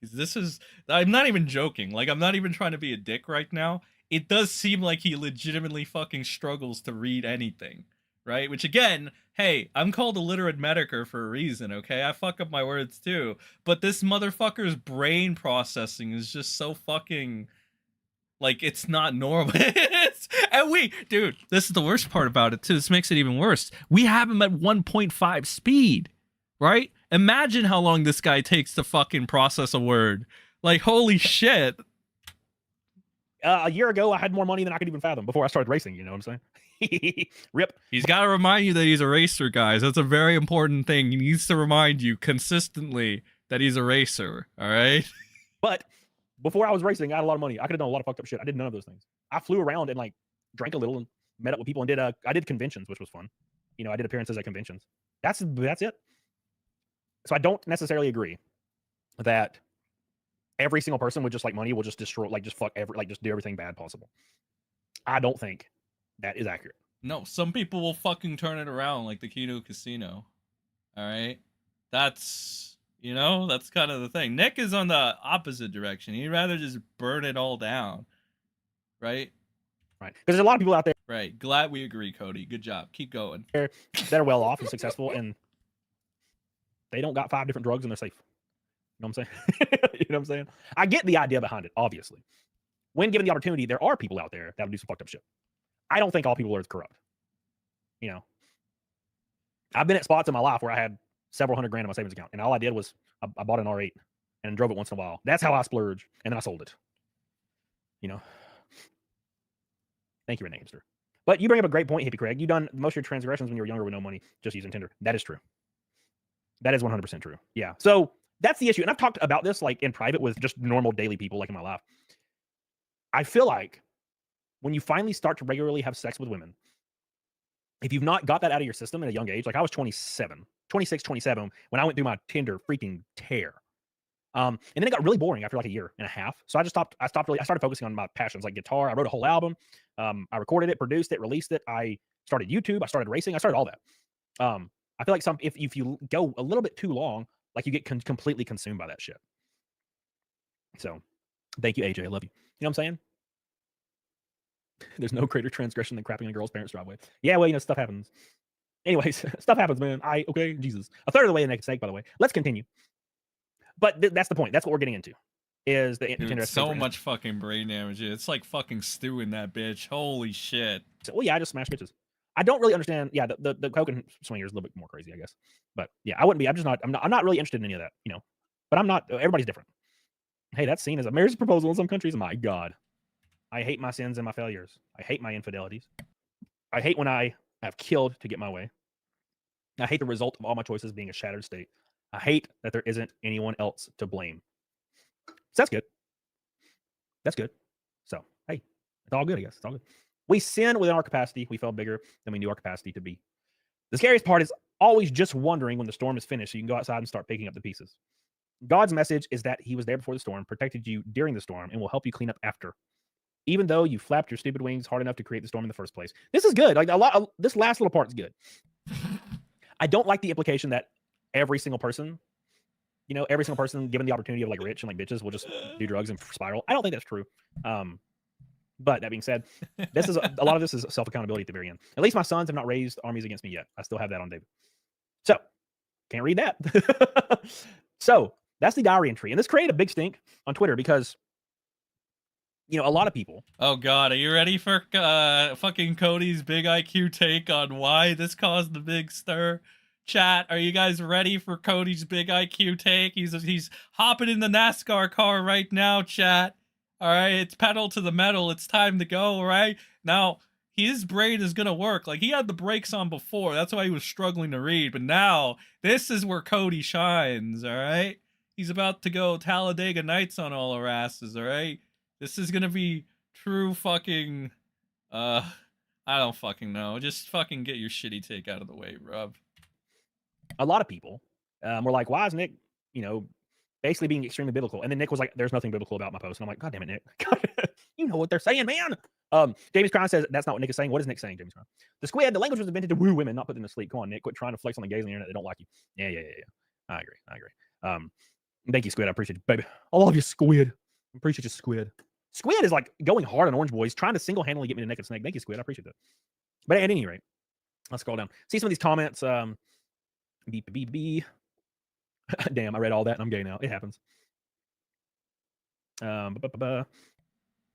Because I'm not even joking. Like, I'm not even trying to be a dick right now. It does seem like he legitimately fucking struggles to read anything, right? Which again, hey, I'm called a literate metokur for a reason, okay? I fuck up my words too. But this motherfucker's brain processing is just so fucking, like, it's not normal. Dude, this is the worst part about it too. This makes it even worse. We have him at 1.5 speed, right? Imagine how long this guy takes to fucking process a word. Like, holy shit. A year ago, I had more money than I could even fathom before I started racing. You know what I'm saying? Rip. He's got to remind you that he's a racer, guys. That's a very important thing. He needs to remind you consistently that he's a racer, all right? But before I was racing, I had a lot of money. I could have done a lot of fucked up shit. I did none of those things. I flew around and like drank a little and met up with people and I did conventions, which was fun. You know, I did appearances at conventions. That's it. So I don't necessarily agree that every single person with just like money will just destroy, like just fuck every, like just do everything bad possible. I don't think that is accurate. No, some people will fucking turn it around like the Kino casino. All right. That's, you know, that's kind of the thing. Nick is on the opposite direction. He'd rather just burn it all down. Right? Right. Because there's a lot of people out there. Right. Glad we agree, Cody. Good job. Keep going. That are well off and successful, and they don't got 5 different drugs and they're safe. You know what I'm saying? You know what I'm saying? I get the idea behind it, obviously. When given the opportunity, there are people out there that'll do some fucked up shit. I don't think all people are corrupt. You know, I've been at spots in my life where I had several $100 grand in my savings account, and all I did was I bought an R8 and drove it once in a while. That's how I splurge, and then I sold it. You know. Thank you, Renee Hipster. But you bring up a great point, Hippie Craig. You done most of your transgressions when you were younger with no money, just using Tinder. That is true. That is 100% true. Yeah. So that's the issue. And I've talked about this like in private with just normal daily people like in my life. I feel like when you finally start to regularly have sex with women, if you've not got that out of your system at a young age, like I was 26, 27, when I went through my Tinder freaking tear. And then it got really boring after like a year and a half. So I started focusing on my passions like guitar. I wrote a whole album. I recorded it, produced it, released it. I started YouTube. I started racing. I started all that. I feel like if you go a little bit too long, like you get completely consumed by that shit. So thank you, AJ. I love you. You know what I'm saying? There's no greater transgression than crapping a girl's parents' driveway. Yeah, well, you know, stuff happens. Anyways, stuff happens, man. Okay, Jesus. A third of the way in the snake, by the way. Let's continue. But that's the point. That's what we're getting into. Is the Dude, so much fucking brain damage. It's like fucking stewing that bitch. Holy shit. So, well, yeah, I just smash bitches. I don't really understand. Yeah, the coke and swinger is a little bit more crazy, I guess. But yeah, I wouldn't be. I'm not really interested in any of that, you know. But I'm not. Everybody's different. Hey, that's seen as a marriage proposal in some countries. My God, I hate my sins and my failures. I hate my infidelities. I hate when I have killed to get my way. I hate the result of all my choices being a shattered state. I hate that there isn't anyone else to blame. So that's good. That's good. So, hey, it's all good, I guess. It's all good. We sin within our capacity. We fell bigger than we knew our capacity to be. The scariest part is always just wondering when the storm is finished so you can go outside and start picking up the pieces. God's message is that he was there before the storm, protected you during the storm, and will help you clean up after. Even though you flapped your stupid wings hard enough to create the storm in the first place. This is good. Like this last little part is good. I don't like the implication that every single person, you know, every single person given the opportunity of like rich and like bitches will just do drugs and spiral. I don't think that's true. But that being said, this is a lot of this is self-accountability at the very end. At least my sons have not raised armies against me yet. I still have that on David. So can't read that. So that's the diary entry. And this created a big stink on Twitter because, you know, a lot of people. Oh God, are you ready for fucking Cody's big IQ take on why this caused the big stir? Chat, are you guys ready for Cody's big IQ take? He's hopping in the NASCAR car right now, chat. All right, it's pedal to the metal. It's time to go, all right? Now, his brain is going to work. Like, he had the brakes on before. That's why he was struggling to read. But now, this is where Cody shines, all right? He's about to go Talladega Nights on all our asses, all right? This is going to be true fucking, I don't fucking know. Just fucking get your shitty take out of the way, bruv. A lot of people were like, why is Nick, you know, basically being extremely biblical? And then Nick was like, there's nothing biblical about my post. And I'm like, God damn it, Nick. You know what they're saying, man. James Crown says that's not what Nick is saying. What is Nick saying, James Crown? The squid, the language was invented to woo women, not put them to sleep. Come on, Nick. Quit trying to flex on the gays on the internet. They don't like you. Yeah. I agree. Thank you, Squid. I appreciate you, baby. I love you, Squid. I appreciate you, Squid. Squid is like going hard on Orange Boys, trying to single-handedly get me to Nick and Snake. Thank you, Squid. I appreciate that. But at any rate, let's scroll down. See some of these comments. Beep. Damn, I read all that and I'm gay now. It happens.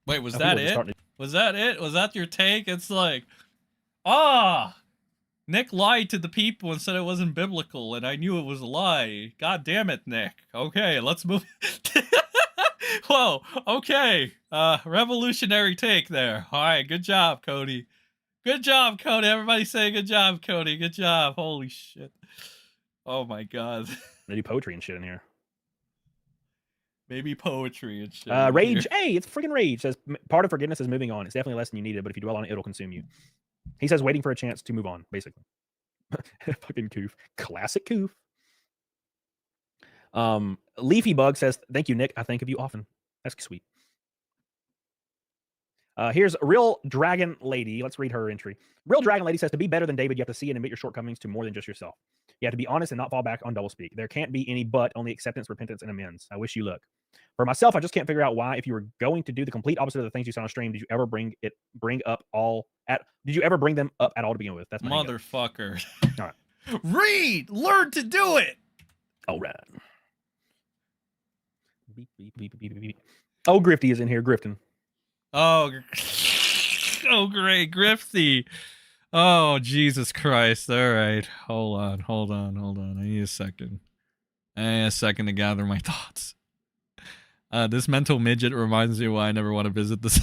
Wait, was that it? Was that it? Was that your take? It's like, Nick lied to the people and said it wasn't biblical, and I knew it was a lie. God damn it, Nick. Okay, let's move. Whoa, okay. Revolutionary take there. All right, good job, Cody. Good job, Cody. Everybody say good job, Cody. Good job. Holy shit. Oh my God. They do poetry and shit in here. Maybe poetry and shit. Rage. Hey, it's freaking Rage. Says part of forgiveness is moving on. It's definitely less than you needed, but if you dwell on it, it'll consume you. He says waiting for a chance to move on, basically. Fucking Coof. Classic Coof. Leafy Bug says, thank you, Nick. I think of you often. That's sweet. Here's a Real Dragon Lady. Let's read her entry. Real Dragon Lady says, to be better than David, you have to see and admit your shortcomings to more than just yourself. You have to be honest and not fall back on doublespeak. There can't be any but, only acceptance, repentance, and amends. I wish you luck. For myself, I just can't figure out why, if you were going to do the complete opposite of the things you saw on stream, did you ever bring them up at all to begin with? That's my motherfucker. All right. Read, learn to do it. All right. Beep, beep, beep, beep, beep, beep. Oh, Grifty is in here, grifting. Oh, oh, great, Grifty. Oh, Jesus Christ. All right. Hold on. I need a second. To gather my thoughts. This mental midget reminds me why I never want to visit this.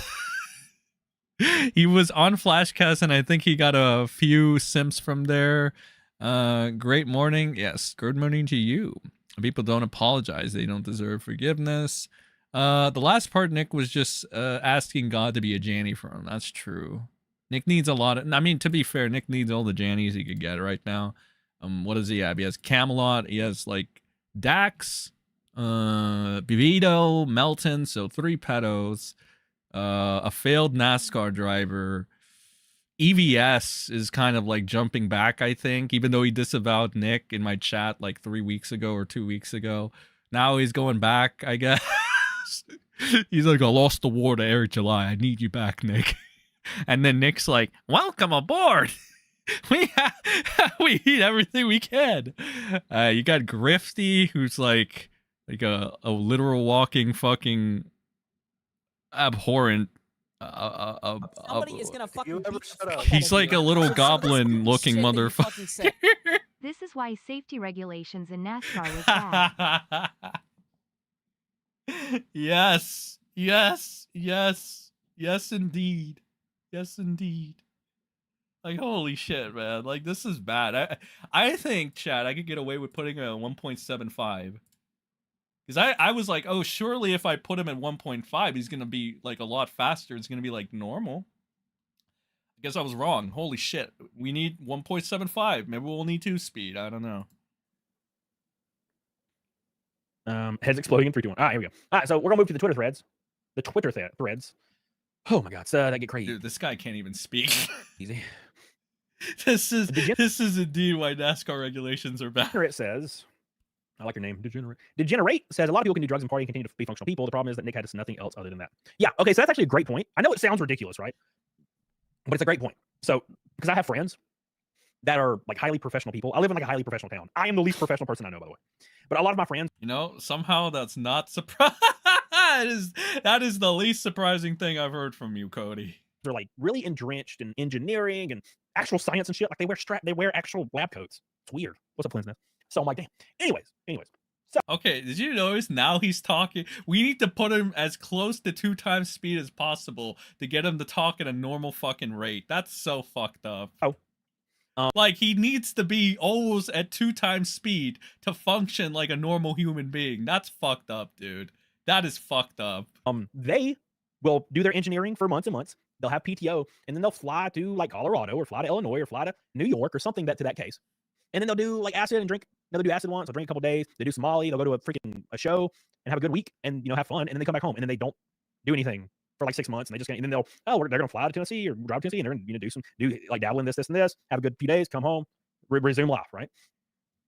He was on Flashcast, and I think he got a few simps from there. Great morning. Yes, good morning to you. People don't apologize. They don't deserve forgiveness. The last part, Nick, was just asking God to be a Janny for him. That's true. Nick needs a lot of... I mean, to be fair, Nick needs all the Jannies he could get right now. What does he have? He has Coomalot. He has, like, Dax, Bivito, Melton, so 3 pedos, a failed NASCAR driver. EVS is kind of like jumping back, I think, even though he disavowed Nick in my chat like 3 weeks ago or 2 weeks ago. Now he's going back, I guess. He's like, I lost the war to Eric July. I need you back, Nick. And then Nick's like, welcome aboard. We eat everything we can. You got Grifty, who's like a literal walking fucking abhorrent. Somebody is gonna fucking he's like a little goblin looking motherfucker. This is why safety regulations in NASCAR was bad. Yes, indeed. Yes, indeed. Like, holy shit, man. Like, this is bad. I think, Chad, I could get away with putting a 1.75. Because I was like, oh, surely if I put him at 1.5, he's going to be, like, a lot faster. It's going to be, like, normal. I guess I was wrong. Holy shit. We need 1.75. Maybe we'll need 2-speed. I don't know. Heads exploding in 3, 2, 1. All right, here we go. All right, so we're going to move to the Twitter threads. The Twitter threads. Oh, my God. So that get crazy. Dude, this guy can't even speak. Easy. This is indeed why NASCAR regulations are bad. Degenerate says, I like your name, Degenerate. Degenerate says, a lot of people can do drugs and party and continue to be functional people. The problem is that Nick had nothing else other than that. Yeah, okay, so that's actually a great point. I know it sounds ridiculous, right? But it's a great point. So, because I have friends that are like highly professional people. I live in like a highly professional town. I am the least professional person I know, by the way. But a lot of my friends... You know, somehow that's not surprising. That is the least surprising thing I've heard from you, Cody. They're like really entrenched in engineering and actual science and shit. Like they wear actual lab coats. It's weird. What's up, Clinton? So I'm like, damn. Anyways. So okay, did you notice now he's talking? We need to put him as close to 2 times speed as possible to get him to talk at a normal fucking rate. That's so fucked up. Oh. Like, he needs to be almost at 2 times speed to function like a normal human being. That's fucked up, dude. That is fucked up. They will do their engineering for months and months. They'll have PTO, and then they'll fly to like Colorado or fly to Illinois or fly to New York or something to that case. And then they'll do like acid and drink. They'll do acid once. They'll drink a couple days. They do some Molly. They'll go to a show and have a good week and have fun. And then they come back home and then they don't do anything for like 6 months. And they just and then they're gonna fly to Tennessee or drive to Tennessee and they're gonna do dabble in this and this. Have a good few days. Come home. Resume life. Right.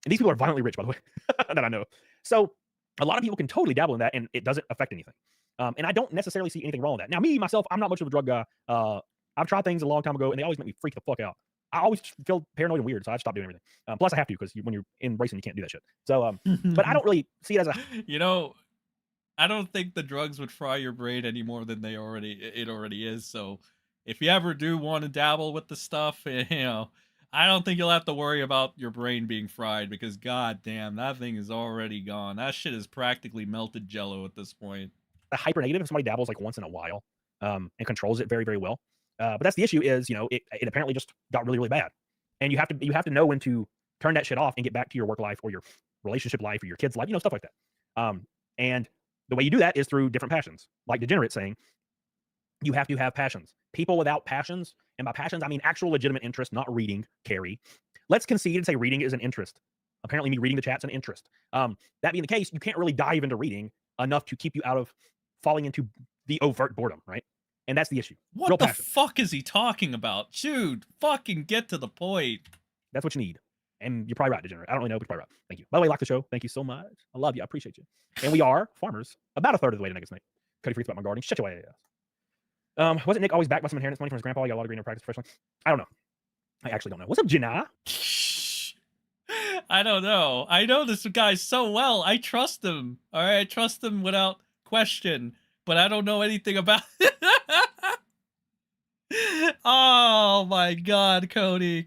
And these people are violently rich, by the way, that I know. So a lot of people can totally dabble in that and it doesn't affect anything. And I don't necessarily see anything wrong with that. Now, me, myself, I'm not much of a drug guy. I've tried things a long time ago, and they always make me freak the fuck out. I always feel paranoid and weird, so I stopped doing everything. Plus, I have to, because when you're in racing, you can't do that shit. So, but I don't really see it as a... You know, I don't think the drugs would fry your brain any more than it already is. So, if you ever do want to dabble with the stuff, I don't think you'll have to worry about your brain being fried, because god damn, that thing is already gone. That shit is practically melted jello at this point. A hyper negative if somebody dabbles like once in a while and controls it very, very well. But that's the issue is, it apparently just got really, really bad. And you have to know when to turn that shit off and get back to your work life or your relationship life or your kids' life, stuff like that. And the way you do that is through different passions. Like Degenerate saying, you have to have passions. People without passions, and by passions, I mean actual legitimate interest, not reading, Carrie, let's concede and say reading is an interest. Apparently, me reading the chat's an interest. That being the case, you can't really dive into reading enough to keep you out of falling into the overt boredom, right? And that's the issue. What Real the passion. fuck is he talking about? Dude, fucking get to the point. That's what you need. And you're probably right, Degenerate. I don't really know, but you're probably right. Thank you. By the way, like the show. Thank you so much. I love you. I appreciate you. And we are farmers. About a third of the way to Nuggets Night. Cody freaks about my gardening. Shut your ass. Wasn't Nick always backed by some inheritance money from his grandpa? He got a lot of greener practice professionally. I don't know. I actually don't know. What's up, Janai? I don't know. I know this guy so well. I trust him. All right, I trust him without question. But I don't know anything about it. Oh my God, Cody,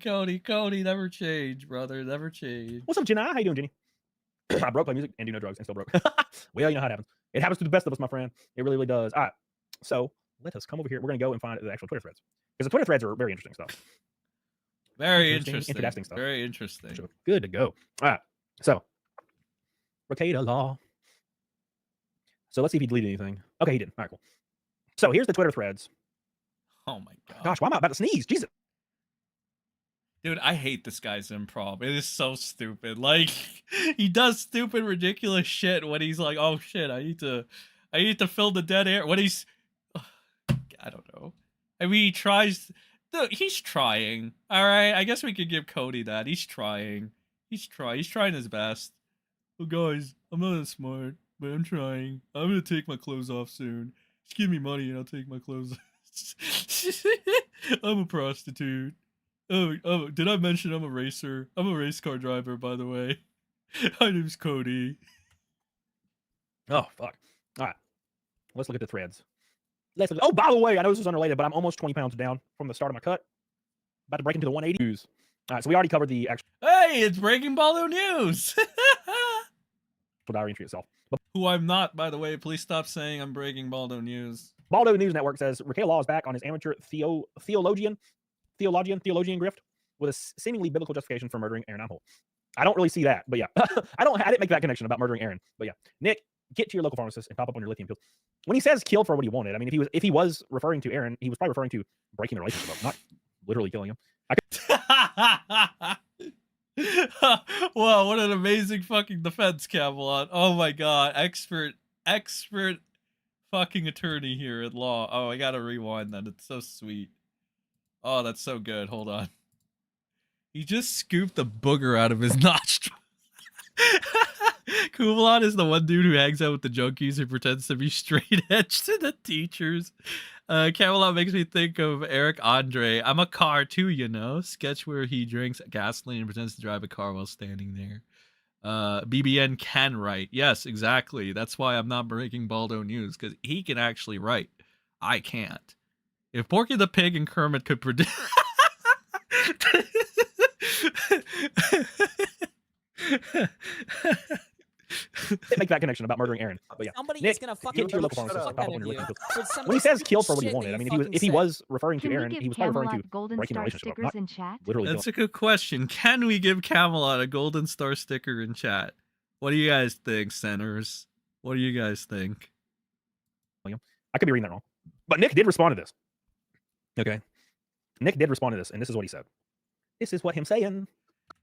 never change, brother, never change. What's up, Janai? How you doing, Jenny? I broke, play music, and do no drugs, and still broke. Well, you know how it happens. It happens to the best of us, my friend. It really, really does. All right. So let us come over here. We're going to go and find the actual Twitter threads. Because the Twitter threads are very interesting stuff. Very interesting. Stuff. Very interesting. So, good to go. All right. So, Rekieta Law. So let's see if he deleted anything. Okay, he didn't. All right, cool. So here's the Twitter threads. Oh my God. Gosh, why am I about to sneeze? Jesus. Dude, I hate this guy's improv. It is so stupid. Like, he does stupid, ridiculous shit when he's like, oh shit, I need to fill the dead air. When he's, I don't know. I mean, he tries, dude, he's trying. All right, I guess we could give Cody that. He's trying. He's trying his best. Well, guys, I'm not that smart, but I'm trying. I'm gonna take my clothes off soon. Just give me money and I'll take my clothes off. I'm a prostitute. Oh, did I mention I'm a racer? I'm a race car driver, by the way. My name's Cody. Oh, fuck. All right. Let's look at the threads. Oh, by the way, I know this is unrelated, but I'm almost 20 pounds down from the start of my cut. About to break into the 180s. All right, so we already covered the actual Hey, it's Breaking Baldo News! diary entry itself. But Who I'm not, by the way. Please stop saying I'm Breaking Baldo News. Baldo News Network says Rekieta Law is back on his amateur theologian grift with a seemingly biblical justification for murdering Aaron Amhole. I don't really see that, but yeah. I didn't make that connection about murdering Aaron, but yeah. Nick, get to your local pharmacist and pop up on your lithium pills. When he says killed for what he wanted, I mean, if he was referring to Aaron, he was probably referring to breaking the relationship up, not literally killing him. Wow, what an amazing fucking defense, Camelot. Oh my God, expert fucking attorney here at law. Oh, I gotta rewind that. It's so sweet. Oh, that's so good. Hold on. He just scooped the booger out of his nostril. Coomalot is the one dude who hangs out with the junkies who pretends to be straight edge to the teachers. Camelot makes me think of Eric Andre. I'm a car too, you know. Sketch where he drinks gasoline and pretends to drive a car while standing there. BBN can write. Yes, exactly. That's why I'm not breaking Baldo News, because he can actually write. I can't. If Porky the Pig and Kermit could predict... Make that connection about murdering Aaron. But yeah. Somebody Nick, is gonna fucking get to your local roast the pharmacist fuck and pop out up on of your you. lithium pills. With some When he of the says killed for what he stupid wanted, shit I mean, that if he you was referring to Can we Aaron, give he was probably referring to Camelot golden breaking the star relationship up, stickers not in chat? literally That's a good question. Can we give Camelot a golden star sticker in chat? What do you guys think, centers? What do you guys think? I could be reading that wrong. But Nick did respond to this. Okay. Nick did respond to this, and this is what he said. This is what him saying.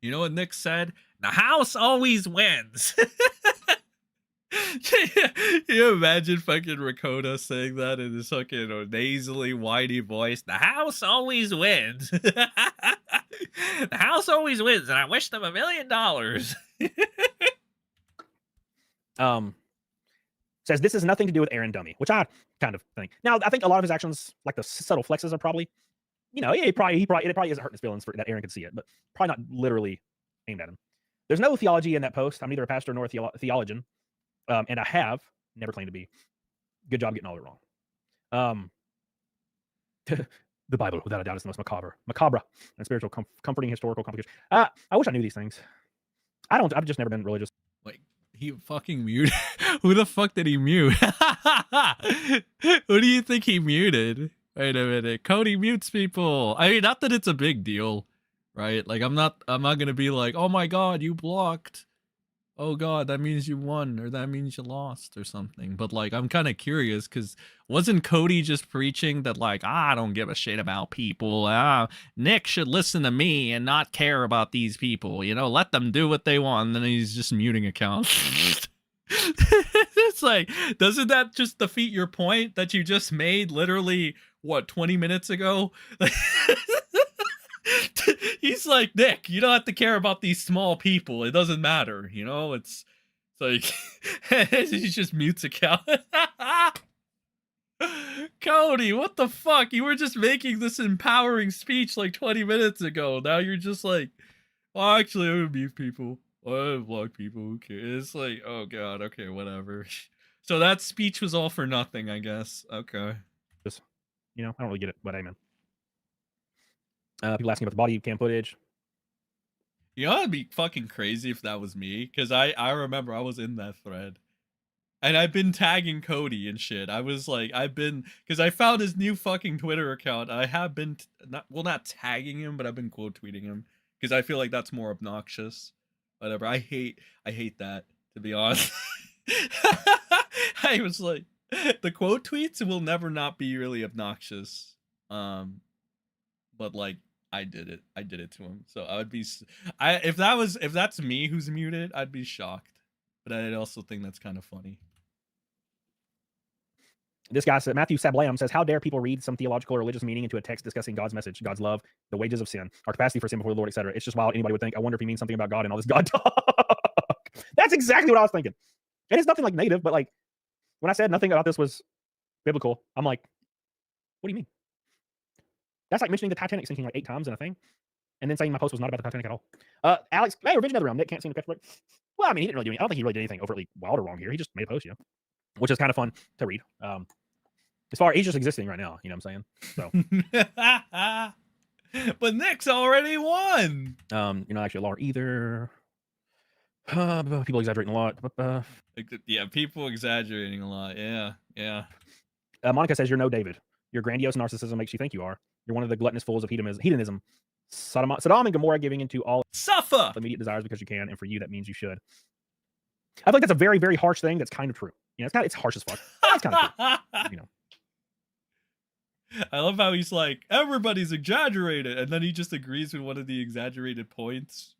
You know what Nick said? The house always wins. Can you imagine fucking Rekieta saying that in his fucking nasally, whiny voice? The house always wins. The house always wins, and I wish them $1 million. Says this has nothing to do with Aaron Dummy, which I kind of think. Now, I think a lot of his actions, like the subtle flexes, are probably, you know, it probably isn't hurting his feelings for that Aaron could see it, but probably not literally aimed at him. There's no theology in that post. I'm neither a pastor nor a theologian, and I have never claimed to be. Good job getting all it wrong. The Bible, without a doubt, is the most macabre, and spiritual, comforting historical complication. I wish I knew these things. I've just never been religious. Like, he fucking muted. Who the fuck did he mute? Who do you think he muted? Wait a minute. Cody mutes people. I mean, not that it's a big deal, right? Like, I'm not gonna be like, oh my God, you blocked oh god, that means you won or that means you lost or something. But like I'm kind of curious cuz wasn't Cody just preaching that like I don't give a shit about people. Nick should listen to me and not care about these people, you know, let them do what they want. And then he's just muting accounts. It's like, doesn't that just defeat your point that you just made literally what 20 minutes ago? He's like, Nick, you don't have to care about these small people. It doesn't matter, you know? It's like he just mutes account. Cody, what the fuck? You were just making this empowering speech like 20 minutes ago. Now you're just like, well, actually, I'm gonna mute people. I block people. Who cares? It's like, oh god, okay, whatever. So that speech was all for nothing, I guess. Okay. Just, you know, I don't really get it, but amen. People asking about the body cam footage. You know, it'd be fucking crazy if that was me, because I remember I was in that thread. And I've been tagging Cody and shit. I was like, because I found his new fucking Twitter account. I have been, not tagging him, but I've been quote tweeting him. Because I feel like that's more obnoxious. Whatever. I hate that, to be honest. I was like, the quote tweets will never not be really obnoxious. But like, I did it to him. So I would be, if that's me who's muted, I'd be shocked. But I also think that's kind of funny. This guy said, Matthew Sablam says, how dare people read some theological or religious meaning into a text discussing God's message, God's love, the wages of sin, our capacity for sin before the Lord, etc. It's just wild. Anybody would think, I wonder if he means something about God and all this God talk. That's exactly what I was thinking. And it's nothing like negative, but like when I said nothing about this was biblical, I'm like, what do you mean? That's like mentioning the Titanic sinking like 8 times in a thing, and then saying my post was not about the Titanic at all. Alex, hey, Revenge Another Realm. Nick can't seem to catch break. Well, I mean, he didn't really do anything. I don't think he really did anything overtly wild or wrong here. He just made a post, you know, which is kind of fun to read. As far as he's just existing right now, you know what I'm saying? So, but Nick's already won. You're not actually a lawyer either. People exaggerating a lot. Yeah, people exaggerating a lot. Yeah. Monica says, you're no David. Your grandiose narcissism makes you think you are. You're one of the gluttonous fools of hedonism. Sodom and Gomorrah giving into all suffer immediate desires because you can, and for you that means you should. I feel like that's a very, very harsh thing. That's kind of true. You know, it's harsh as fuck. It's kind of true. You know. I love how he's like, everybody's exaggerated, and then he just agrees with one of the exaggerated points.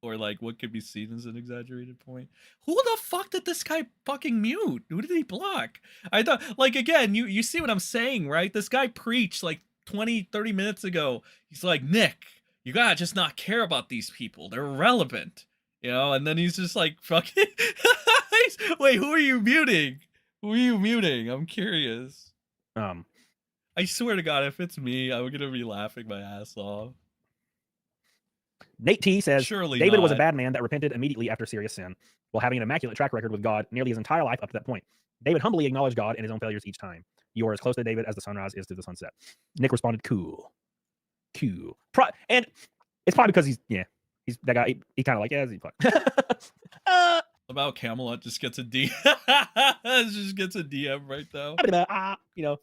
Or like what could be seen as an exaggerated point. Who the fuck did this guy fucking mute? Who did he block? I thought, like, again, you see what I'm saying, right? This guy preached like 20, 30 minutes ago. He's like, Nick, you gotta just not care about these people. They're irrelevant. You know, and then he's just like, fucking, wait, who are you muting? Who are you muting? I'm curious. I swear to God, if it's me, I'm gonna be laughing my ass off. Nate T says, surely David was a not. bad man that repented immediately after serious sin, while having an immaculate track record with God nearly his entire life up to that point. David humbly acknowledged God and his own failures each time. You are as close to David as the sunrise is to the sunset. Nick responded, cool. And it's probably because he's that guy. He kind of like, yeah, he's fuck. About Camelot just gets a DM right now. You know,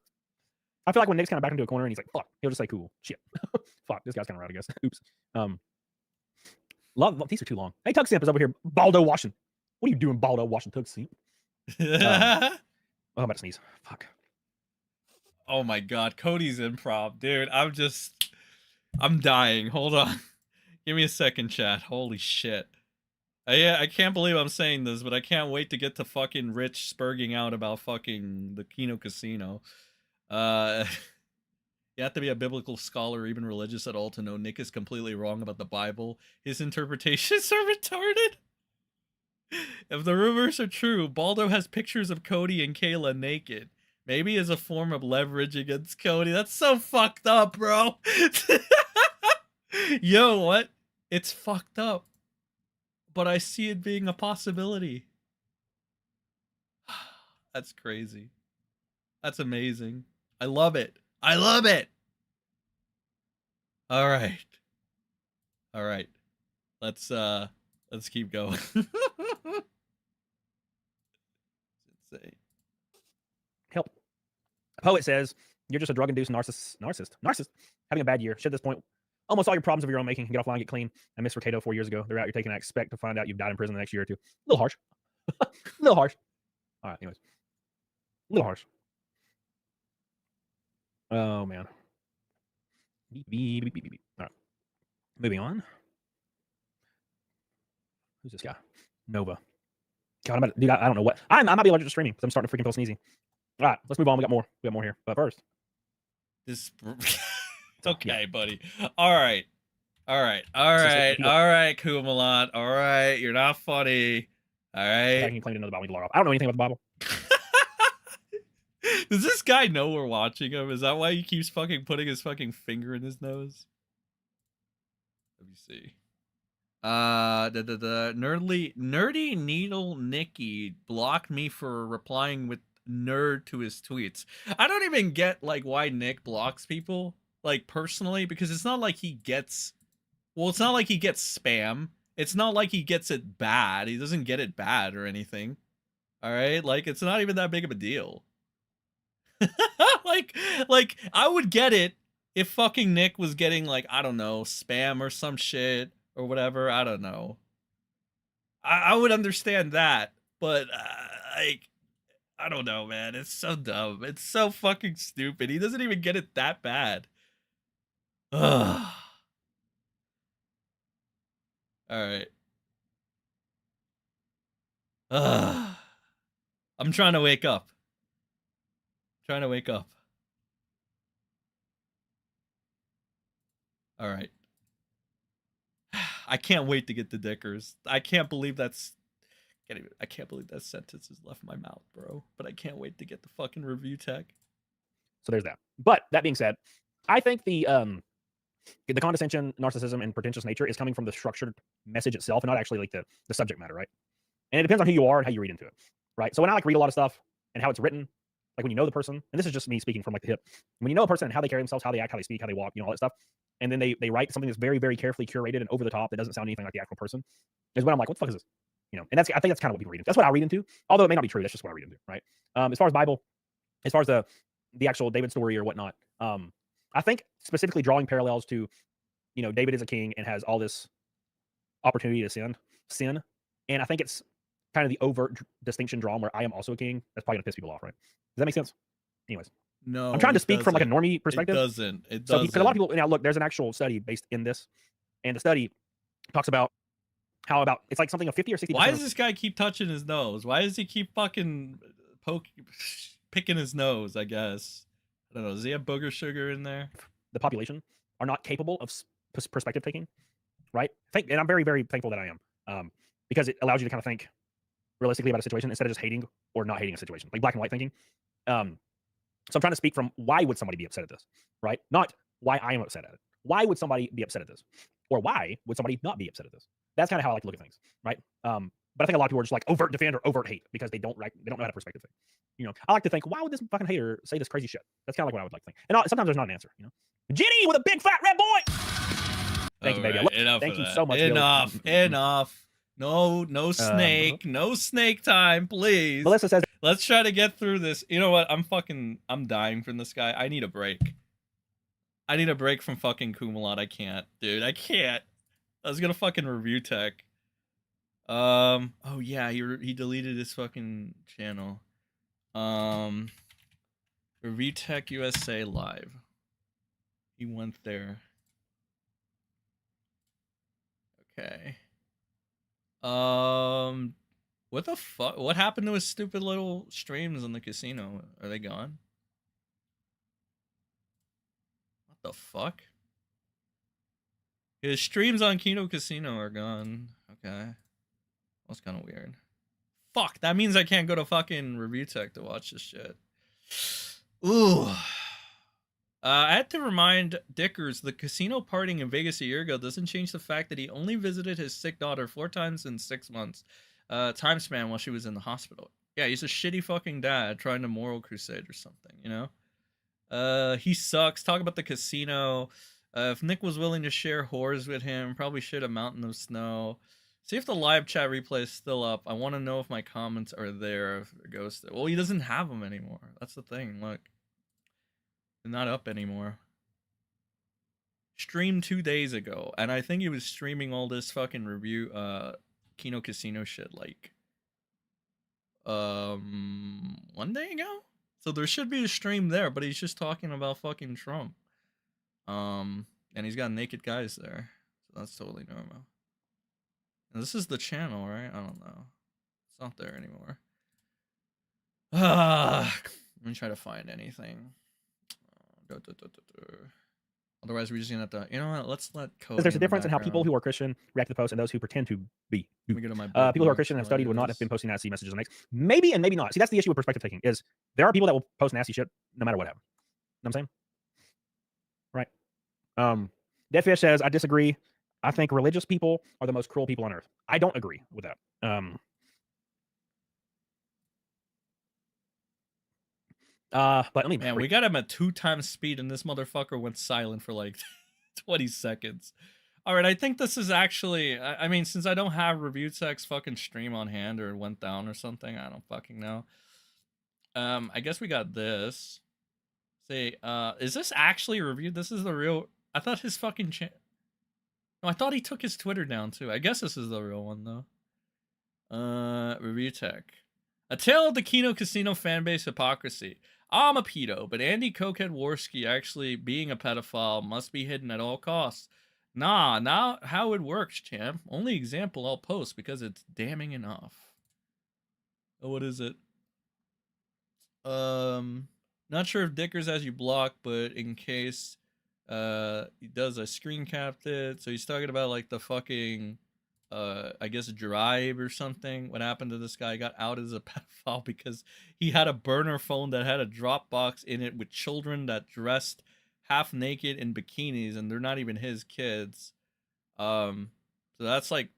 I feel like when Nick's kind of back into a corner and he's like, fuck, he'll just say, cool. Shit. Fuck, this guy's kind of right, I guess. Oops. Love, these are too long. Hey, Tug Simp is over here. Baldo washing. What are you doing, Baldo washing, Tug Simp? I'm about to sneeze. Fuck. Oh my god, Cody's improv, dude. I'm dying. Hold on. Give me a second, chat. Holy shit. I can't believe I'm saying this, but I can't wait to get to fucking Rich spurging out about fucking the Kino casino. You have to be a biblical scholar or even religious at all to know Nick is completely wrong about the Bible. His interpretations are retarded. If the rumors are true, Baldo has pictures of Cody and Kayla naked. Maybe as a form of leverage against Cody. That's so fucked up, bro. Yo, what? It's fucked up. But I see it being a possibility. That's crazy. That's amazing. I love it. I love it. All right. Let's keep going. Insane. Help. A poet says, you're just a drug-induced narcissist. Having a bad year. Should at this point Almost all your problems of your own making. Get offline, get clean. I missed Rekieta 4 years ago. They're out. You're taking. I expect to find out you've died in prison the next year or two. A little harsh. A little harsh. All right. Anyways, a little harsh. Oh man. Beep, beep, beep, beep, beep, beep. All right. Moving on. Who's this guy? Nova. God, I'm about, dude, I don't know what. I might be allergic to streaming because I'm starting to freaking feel sneezy. All right, let's move on. We got more. We got more here. But first, This. It's okay, buddy. All right. All right. All right. All right, Coomalot. All right. You're not funny. All I right. can claim to know the Bible. Need to log off. I don't know anything about the Bible. Does this guy know we're watching him? Is that why he keeps fucking putting his fucking finger in his nose? Let me see. The nerdy needle Nicky blocked me for replying with nerd to his tweets. I don't even get like why Nick blocks people like personally, because it's not like he gets, well, it's not like he gets spam. It's not like he gets it bad. He doesn't get it bad or anything. All right, like it's not even that big of a deal. like I would get it if fucking Nick was getting like, I don't know, spam or some shit or whatever. I don't know. I would understand that, but like, I don't know, man. It's so dumb. It's so fucking stupid. He doesn't even get it that bad. Ugh. All right. Ugh. I'm trying to wake up. Trying to wake up. All right. I can't wait to get the Dickers. I can't believe that's. I can't believe that sentence has left my mouth, bro. But I can't wait to get the fucking review tech. So there's that. But that being said, I think the condescension, narcissism, and pretentious nature is coming from the structured message itself, and not actually like the subject matter, right? And it depends on who you are and how you read into it, right? So when I like read a lot of stuff and how it's written, like when you know the person, and this is just me speaking from like the hip, when you know a person and how they carry themselves, how they act, how they speak, how they walk, you know, all that stuff, and then they write something that's very, very carefully curated and over the top that doesn't sound anything like the actual person, is when I'm like, what the fuck is this? You know, and I think that's kind of what people read into. That's what I read into, although it may not be true. That's just what I read into, right? As far as Bible, as far as the actual David story or whatnot, I think specifically drawing parallels to, you know, David is a king and has all this opportunity to sin, and I think it's kind of the overt distinction drawn where I am also a king. That's probably gonna piss people off, right? Does that make sense? Anyways, No, I'm trying to speak from like a normie perspective. It doesn't. It So doesn't. because a lot of people now look, there's an actual study based in this, and the study talks about how about it's like something of 50 or 60%. Why does this guy keep touching his nose? Why does he keep fucking picking his nose? I guess I don't know. Does he have booger sugar in there? The population are not capable of perspective taking, right? And I'm very, very thankful that I am, because it allows you to kind of think realistically about a situation instead of just hating or not hating a situation, like black and white thinking. So I'm trying to speak from why would somebody be upset at this, right? Not why I am upset at it. Why would somebody be upset at this, or why would somebody not be upset at this? That's kind of how I like to look at things, right? But I think a lot of people are just like overt defend or overt hate because they don't know how to perspective think. You know, I like to think, why would this fucking hater say this crazy shit? That's kind of like what I would like to think. And sometimes there's not an answer, you know. Jenny with a big fat red boy. Thank you, baby. Right, enough Thank of you that. so much. Enough. Enough. No snake. No snake time, please. Melissa says, let's try to get through this. You know what? I'm dying from this guy. I need a break. I need a break from fucking Coomalot. I can't, dude. I can't. I was gonna fucking review tech. Oh yeah, he deleted his fucking channel. Review Tech USA Live. He went there. Okay. What the fuck? What happened to his stupid little streams in the casino? Are they gone? What the fuck? His streams on Kino Casino are gone. Okay. That's kind of weird. Fuck, that means I can't go to fucking Review Tech to watch this shit. Ooh. I had to remind Dickers the casino partying in Vegas a year ago doesn't change the fact that he only visited his sick daughter 4 times in 6 months. Time span while she was in the hospital. Yeah, he's a shitty fucking dad trying to moral crusade or something, you know? He sucks. Talk about the casino. If Nick was willing to share whores with him, probably shit a mountain of snow. See if the live chat replay is still up. I want to know if my comments are there. If it goes to... Well, he doesn't have them anymore. That's the thing. Look. They're not up anymore. streamed 2 days ago, and I think he was streaming all this fucking review Kino Casino shit like 1 day ago. So there should be a stream there, but he's just talking about fucking Trump. And he's got naked guys there. So that's totally normal. And this is the channel, right? I don't know. It's not there anymore. Let me try to find anything. Otherwise, we're just gonna have to. You know what? Let's let Cody. There's a difference in how people who are Christian react to the post and those who pretend to be. Let me go to my People who are Christian and have studied would not have been posting nasty messages and likes. Maybe and maybe not. See, that's the issue with perspective taking. Is there are people that will post nasty shit no matter what happens. You know what I'm saying? Right. Deadfish says, I disagree. I think religious people are the most cruel people on earth. I don't agree with that. But let me. Man, we got him at 2 times speed, and this motherfucker went silent for like 20 seconds. All right, I think this is actually. I mean, since I don't have Reviewed Sex fucking stream on hand or it went down or something, I don't fucking know. I guess we got this. Say, is this actually reviewed? This is the real. I thought his fucking. No, I thought he took his Twitter down too. I guess this is the real one though. Review Tech. A tale of the Kino Casino fanbase hypocrisy. I'm a pedo, but Andy Cokehead Worski actually being a pedophile must be hidden at all costs. Nah, not how it works, champ. Only example I'll post because it's damning enough. Oh, what is it? Not sure if Dickers has you blocked, but in case he does, a screen capped it. So he's talking about like the fucking I guess Drive or something. What happened to this guy? Got out as a pedophile because he had a burner phone that had a Dropbox in it with children that dressed half naked in bikinis, and they're not even his kids. So that's like,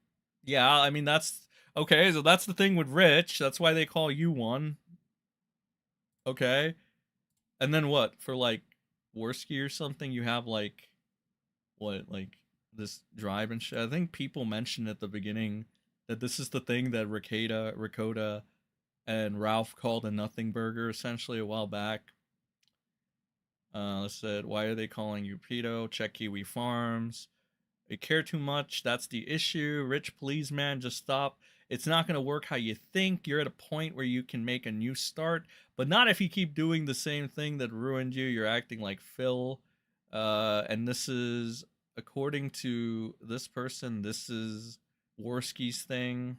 yeah, I mean that's okay. So that's the thing with Rich. That's why they call you one. Okay, and then what for like Worski or something? You have like what like this Drive and shit. I think people mentioned at the beginning that this is the thing that Rekieta, and Ralph called a nothing burger essentially a while back. Said, why are they calling you pedo? Check Kiwi Farms. You care too much. That's the issue. Rich, please, man, just stop. It's not going to work how you think. You're at a point where you can make a new start, but not if you keep doing the same thing that ruined you. You're acting like Phil. And this is, according to this person, this is Worski's thing.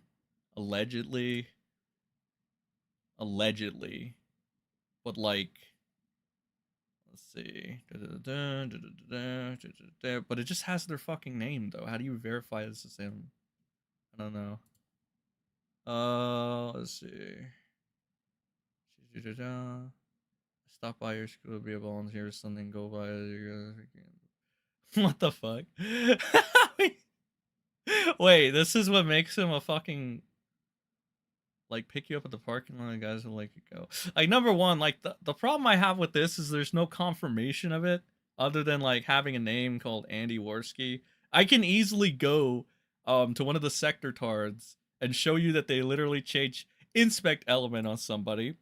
Allegedly. But like, let's see. But it just has their fucking name though. How do you verify this is him? I don't know. Let's see. Stop by your school, be a volunteer or something. Go by. What the fuck? Wait, this is what makes him a fucking like pick you up at the parking lot and guys will let you go. Like number one, like the problem I have with this is there's no confirmation of it other than like having a name called Andy Worski. I can easily go to one of the sector tards and show you that they literally change inspect element on somebody.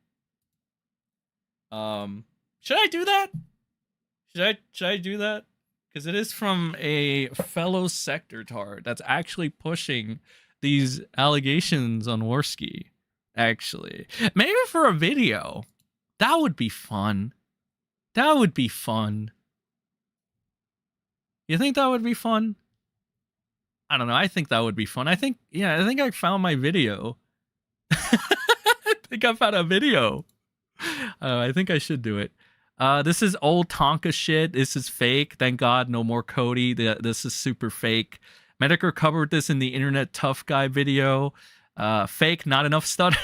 Should I do that? Should I do that? Because it is from a fellow sector tard that's actually pushing these allegations on Worski. Actually, maybe for a video, that would be fun. That would be fun. You think that would be fun? I don't know. I think that would be fun. I think I found my video. I think I found a video. I think I should do it. This is old Tonka shit. This is fake. Thank God, no more Cody. This is super fake. Metokur covered this in the Internet Tough Guy video. Fake, not enough study.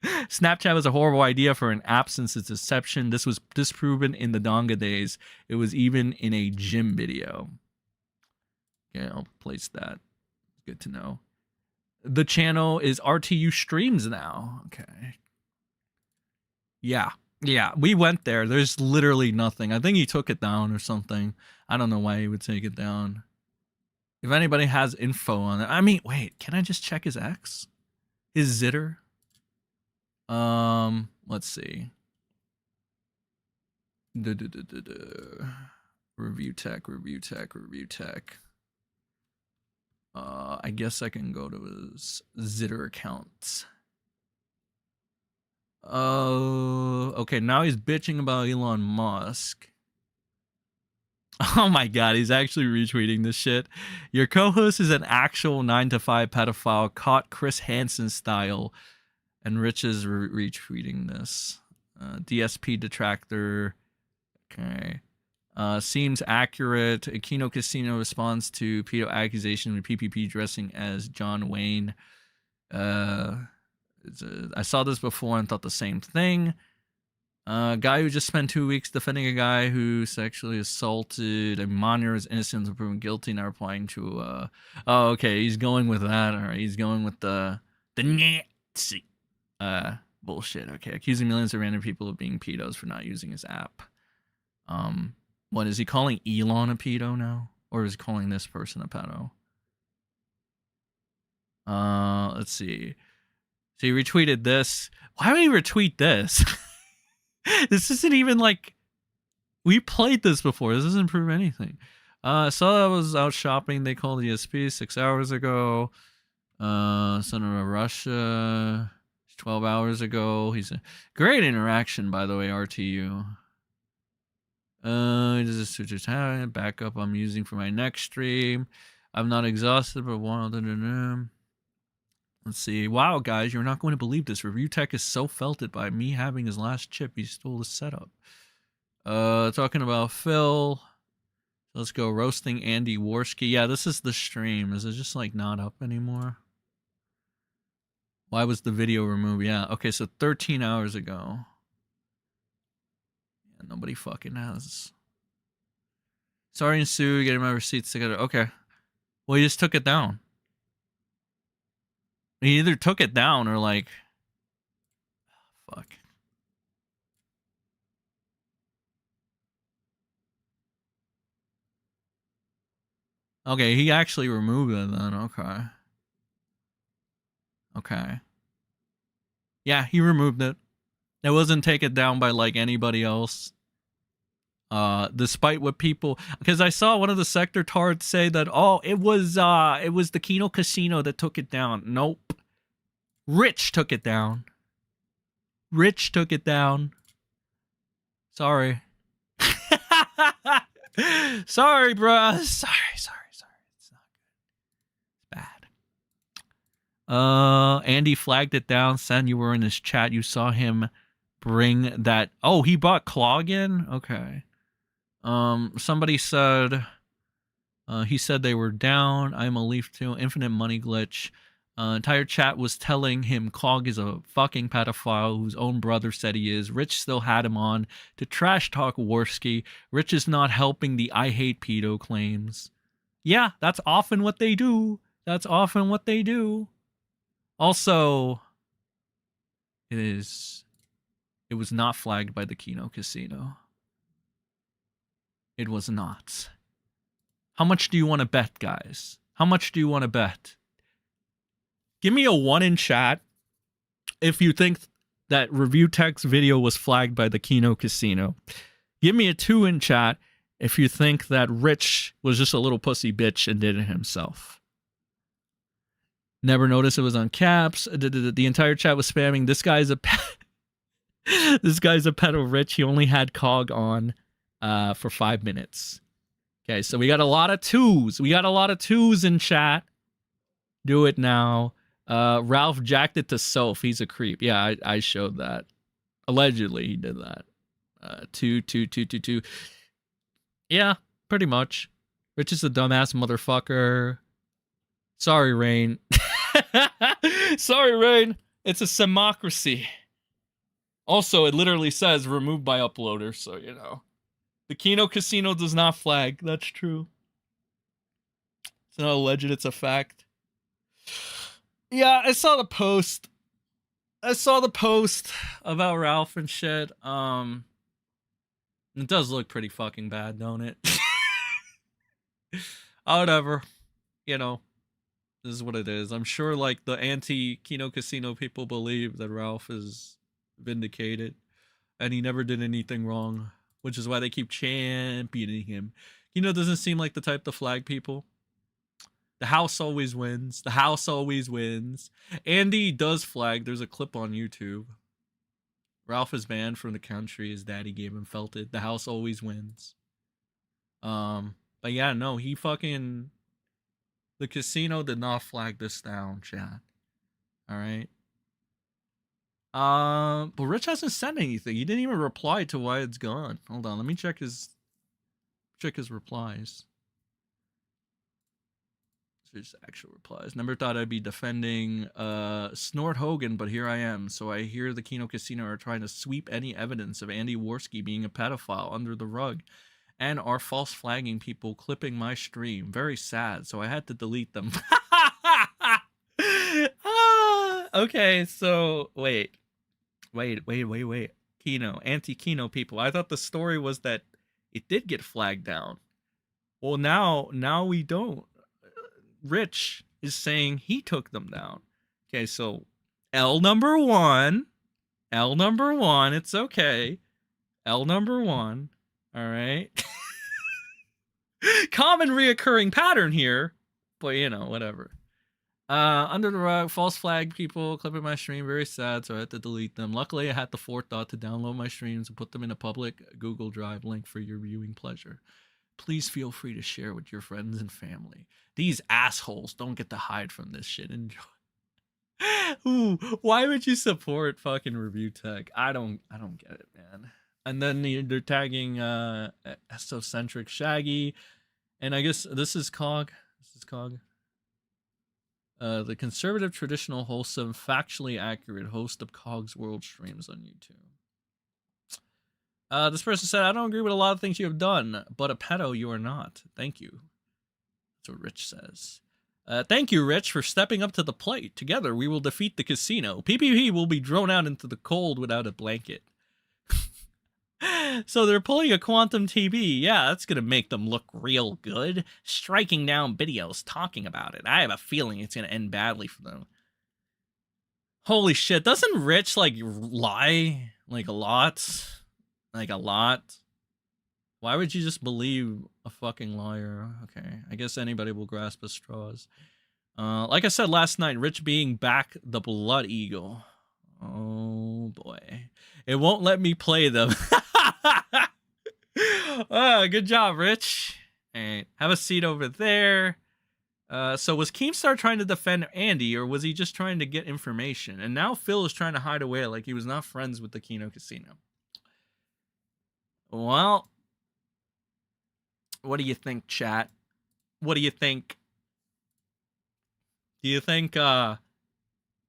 Snapchat was a horrible idea for an app since its inception. This was disproven in the Donga days. It was even in a gym video. Okay, I'll place that. Good to know. The channel is RTU Streams now. Okay. Yeah, we went there. There's literally nothing. I think he took it down or something. I don't know why he would take it down. If anybody has info on it. I mean, wait, can I just check his X? His Zitter? Let's see. Review tech. I guess I can go to his Zitter account. Oh, okay. Now he's bitching about Elon Musk. Oh my god, he's actually retweeting this shit. Your co-host is an actual 9-to-5 pedophile caught Chris Hansen style. And Rich is retweeting this. DSP detractor. Okay. Seems accurate. A Kino Casino responds to pedo accusation with PPP dressing as John Wayne. I saw this before and thought the same thing. Guy who just spent 2 weeks defending a guy who sexually assaulted a minor is innocent until proven guilty. Now replying to oh, okay, he's going with that. All right, he's going with the Nazi bullshit. Okay, accusing millions of random people of being pedos for not using his app. What is he calling Elon a pedo now, or is he calling this person a pedo? Let's see. So he retweeted this. Why would he retweet this? This isn't even like we played this before. This doesn't prove anything. So I was out shopping. They called ESP 6 hours ago. Son of Russia 12 hours ago. He's a great interaction, by the way. RTU. This is Switcher talent backup I'm using for my next stream. I'm not exhausted, but wanted. Let's see. Wow, guys, you're not going to believe this. Review Tech is so felted by me having his last chip. He stole the setup. Talking about Phil. Let's go. Roasting Andy Worski. Yeah, this is the stream. Is it just like not up anymore? Why was the video removed? Yeah. Okay, so 13 hours ago. Yeah, nobody fucking has. Sorry and Sue, getting my receipts together. Okay. Well, he just took it down. He either took it down or like, fuck. Okay, he actually removed it then. Okay. Okay. Yeah, he removed it. It wasn't taken down by like anybody else. Despite what people, because I saw one of the sector tards say that, oh, it was the Kino Casino that took it down. Nope. Rich took it down. Rich took it down. Sorry. Sorry, bruh. Sorry. It's not good. It's bad. Andy flagged it down. Sen, you were in his chat. You saw him bring that. Oh, he bought Clog in? Okay. Somebody said, he said they were down. I'm a Leaf too. Infinite money glitch. Entire chat was telling him Clog is a fucking pedophile whose own brother said he is. Rich still had him on to trash talk Worski. Rich is not helping the I hate pedo claims. Yeah, that's often what they do. That's often what they do. Also, it was not flagged by the Kino Casino. It was not. How much do you want to bet, guys? How much do you want to bet? Give me a 1 in chat if you think that Review Tech's video was flagged by the Kino Casino. Give me a 2 in chat if you think that Rich was just a little pussy bitch and did it himself. Never noticed it was on caps. The entire chat was spamming. This guy's a this guy's a pedo Rich. He only had Cog on for 5 minutes. Okay, so we got a lot of 2s. We got a lot of 2s in chat. Do it now. Ralph jacked it to Soph. He's a creep. Yeah, I showed that. Allegedly, he did that. 2. Yeah, pretty much. Rich is a dumbass motherfucker. Sorry, Rain. Sorry, Rain. It's a semocracy. Also, it literally says removed by uploader, so you know. The Kino Casino does not flag. That's true. It's not alleged, it's a fact. Yeah, I saw the post. About Ralph and shit. It does look pretty fucking bad, don't it? Whatever. You know, this is what it is. I'm sure like the anti-Kino Casino people believe that Ralph is vindicated and he never did anything wrong. which is why they keep championing him. Kino doesn't seem like the type to flag people. The house always wins. The house always wins. Andy does flag. There's a clip on YouTube. Ralph is banned from the country. His daddy gave him felted. The house always wins. But yeah, no, he fucking... The casino did not flag this down, chat. Alright? But Rich hasn't said anything. He didn't even reply to why it's gone. Hold on, let me check his replies. His actual replies. Never thought I'd be defending Snort Hogan, but here I am. So I hear the Kino Casino are trying to sweep any evidence of Andy Worski being a pedophile under the rug and are false flagging people clipping my stream. Very sad, so I had to delete them. Okay, so wait. Kino, anti-Kino people. I thought the story was that it did get flagged down. Well, now we don't. Rich is saying he took them down. Okay, so L number one, it's okay. L number one, all right. Common reoccurring pattern here, but you know, whatever. Under the rug, false flag people clipping my stream, very sad, so I had to delete them. Luckily, I had the forethought to download my streams and put them in a public Google Drive link for your viewing pleasure. Please feel free to share with your friends and family. These assholes don't get to hide from this shit. Enjoy. Ooh, why would you support fucking review tech? I don't get it, man. And then they're tagging Esocentric Shaggy, and I guess this is Cog. The conservative, traditional, wholesome, factually accurate host of Cog's World streams on YouTube. This person said, I don't agree with a lot of things you have done, but a pedo you are not. Thank you. That's what Rich says. Thank you, Rich, for stepping up to the plate. Together, we will defeat the casino. PPP will be thrown out into the cold without a blanket. So they're pulling a Quantum TV. Yeah, that's going to make them look real good. Striking down videos talking about it. I have a feeling it's going to end badly for them. Holy shit. Doesn't Rich, like, lie? Like, a lot? Like, a lot? Why would you just believe a fucking liar? Okay, I guess anybody will grasp at straws. Like I said last night, Rich being back the Blood Eagle. Oh, boy. It won't let me play them. Good job, Rich. All right, have a seat over there. So was Keemstar trying to defend Andy, or was he just trying to get information? And now Phil is trying to hide away like he was not friends with the Kino Casino. Well, what do you think, chat? What do you think? Do you think, do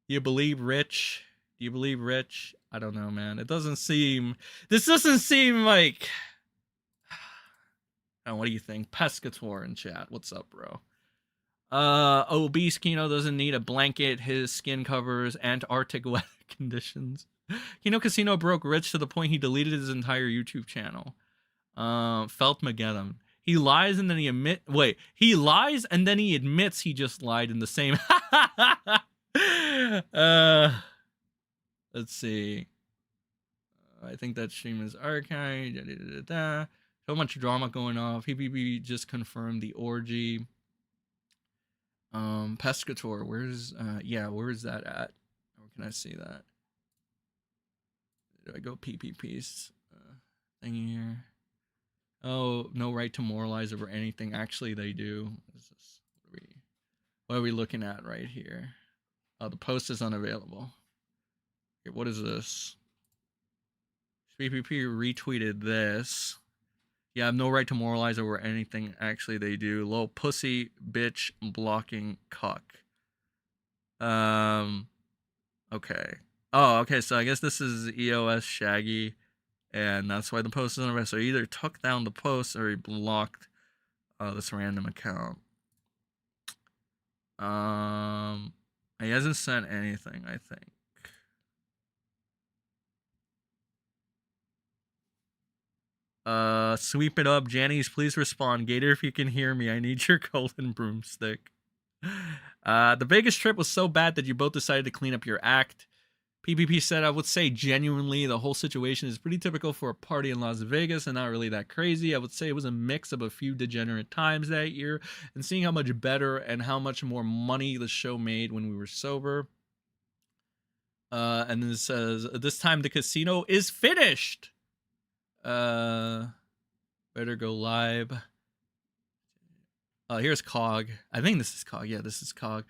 you believe Rich? Do you believe Rich? I don't know, man. It doesn't seem... This doesn't seem like... Oh, what do you think? Pescator in chat. What's up, bro? Obese Kino doesn't need a blanket. His skin covers Antarctic weather conditions. Kino Casino broke Rich to the point he deleted his entire YouTube channel. Felt Mageddon. He lies and then he he lies and then he admits he just lied in the same. Let's see. I think that stream is archived. So much drama going off. PPP just confirmed the orgy. Pescator, where's where's that at? Where can I see that? Did I go PPP's thing here? Oh, no right to moralize over anything. Actually, they do. What are we looking at right here? Oh, the post is unavailable. Okay, what is this? PPP retweeted this. Yeah, I have no right to moralize over anything. Actually, they do. Low pussy, bitch, blocking, cuck. Okay. Oh, okay, so I guess this is EOS Shaggy, and that's why the post is unavailable. So he either took down the post or he blocked this random account. He hasn't sent anything, I think. Sweep it up. Janice, please respond. Gator, if you can hear me, I need your golden broomstick. The Vegas trip was so bad that you both decided to clean up your act. PPP said, I would say genuinely the whole situation is pretty typical for a party in Las Vegas and not really that crazy. I would say it was a mix of a few degenerate times that year and seeing how much better and how much more money the show made when we were sober. And then it says, this time the casino is finished. Better go live. Here's Cog. I think this is Cog. Yeah, this is Cog.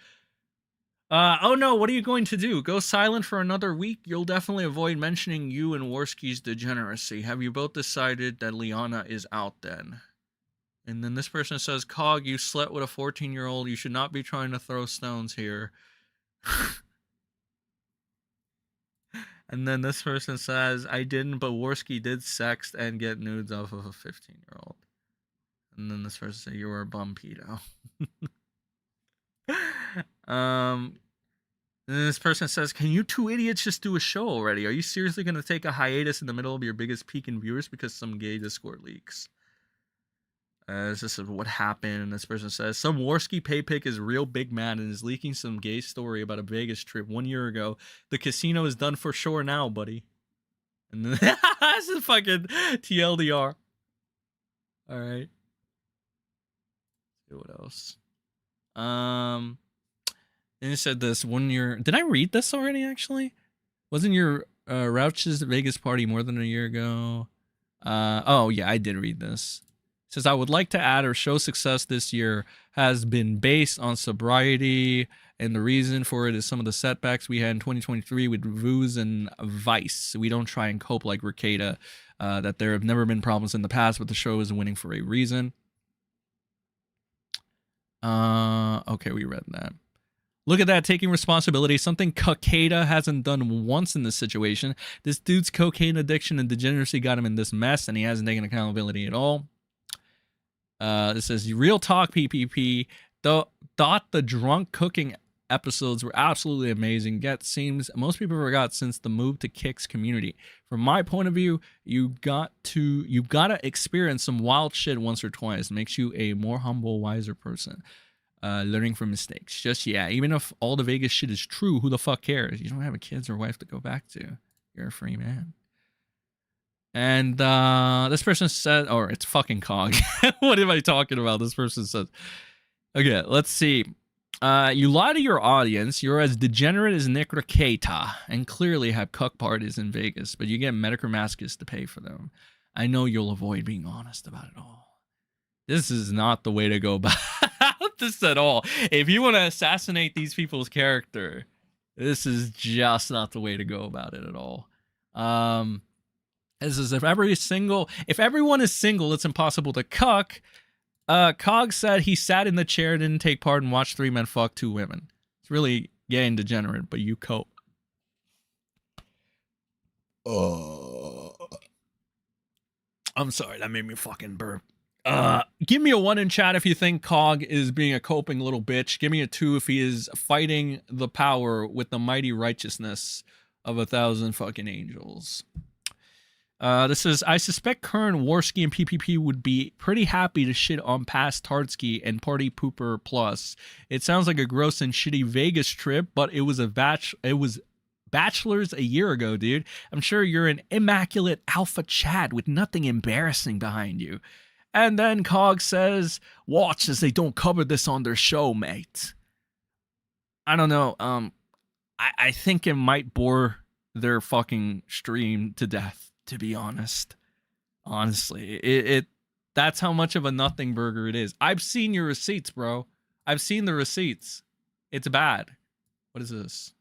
Oh no, what are you going to do? Go silent for another week? You'll definitely avoid mentioning you and Worski's degeneracy. Have you both decided that Liana is out then? And then this person says, Cog, you slept with a 14-year-old. You should not be trying to throw stones here. And then this person says, I didn't, but Worski did sext and get nudes off of a 15-year-old. And then this person said, you were a bum pedo. And this person says, can you two idiots just do a show already? Are you seriously going to take a hiatus in the middle of your biggest peak in viewers because some gay Discord leaks? This is what happened. And this person says, some Worski pay pick is real big mad and is leaking some gay story about a Vegas trip 1 year ago. The casino is done for sure now, buddy. And then this is fucking TLDR. All right. Let's see what else. And it said this 1 year. Did I read this already? Actually, wasn't your Rouch's Vegas party more than a year ago? Oh yeah, I did read this. It says I would like to add our show success this year has been based on sobriety, and the reason for it is some of the setbacks we had in 2023 with Vooz and Vice. We don't try and cope like Rekieta. That there have never been problems in the past, but the show is winning for a reason. Okay, we read that. Look at that, taking responsibility. Something Kakeda hasn't done once in this situation. This dude's cocaine addiction and degeneracy got him in this mess, and he hasn't taken accountability at all. This says, real talk, PPP. Thought the drunk cooking episodes were absolutely amazing. Yet seems most people forgot since the move to Kicks community. From my point of view, you gotta experience some wild shit once or twice. It makes you a more humble, wiser person. Learning from mistakes. Just, yeah, even if all the Vegas shit is true, who the fuck cares? You don't have a kids or wife to go back to. You're a free man. And this person said, or it's fucking Cog. What am I talking about? This person says, okay, let's see. You lie to your audience. You're as degenerate as Nick Rekieta and clearly have cuck parties in Vegas, but you get metokur maskers to pay for them. I know you'll avoid being honest about it all. This is not the way to go about this at all. If you want to assassinate these people's character, this is just not the way to go about it at all. This is if everyone is single, it's impossible to cuck. Cog said he sat in the chair, didn't take part, and watched 3 men fuck 2 women. It's really gay and degenerate, but you cope. I'm sorry, that made me fucking burp. Give me a 1 in chat if you think Cog is being a coping little bitch. Give me a 2 if he is fighting the power with the mighty righteousness of 1,000 fucking angels. This is, I suspect current Worski and PPP would be pretty happy to shit on past Tardsky and Party Pooper Plus. It sounds like a gross and shitty Vegas trip, but it was bachelors a year ago, dude. I'm sure you're an immaculate alpha Chad with nothing embarrassing behind you. And then Cog says, watch as they don't cover this on their show, mate. I don't know. I think it might bore their fucking stream to death, to be honest. Honestly, that's how much of a nothing burger it is. I've seen your receipts, bro. I've seen the receipts. It's bad. What is this?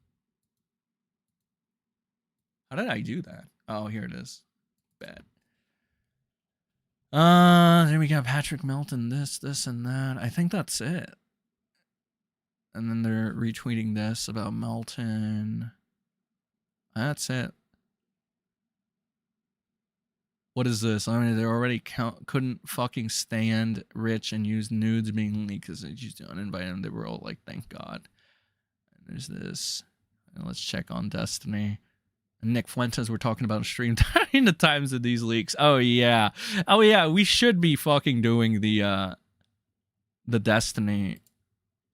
How did I do that? Oh, here it is. Bad. Then we got Patrick Melton, this, and that. I think that's it. And then they're retweeting this about Melton. That's it. What is this? I mean, they already couldn't fucking stand Rich and use nudes being leaked because they used to uninvite him. They were all like, thank God. And there's this. And let's check on Destiny. And Nick Fuentes, we're talking about a stream during the times of these leaks. Oh yeah. Oh yeah, we should be fucking doing the Destiny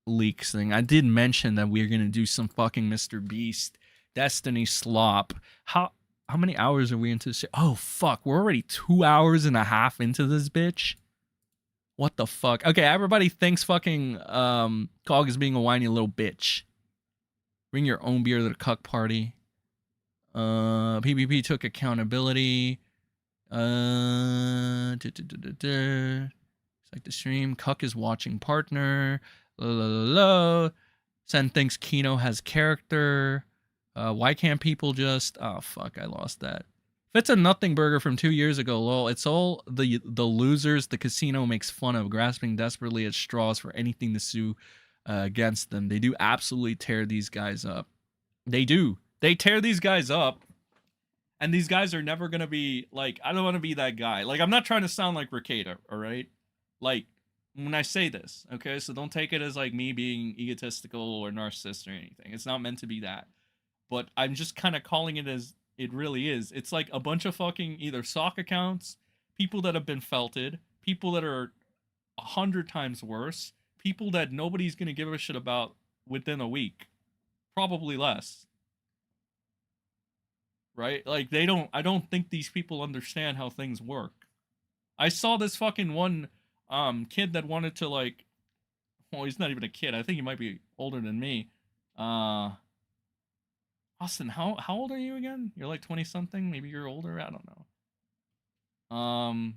leaks thing. I did mention that we're gonna do some fucking Mr. Beast Destiny Slop. How many hours are we into this? Oh fuck, we're already 2 hours and a half into this bitch. What the fuck? Okay, everybody thinks fucking Cog is being a whiny little bitch. Bring your own beer to the cuck party. PvP took accountability. It's like the stream. Cuck is watching partner. Sen thinks Kino has character. Why can't people just... Oh, fuck, I lost that. If it's a nothing burger from 2 years ago, lol, it's all the losers the casino makes fun of, grasping desperately at straws for anything to sue against them. They do absolutely tear these guys up. They do. They tear these guys up. And these guys are never going to be, like, I don't want to be that guy. Like, I'm not trying to sound like Rekieta, all right? Like, when I say this, okay? So don't take it as, like, me being egotistical or narcissist or anything. It's not meant to be that. But I'm just kind of calling it as it really is. It's like a bunch of fucking either sock accounts, people that have been felted, people that are 100 times worse, people that nobody's going to give a shit about within a week. Probably less. Right? Like, I don't think these people understand how things work. I saw this fucking one kid that wanted to, like, well, he's not even a kid. I think he might be older than me. Austin, how old are you again? You're like 20 something? Maybe you're older? I don't know.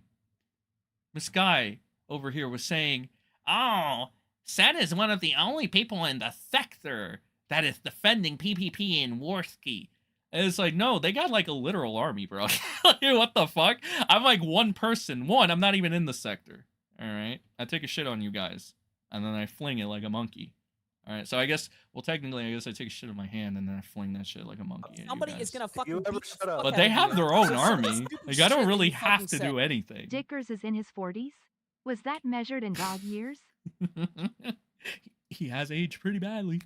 This guy over here was saying, oh, Sen is one of the only people in the sector that is defending PvP in Warski. And it's like, no, they got like a literal army, bro. Like, what the fuck? I'm like one person. One, I'm not even in the sector. All right? I take a shit on you guys. And then I fling it like a monkey. All right, so I guess, well, technically, I guess I take a shit in my hand and then I fling that shit like a monkey. Somebody is gonna fucking beat the fuck But out they of have you. their own For some of the army. stupid Like, I shit don't that really you have fucking to said. do anything. Dickers is in his 40s? Was that measured in dog years? He has aged pretty badly.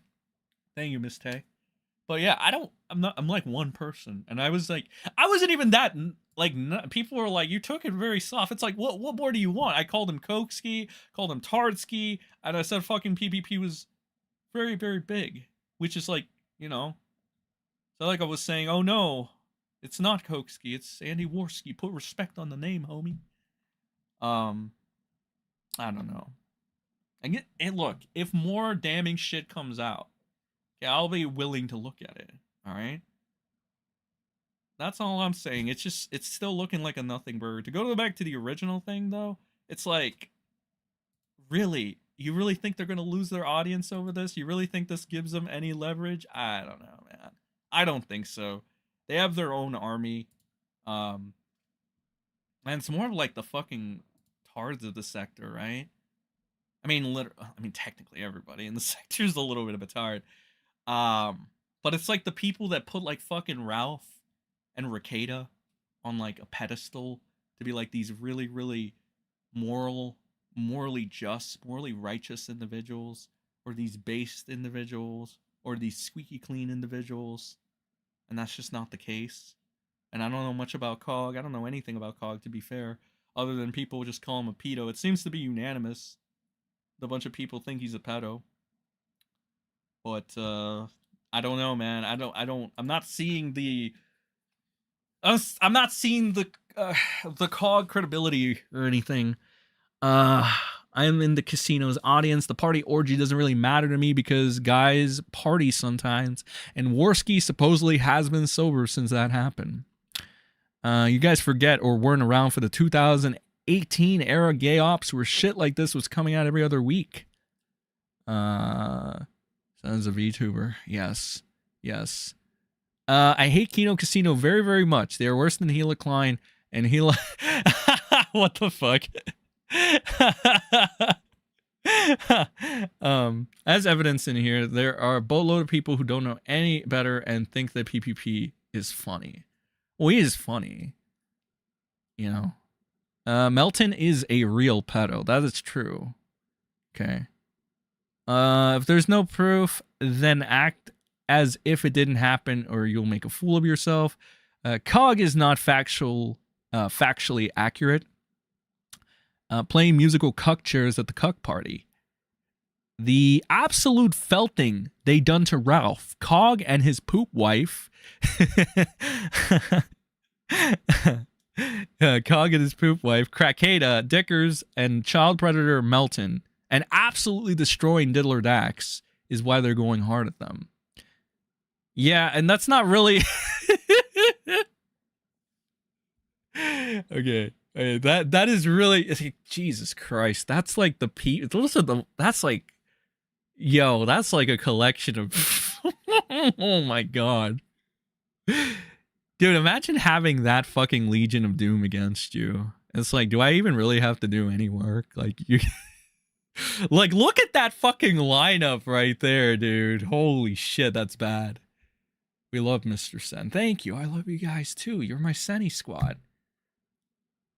Thank you, Miss Tay. But yeah, I'm like one person. And I was like, I wasn't even that, like, people were like, you took it very soft. It's like, what more do you want? I called him Kokeski, called him Tardski, and I said fucking PvP was very, very big. Which is like, you know, so like I was saying, oh no, it's not Kokeski, it's Andy Warski. Put respect on the name, homie. I don't know. And look, if more damning shit comes out, okay, I'll be willing to look at it. All right. That's all I'm saying. It's just, it's still looking like a nothing burger. To go back to the original thing, though, it's like, really, you really think they're going to lose their audience over this? You really think this gives them any leverage? I don't know, man. I don't think so. They have their own army. And it's more of like the fucking tards of the sector, right? I mean, technically everybody in the sector is a little bit of a tard. But it's like the people that put like fucking Ralph and Rekieta on like a pedestal to be like these really, really morally just, morally righteous individuals, or these based individuals, or these squeaky clean individuals, and that's just not the case. And I don't know much about Cog. I don't know anything about Cog, to be fair, other than people just call him a pedo. It seems to be unanimous. A bunch of people think he's a pedo. But I don't know, man. I'm not seeing the Cog credibility or anything. I'm in the casino's audience. The party orgy doesn't really matter to me because guys party sometimes, and Warski supposedly has been sober since that happened. You guys forget or weren't around for the 2018 era gay ops where shit like this was coming out every other week. Sons of VTuber. Yes. I hate Kino Casino very, very much. They are worse than Hela Klein and Hela. What the fuck? As evidence in here, there are a boatload of people who don't know any better and think that PvP is funny. Well, he is funny, you know. Melton is a real pedo. That is true. Okay. If there's no proof, then act as if it didn't happen, or you'll make a fool of yourself. Cog is not factually accurate. Playing musical cuck chairs at the cuck party. the absolute felting they done to Ralph, Cog and his poop wife. Cog and his poop wife, Rekieta, Dickers, and child predator Melton, and absolutely destroying Diddler Dax is why they're going hard at them. Yeah, and that's not really okay. That is really, Jesus Christ. That's like that's like, yo, that's like a collection of oh my god. Dude, imagine having that fucking Legion of Doom against you. It's like, do I even really have to do any work? Like, you like, look at that fucking lineup right there, dude. Holy shit, that's bad. We love MrSEN. Thank you. I love you guys too. You're my Senny squad.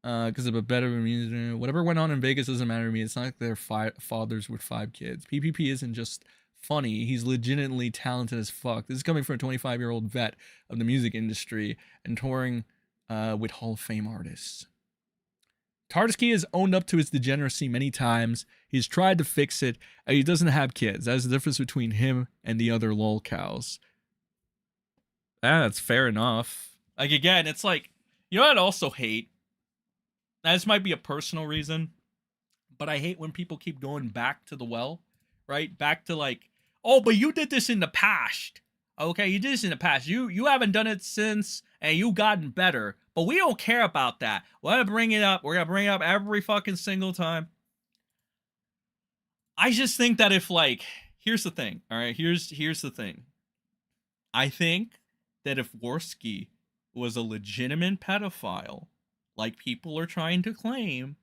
Because of a better music. Whatever went on in Vegas doesn't matter to me. It's not like they're fathers with 5 kids. PPP isn't just funny. He's legitimately talented as fuck. This is coming from a 25-year-old vet of the music industry and touring with Hall of Fame artists. Tardsky has owned up to his degeneracy many times. He's tried to fix it. And he doesn't have kids. That's the difference between him and the other lol cows. That's fair enough. Like, again, it's like, you know what I'd also hate? Now, this might be a personal reason, but I hate when people keep going back to the well, right? Back to like, oh, but you did this in the past. Okay, you did this in the past. You haven't done it since, and you've gotten better. But we don't care about that. We're gonna bring it up. We're gonna bring it up every fucking single time. I just think that if, like, here's the thing. All right, here's the thing. I think that if Worski was a legitimate pedophile, like people are trying to claim,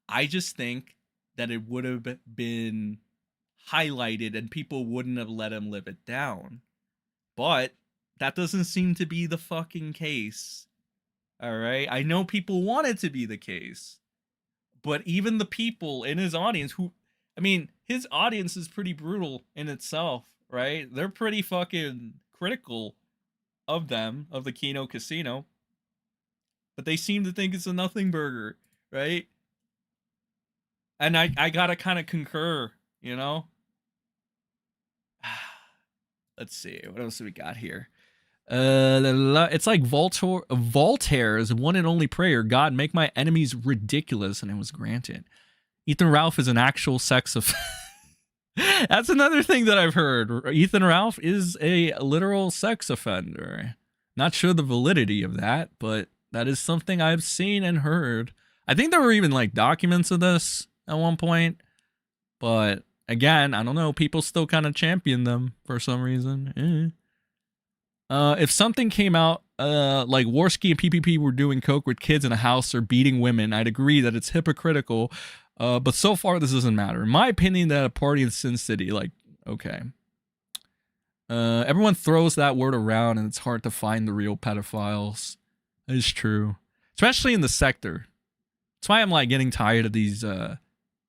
I just think that it would have been highlighted and people wouldn't have let him live it down. But that doesn't seem to be the fucking case. All right? I know people want it to be the case. But even the people in his audience who, I mean, his audience is pretty brutal in itself, right? They're pretty fucking critical of them, of the Kino Casino. But they seem to think it's a nothing burger, right? And I gotta kind of concur, you know? Let's see, what else do we got here? It's like Voltaire's one and only prayer, God, make my enemies ridiculous, and it was granted. Ethan Ralph is an actual sex offender. That's another thing that I've heard. Ethan Ralph is a literal sex offender. Not sure the validity of that, but that is something I've seen and heard. I think there were even like documents of this at one point, but again, I don't know. People still kind of champion them for some reason. If something came out like Worski and PPP were doing coke with kids in a house or beating women, I'd agree that it's hypocritical. But so far, this doesn't matter. In my opinion, that a party in Sin City, like, okay. Everyone throws that word around, and it's hard to find the real pedophiles. That is true, especially in the sector. That's why I'm like getting tired of these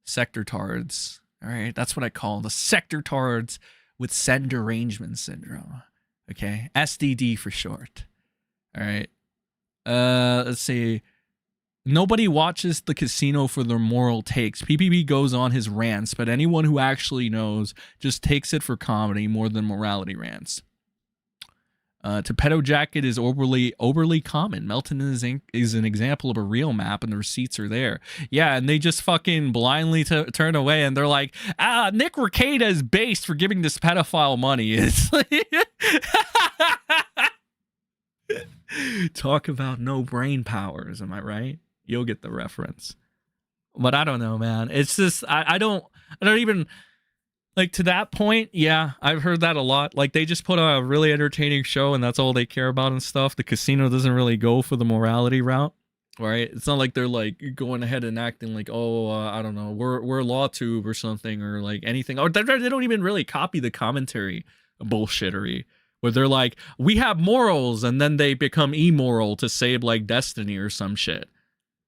sector tards. All right, that's what I call the sector tards with SEN derangement syndrome. Okay, SDD for short. All right. Let's see. Nobody watches the casino for their moral takes. PPP goes on his rants, but anyone who actually knows just takes it for comedy more than morality rants. To pedo jacket is overly common. Melton is an example of a real map, and the receipts are there. Yeah, and they just fucking blindly turn away, and they're like, Nick Rekieta is based for giving this pedophile money. It's like talk about no brain powers, am I right? You'll get the reference. But I don't know, man. It's just I don't even like to that point. Yeah, I've heard that a lot. Like they just put on a really entertaining show and that's all they care about and stuff. The casino doesn't really go for the morality route, right? It's not like they're like going ahead and acting like, oh, I don't know, we're LawTube or something or like anything. Or they don't even really copy the commentary bullshittery where they're like, we have morals, and then they become immoral to save like Destiny or some shit.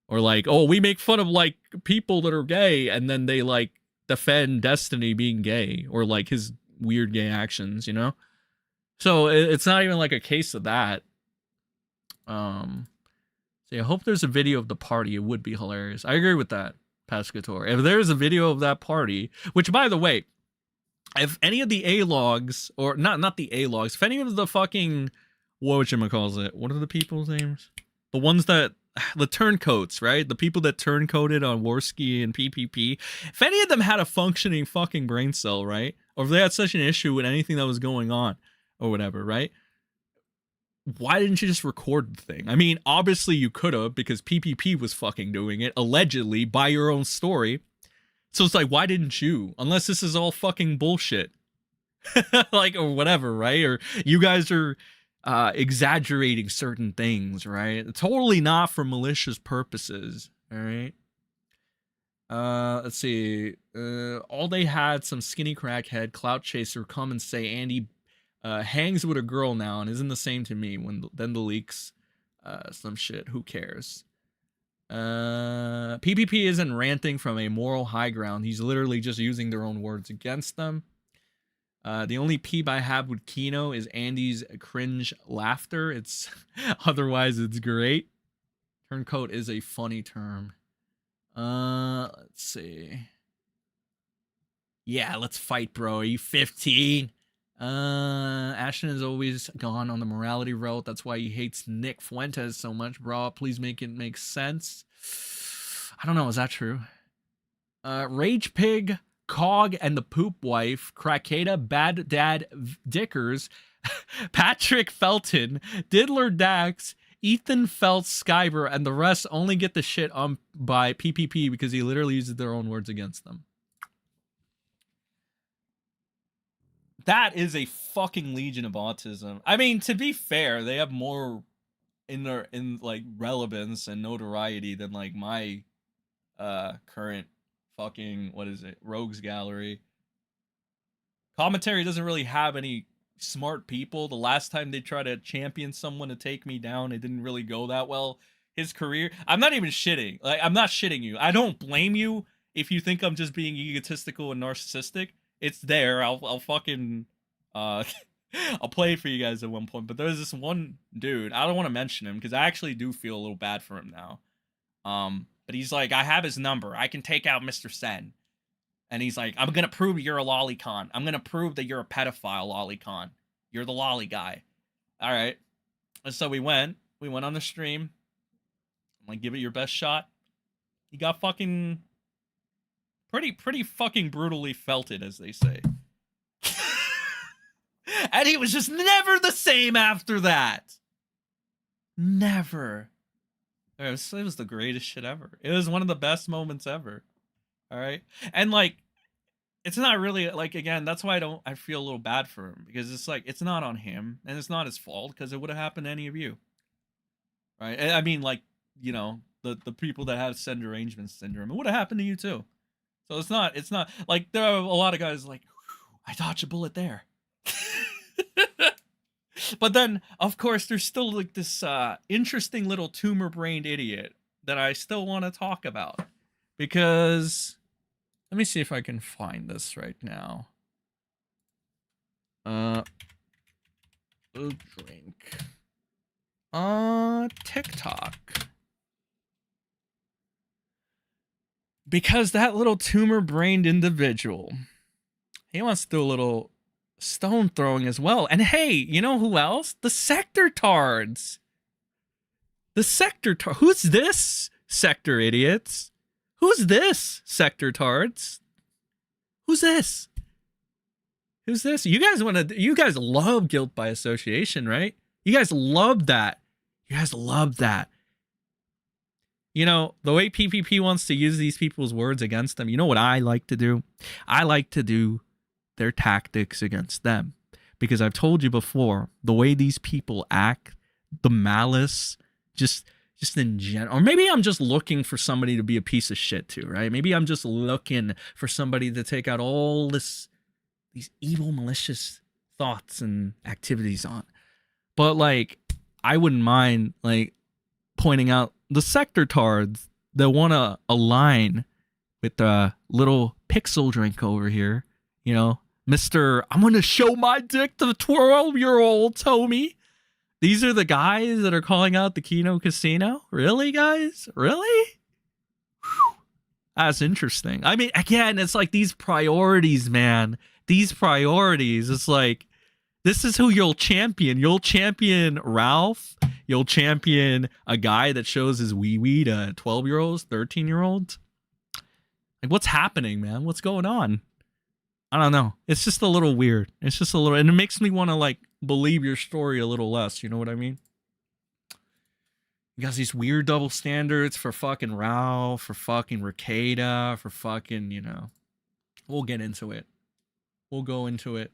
Or like, oh, we make fun of like people that are gay, and then they like defend Destiny being gay or like his weird gay actions, you know? So it's not even like a case of that. So I hope there's a video of the party. It would be hilarious. I agree with that, Pascator. If there's a video of that party, which by the way, if any of the A logs, or not the A logs, if any of the fucking, what are the people's names? The ones that, the turncoats, right? The people that turncoated on Warski and PPP. If any of them had a functioning fucking brain cell, right? Or if they had such an issue with anything that was going on or whatever, right? Why didn't you just record the thing? I mean, obviously you could have, because PPP was fucking doing it, allegedly, by your own story. So it's like, why didn't you? Unless this is all fucking bullshit. Like, or whatever, right? Or you guys are exaggerating certain things, right? Totally not for malicious purposes, all right? Let's see. All they had, some skinny crackhead clout chaser come and say Andy hangs with a girl now and isn't the same to me. Then the leaks, some shit. Who cares? PPP isn't ranting from a moral high ground. He's literally just using their own words against them. The only peep I have with Kino is Andy's cringe laughter. It's otherwise it's great. Turncoat is a funny term. Let's see. Yeah, let's fight, bro. Are you 15? Ashton has always gone on the morality route. That's why he hates Nick Fuentes so much, bro. Please make it make sense. I don't know. Is that true? Rage Pig, Cog, and the Poop Wife, Kraketa, Bad Dad Dickers, Patrick Felton, Diddler Dax, Ethan Feltz, Skyber, and the rest only get the shit on by PPP because he literally uses their own words against them. That is a fucking legion of autism. I mean, to be fair, they have more in like relevance and notoriety than like my current fucking, what is it, Rogues Gallery. Commentary doesn't really have any smart people. The last time they tried to champion someone to take me down, it didn't really go that well. His career, I'm not even shitting. Like, I'm not shitting you. I don't blame you if you think I'm just being egotistical and narcissistic. It's there. I'll fucking I'll play it for you guys at one point. But there's this one dude. I don't want to mention him because I actually do feel a little bad for him now. But he's like, I have his number. I can take out MrSEN. And he's like, I'm gonna prove you're a lolicon. I'm gonna prove that you're a pedophile lolicon. You're the lolly guy. All right. And so we went on the stream. I'm like, give it your best shot. He got fucking pretty fucking brutally felted, as they say. And he was just never the same after that. Never. It was the greatest shit ever. It was one of the best moments ever. All right. And like, it's not really like, again, that's why I feel a little bad for him, because it's like, it's not on him and it's not his fault, because it would have happened to any of you. Right. I mean, like, you know, the people that have SEN derangement syndrome, it would have happened to you too. So it's not like, there are a lot of guys like, I dodged a bullet there. But then, of course, there's still like this interesting little tumor-brained idiot that I still want to talk about. Because, let me see if I can find this right now. Drink. TikTok. Because that little tumor-brained individual, he wants to do a little stone throwing as well. And hey, you know who else? The Sector Tards. The Sector Tards. Who's this, Sector idiots? Who's this, Sector Tards? Who's this? Who's this? You guys love guilt by association, right? You guys love that. You guys love that. You know, the way PPP wants to use these people's words against them, you know what I like to do? I like to do their tactics against them. Because I've told you before, the way these people act, the malice, just in general, or maybe I'm just looking for somebody to be a piece of shit too, right? Maybe I'm just looking for somebody to take out all these evil, malicious thoughts and activities on. But like, I wouldn't mind like pointing out the Sector Tards that want to align with the little pixel drink over here, you know, Mr. I'm going to show my dick to the 12-year-old Tommy. These are the guys that are calling out the Kino Casino? Really, guys? Really? Whew. That's interesting. I mean, again, it's like these priorities, man. these priorities. It's like, this is who you'll champion. You'll champion Ralph. You'll champion a guy that shows his wee-wee to 12-year-olds, 13-year-olds. Like, what's happening, man? What's going on? I don't know. It's just a little weird. It's just a little, and it makes me want to, like, believe your story a little less. You know what I mean? You got these weird double standards for fucking Ralph, for fucking Rekieta, for fucking, you know. We'll get into it. We'll go into it.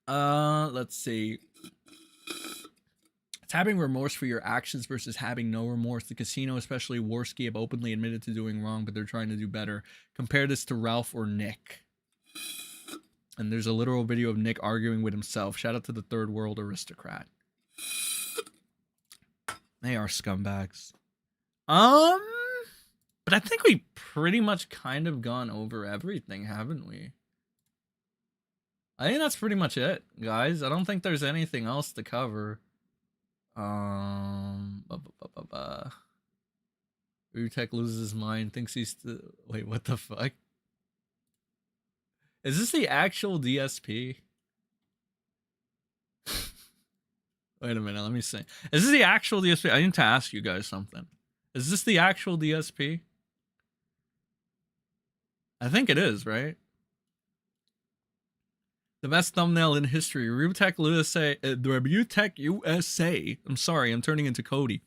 Let's see. It's having remorse for your actions versus having no remorse. The casino, especially Warski, have openly admitted to doing wrong, but they're trying to do better. Compare this to Ralph or Nick. And there's a literal video of Nick arguing with himself. Shout out to the third world aristocrat. They are scumbags. But I think we pretty much kind of gone over everything, haven't we? I think that's pretty much it, guys. I don't think there's anything else to cover. Rutek loses his mind, thinks he's wait, what the fuck? Is this the actual DSP? Wait a minute, let me see. Is this the actual DSP? I need to ask you guys something. Is this the actual DSP? I think it is, right? The best thumbnail in history. Rebutek USA. Rebutek USA. I'm sorry, I'm turning into Cody.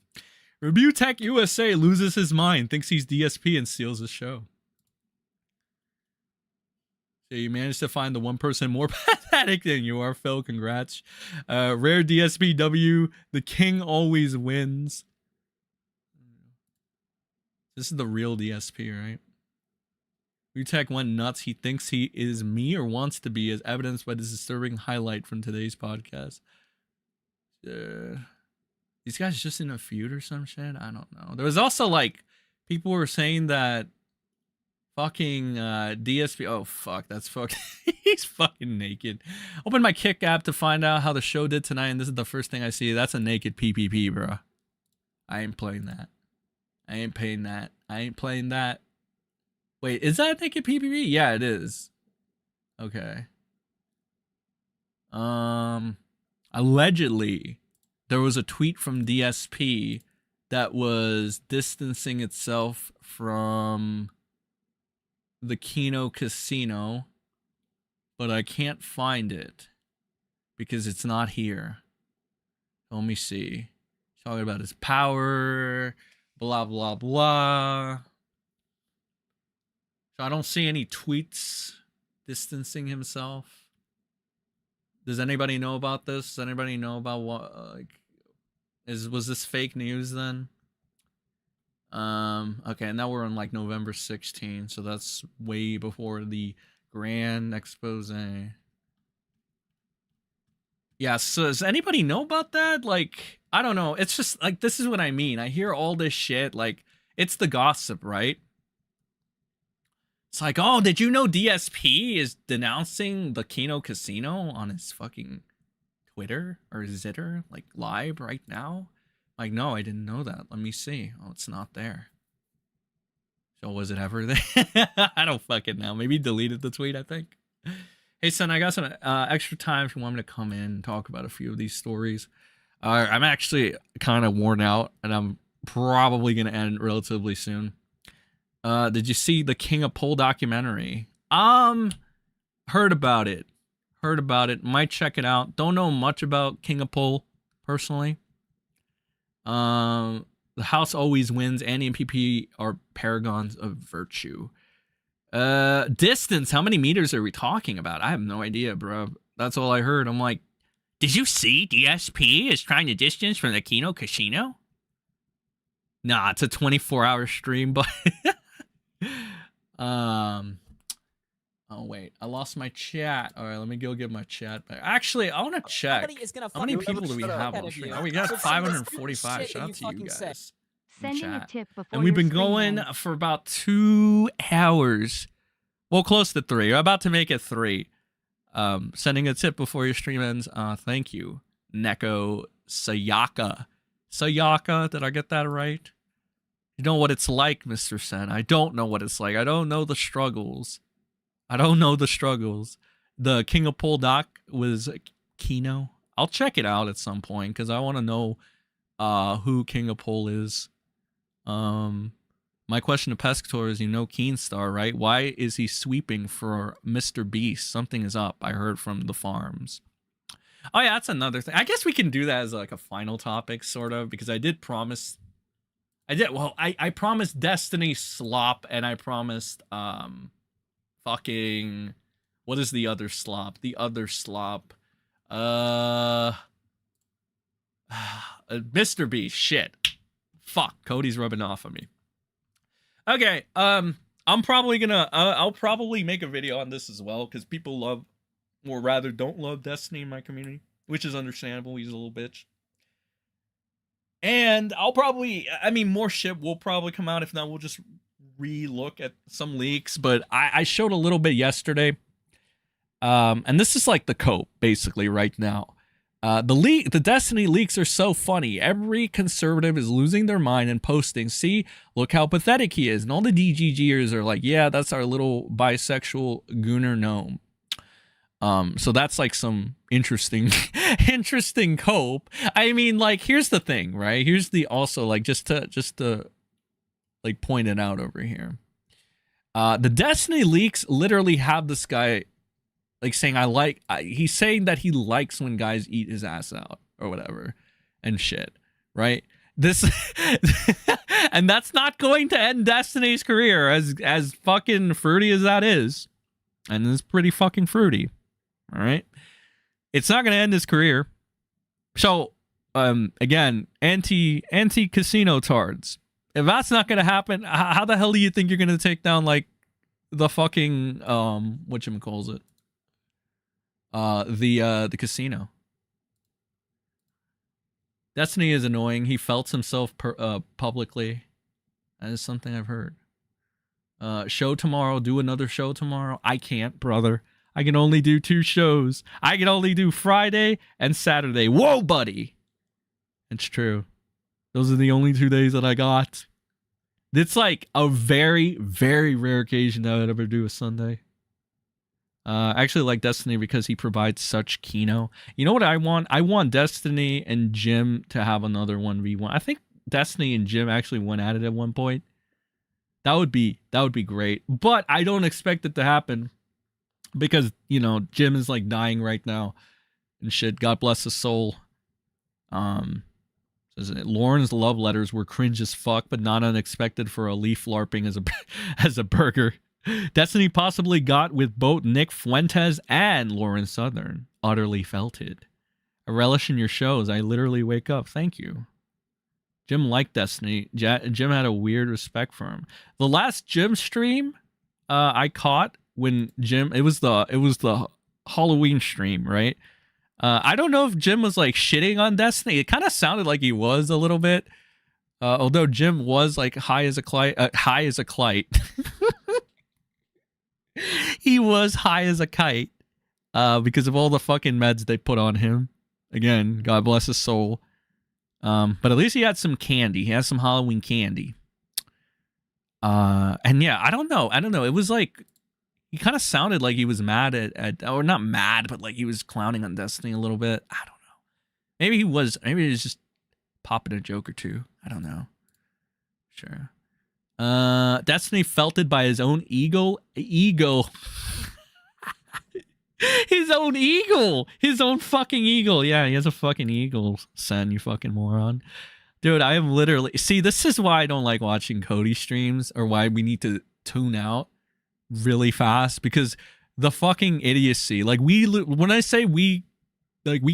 Rebutek USA loses his mind, thinks he's DSP, and steals the show. So you managed to find the one person more pathetic than you are, Phil. Congrats. Rare DSPW. The king always wins. This is the real DSP, right? Rebutek went nuts. He thinks he is me or wants to be, as evidenced by this disturbing highlight from today's podcast. These guys just in a feud or some shit? I don't know. There was also, like, people were saying that fucking DSP. Oh, fuck. That's fucking. He's fucking naked. Open my Kick app to find out how the show did tonight, and this is the first thing I see. That's a naked PPP, bro. I ain't playing that. I ain't paying that. I ain't playing that. Wait, is that naked PPP? Yeah, it is. Okay. Allegedly, there was a tweet from DSP that was distancing itself from the Kino casino, but I can't find it because it's not here. Let me see. He's talking about his power, blah, blah, blah. So I don't see any tweets distancing himself. Does anybody know about this? Does anybody know about what, like, was this fake news then? Okay, now we're on like November 16th, so that's way before the grand expose. Yeah, so does anybody know about that? Like, I don't know. It's just like, this is what I mean. I hear all this shit, like, it's the gossip, right? It's like, oh, did you know DSP is denouncing the Kino casino on his fucking Twitter or Zitter, like, live right now? Like, no, I didn't know that. Let me see. Oh, it's not there. So was it ever there? I don't fucking know. Maybe deleted the tweet, I think. Hey, son, I got some extra time if you want me to come in and talk about a few of these stories. I'm actually kind of worn out, and I'm probably going to end relatively soon. Did you see the King of Pole documentary? Heard about it. Might check it out. Don't know much about King of Pole personally. The house always wins. Annie and PP are paragons of virtue. Distance. How many meters are we talking about? I have no idea, bro. That's all I heard. I'm like, did you see DSP is trying to distance from the Kino casino? Nah, it's a 24-hour stream, but oh wait, I lost my chat. All right, let me go get my chat back. Actually, I want to check. How many people do we have on stream? Oh, we got 545. Shout out to you guys. Sending a tip before And we've been your stream going ends. for about 2 hours. Well, close to 3. We're about to make it 3. Sending a tip before your stream ends. Thank you, Neko Sayaka. Sayaka, did I get that right? You know what it's like, MrSEN. I don't know what it's like. I don't know the struggles. I don't know the struggles. The King of Pole doc was Kino. I'll check it out at some point because I want to know who King of Pole is. My question to Pescator is, you know Keenstar, right? Why is he sweeping for Mr. Beast? Something is up, I heard from the farms. Oh yeah, that's another thing. I guess we can do that as like a final topic, sort of, because I promised Destiny Slop, and I promised fucking, what is the other Slop? The other Slop. Mr. Beast. Shit. Fuck. Cody's rubbing off on me. Okay. I'm probably gonna. I'll probably make a video on this as well because people love, or rather, don't love Destiny in my community, which is understandable. He's a little bitch. And I'll probably, I mean, more shit will probably come out. If not, we'll just re-look at some leaks. But I showed a little bit yesterday. And this is like the cope, basically, right now. The Destiny leaks are so funny. Every conservative is losing their mind and posting, see, look how pathetic he is. And all the DGGers are like, yeah, that's our little bisexual gooner gnome. So that's like some interesting cope. I mean, like, here's the thing, right? Here's the also, like, just to like point it out over here. The Destiny leaks literally have this guy like saying, he's saying that he likes when guys eat his ass out or whatever and shit, right? This and that's not going to end Destiny's career, as fucking fruity as that is. And it's pretty fucking fruity. All right. It's not going to end his career. So, again, anti-casino tards. If that's not going to happen, how the hell do you think you're going to take down, like, the fucking, whatchamacallit? The casino. Destiny is annoying. He felt himself publicly. That is something I've heard. Show tomorrow. Do another show tomorrow. I can't, brother. I can only do 2 shows. I can only do Friday and Saturday. Whoa, buddy. It's true. Those are the only 2 days that I got. It's like a very, very rare occasion that I would ever do a Sunday. I actually like Destiny because he provides such Kino. You know what I want? I want Destiny and Jim to have another 1v1. I think Destiny and Jim actually went at it at one point. That would be great. But I don't expect it to happen. Because, you know, Jim is like dying right now and shit. God bless his soul. Lauren's love letters were cringe as fuck, but not unexpected for a leaf larping as a burger. Destiny possibly got with both Nick Fuentes and Lauren Southern. Utterly felted. I relish in your shows. I literally wake up. Thank you. Jim liked Destiny. Jim had a weird respect for him. The last Jim stream I caught when Jim, it was the Halloween stream, right? I don't know if Jim was like shitting on Destiny. It kind of sounded like he was a little bit, although Jim was like high as a kite. He was high as a kite because of all the fucking meds they put on him. Again, God bless his soul. But at least he had some candy. He had some Halloween candy. And yeah, I don't know. It was like, he kind of sounded like he was mad at or not mad, but like he was clowning on Destiny a little bit. I don't know. Maybe he was just popping a joke or two. I don't know. Sure. Destiny felted by his own ego. His own eagle. His own fucking eagle. Yeah, he has a fucking eagle, Sen, you fucking moron. Dude, I am literally... See, this is why I don't like watching Cody streams, or why we need to tune out really fast, because the fucking idiocy. Like, when I say we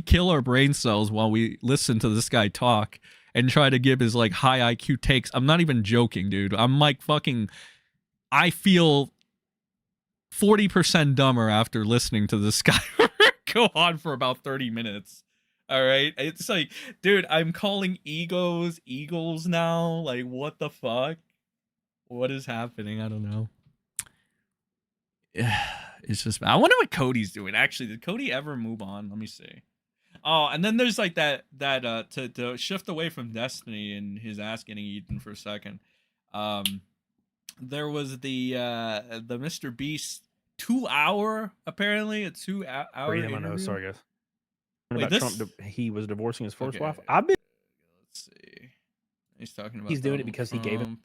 kill our brain cells while we listen to this guy talk and try to give his, like, high IQ takes. I'm not even joking, dude. I'm, like, fucking... I feel 40% dumber after listening to this guy go on for about 30 minutes. All right? It's like, dude, I'm calling eagles now. Like, what the fuck? What is happening? I don't know. It's just... I wonder what Cody's doing. Actually, did Cody ever move on? Let me see. Oh, and then there's like that to shift away from Destiny and his ass getting eaten for a second. There was the Mr. Beast 2 hour, apparently a 2 hour Breathing my interview. nose. Sorry, guys. Wait, About this- Trump, he was divorcing his first Okay. wife. I've been. Let's see. He's talking about. He's doing it Donald because he gave him. Trump.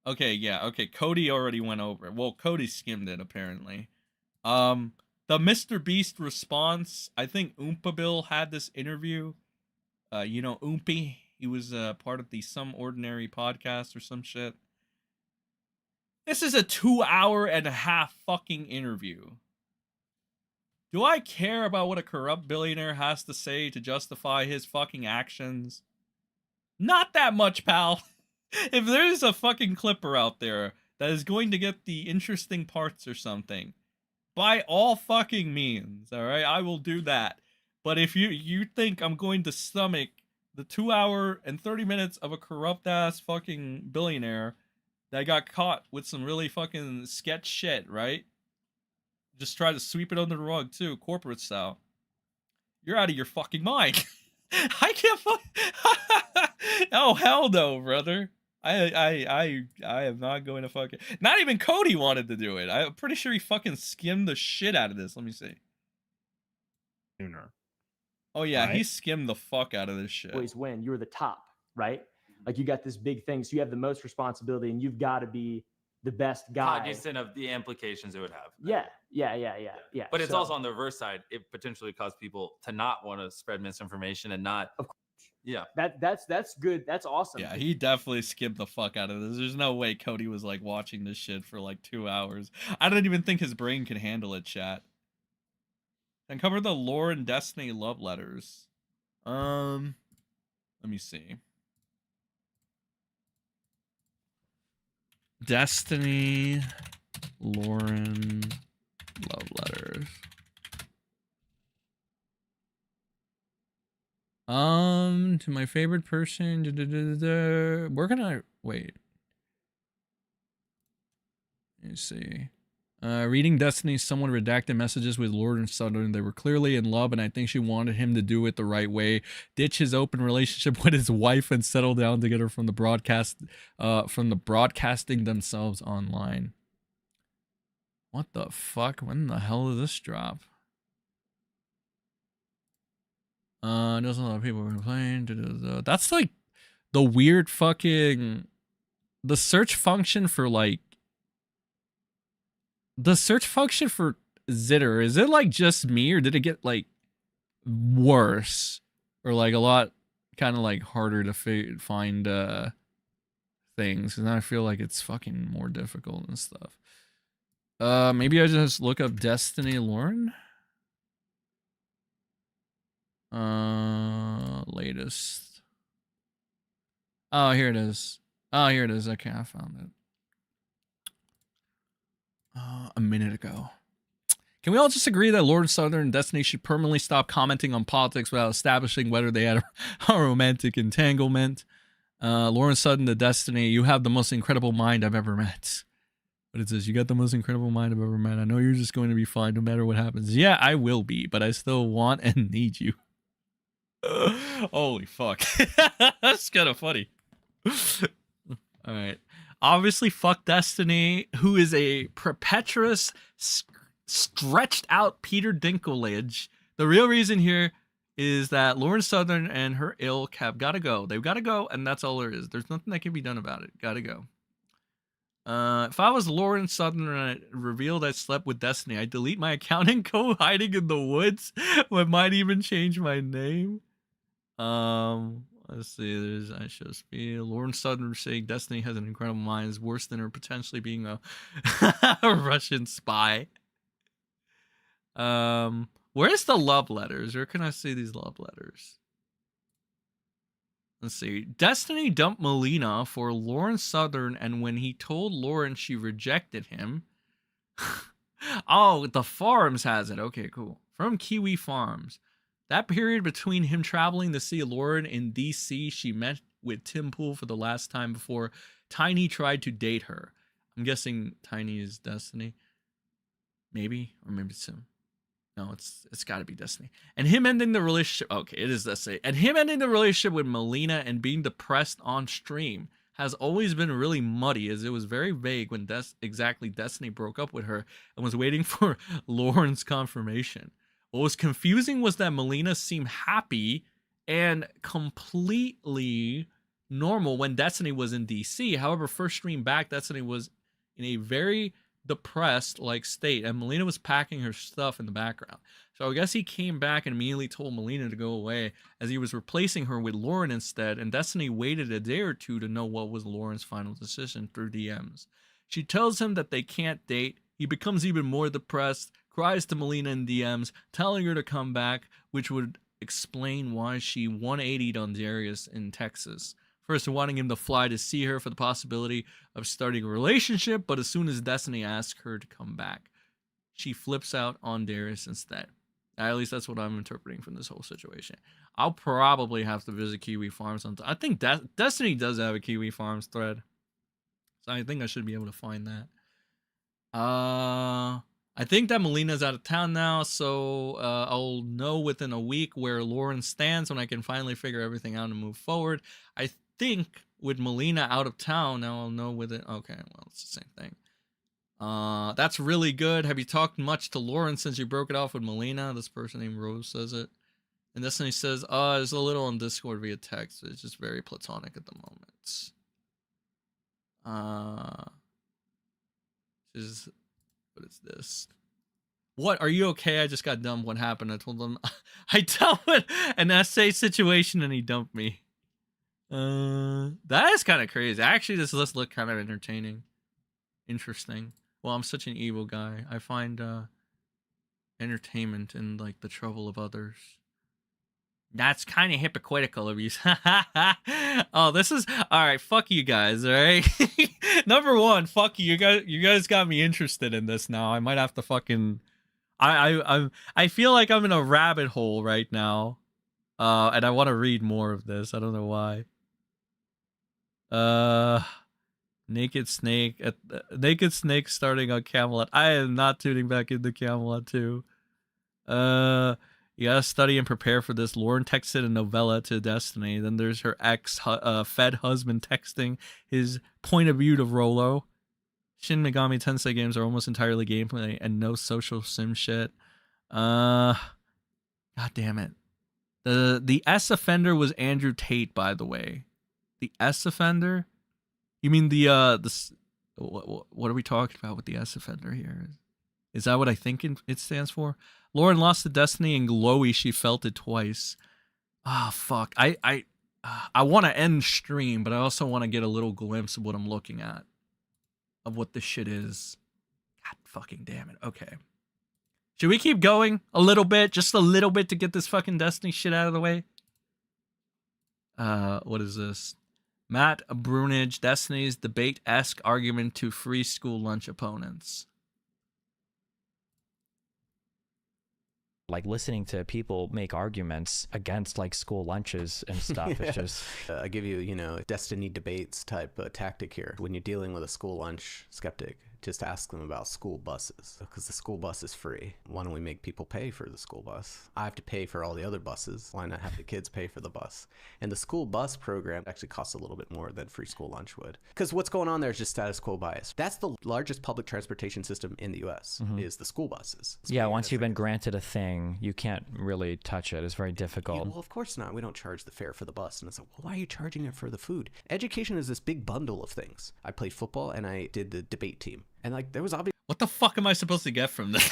Okay, yeah, okay. Cody already went over it. Well, Cody skimmed it apparently. The Mr. Beast response. I think Oompa Bill had this interview. You know Oompy. He was part of the Some Ordinary podcast or some shit. This is a 2 hour and a half fucking interview. Do I care about what a corrupt billionaire has to say to justify his fucking actions? Not that much, pal. If there's a fucking clipper out there that is going to get the interesting parts or something, by all fucking means, all right, I will do that. But if you think I'm going to stomach the 2 hour and 30 minutes of a corrupt ass fucking billionaire that got caught with some really fucking sketch shit, right? Just try to sweep it under the rug too, corporate style. You're out of your fucking mind. I can't Oh hell no, brother. I am not going to fucking. Not even Cody wanted to do it. I'm pretty sure he fucking skimmed the shit out of this. Let me see. Sooner. Oh yeah, he Right. skimmed the fuck out of this shit. always win. You're the top, right? Like you got this big thing, so you have the most responsibility, and you've got to be the best guy. Cognizant of the implications it would have. Yeah. But it's So- also on the reverse side. It potentially caused people to not want to spread misinformation and not. Of course. Yeah. that's good. That's awesome. Yeah, he definitely skimmed the fuck out of this. There's no way Cody was like watching this shit for like 2 hours. I don't even think his brain can handle it, chat. Uncover the lore and Destiny love letters. Let me see. Destiny Lauren love letters. To my favorite person. We're gonna wait. Let me see. Reading Destiny's somewhat redacted messages with Lord and Southern, they were clearly in love, and I think she wanted him to do it the right way, ditch his open relationship with his wife, and settle down together from the broadcasting themselves online. What the fuck? When the hell did this drop? There's a lot of people playing. That's like the weird fucking the search function for like. The search function for Zitter, is it like just me, or did it get like worse, or like a lot kind of like harder to find things? And I feel like it's fucking more difficult and stuff. Maybe I just look up Destiny Lauren. Latest. Oh, here it is. Okay, I found it. A minute ago. Can we all just agree that Lord Southern and Destiny should permanently stop commenting on politics without establishing whether they had a romantic entanglement? Lauren Sutton to Destiny, you have the most incredible mind I've ever met. But it says, you got the most incredible mind I've ever met. I know you're just going to be fine no matter what happens. Yeah, I will be, but I still want and need you. Holy fuck. That's kind of funny. All right. Obviously, fuck Destiny, who is a perpetuous, stretched out Peter Dinklage. The real reason here is that Lauren Southern and her ilk have got to go. They've got to go, and that's all there is. There's nothing that can be done about it. Got to go. If I was Lauren Southern and I revealed I slept with Destiny, I'd delete my account and go hiding in the woods. I might even change my name. Let's see, there's I should be Lauren Southern saying Destiny has an incredible mind is worse than her potentially being a Russian spy. Where's the love letters? Where can I see these love letters? Let's see. Destiny dumped Melina for Lauren Southern, and when he told Lauren she rejected him. Oh, the Farms has it. Okay, cool. From Kiwi Farms. That period between him traveling to see Lauren in DC, she met with Tim Pool for the last time before Tiny tried to date her. I'm guessing Tiny is Destiny. Maybe, or maybe it's him. No, it's got to be Destiny. And him ending the relationship. Okay, it is Destiny. And him ending the relationship with Melina and being depressed on stream has always been really muddy, as it was very vague when exactly Destiny broke up with her and was waiting for Lauren's confirmation. What was confusing was that Melina seemed happy and completely normal when Destiny was in DC. However, first stream back, Destiny was in a very depressed like state, and Melina was packing her stuff in the background. So I guess he came back and immediately told Melina to go away, as he was replacing her with Lauren instead, and Destiny waited a day or two to know what was Lauren's final decision through DMs. She tells him that they can't date. He becomes even more depressed, cries to Melina in DMs, telling her to come back, which would explain why she 180'd on Darius in Texas. First wanting him to fly to see her for the possibility of starting a relationship, but as soon as Destiny asks her to come back, she flips out on Darius instead. At least that's what I'm interpreting from this whole situation. I'll probably have to visit Kiwi Farms. I think Destiny does have a Kiwi Farms thread, so I think I should be able to find that. I think that Melina's out of town now, so I'll know within a week where Lauren stands when I can finally figure everything out and move forward. I think with Melina out of town, now I'll know with it. Okay, well, it's the same thing. That's really good. Have you talked much to Lauren since you broke it off with Melina? This person named Rose says it. And Destiny says, there's a little on Discord via text. It's just very platonic at the moment. What is this? What? Are you okay? I just got dumped. What happened? I told them I dealt with an essay situation and he dumped me. That is kind of crazy. Actually, this list looked kind of entertaining. Interesting. Well, I'm such an evil guy. I find entertainment in like the trouble of others. That's kind of hypocritical of you. Oh, this is all right. Fuck you guys. All right. Number one, fuck you. You guys got me interested in this now. I might have to fucking. I feel like I'm in a rabbit hole right now, and I want to read more of this. I don't know why. Naked Snake starting on Camelot. I am not tuning back into Camelot 2. You gotta study and prepare for this. Lauren texted a novella to Destiny. Then there's her fed husband texting his point of view to Rolo. Shin Megami Tensei games are almost entirely gameplay and no social sim shit. God damn it. The S offender was Andrew Tate, by the way. The S offender? You mean what are we talking about with the S offender here? Is that what I think it stands for? Lauren lost to Destiny and glowy. She felt it twice. Ah, fuck. I want to end stream, but I also want to get a little glimpse of what I'm looking at, of what this shit is. God fucking damn it. Okay. Should we keep going a little bit, just a little bit, to get this fucking Destiny shit out of the way? What is this? Matt Brunage, Destiny's debate-esque argument to free school lunch opponents. Like listening to people make arguments against like school lunches and stuff. It's just I give you, Destiny debates type tactic here. When you're dealing with a school lunch skeptic, just ask them about school buses, because the school bus is free. Why don't we make people pay for the school bus? I have to pay for all the other buses. Why not have the kids pay for the bus? And the school bus program actually costs a little bit more than free school lunch would, because what's going on there is just status quo bias. That's the largest public transportation system in the US, is the school buses. Yeah, once you've been granted a thing, you can't really touch it. It's very difficult. Well, of course not. We don't charge the fare for the bus. And it's like, well, why are you charging it for the food? Education is this big bundle of things. I played football and I did the debate team. And like there was obviously, what the fuck am I supposed to get from this?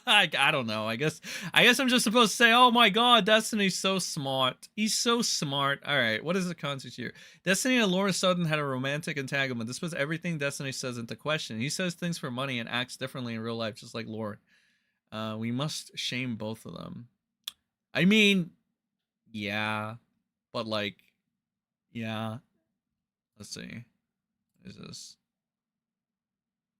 I don't know. I guess I'm just supposed to say, oh my god, Destiny's so smart. He's so smart. All right, what is the context here? Destiny and Lauren Sutton had a romantic entanglement. This puts everything Destiny says into question. He says things for money and acts differently in real life, just like Lauren. We must shame both of them. I mean, yeah, but like, yeah. Let's see. What is this?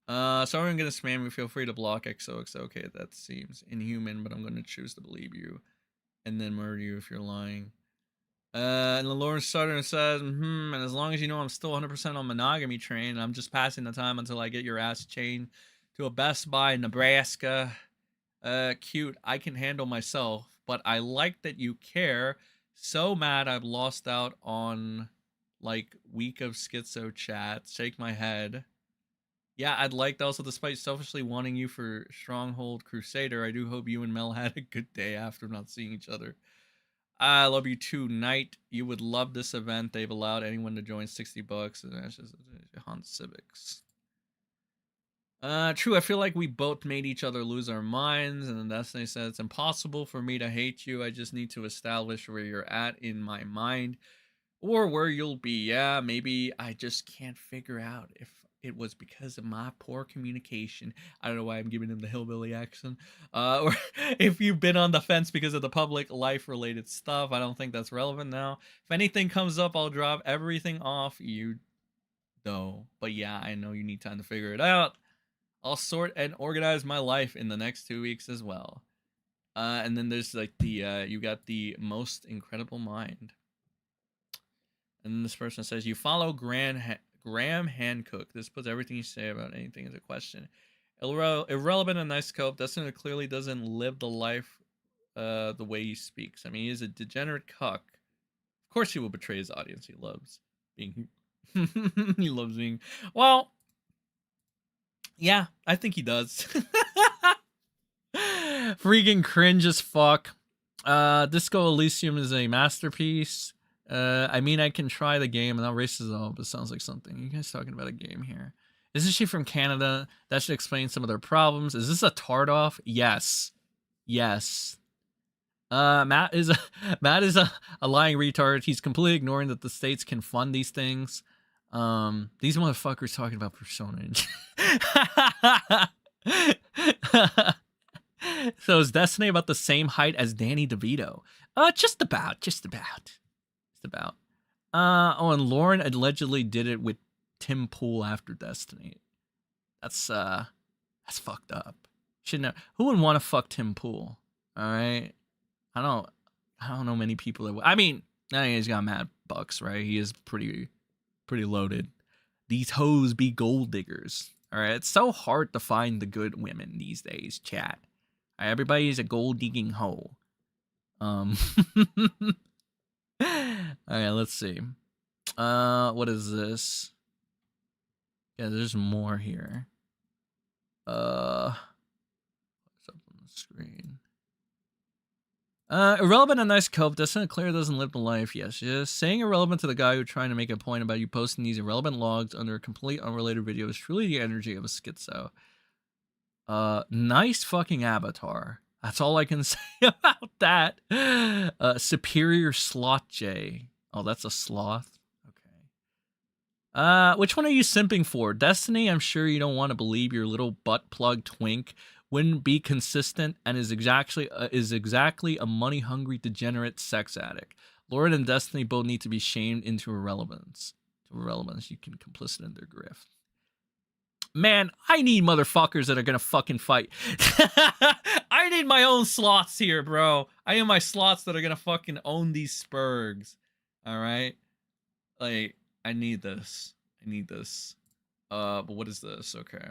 Sorry, I'm gonna spam you. Feel free to block XOXO. Okay, that seems inhuman, but I'm gonna choose to believe you, and then murder you if you're lying. And the Lauren Sutter says, and as long as you know I'm still 100% on monogamy train, I'm just passing the time until I get your ass chained to a Best Buy in Nebraska. Cute. I can handle myself, but I like that you care. So mad I've lost out on like week of schizo chat. Shake my head. Yeah, I'd like to also, despite selfishly wanting you for Stronghold Crusader, I do hope you and Mel had a good day after not seeing each other. I love you too, Knight. You would love this event. They've allowed anyone to join $60. And that's just Honda Civics. True, I feel like we both made each other lose our minds, and then Destiny said it's impossible for me to hate you. I just need to establish where you're at in my mind, or where you'll be. Yeah, maybe I just can't figure out if it was because of my poor communication. I don't know why I'm giving him the hillbilly accent. Or if you've been on the fence because of the public life related stuff. I don't think that's relevant now. If anything comes up, I'll drop everything off you, though. But yeah, I know you need time to figure it out. I'll sort and organize my life in the next 2 weeks as well. And then there's like the, you got the most incredible mind. And then this person says, you follow Graham Hancock. This puts everything you say about anything as a question. Irrelevant and nice cope. Destiny clearly doesn't live the life the way he speaks. I mean, he is a degenerate cuck. Of course he will betray his audience. He loves being... he loves being... Well, yeah, I think he does. Freaking cringe as fuck. Disco Elysium is a masterpiece. I mean, I can try the game, and not racist at all, but it sounds like something. You guys talking about a game here. Isn't she from Canada? That should explain some of their problems. Is this a tart off? Yes. Yes. Matt is a lying retard. He's completely ignoring that the states can fund these things. These motherfuckers talking about Persona. So is Destiny about the same height as Danny DeVito? Just about. Oh, and Lauren allegedly did it with Tim Pool after Destiny. That's fucked up. Shouldn't have. Who would want to fuck Tim Pool? All right, I don't know many people that would. I mean, he's got mad bucks, right? He is pretty loaded. These hoes be gold diggers. All right, it's so hard to find the good women these days. Chat. All right, everybody's a gold digging hoe. All right, let's see. What is this? Yeah, there's more here. What's up on the screen? Irrelevant and nice cope. Destiny clear doesn't live the life. Yes. Saying irrelevant to the guy who's trying to make a point about you posting these irrelevant logs under a complete unrelated video is truly the energy of a schizo. Nice fucking avatar. That's all I can say about that. Superior Sloth J. Oh, that's a sloth? Okay. Which one are you simping for? Destiny, I'm sure you don't want to believe your little butt plug twink wouldn't be consistent and is exactly a money-hungry degenerate sex addict. Lauren and Destiny both need to be shamed into irrelevance. You can complicit in their grift. Man, I need motherfuckers that are gonna fucking fight. I need my own sloths here, bro. I need my sloths that are gonna fucking own these spurgs. Alright? Like, I need this. But what is this? Okay.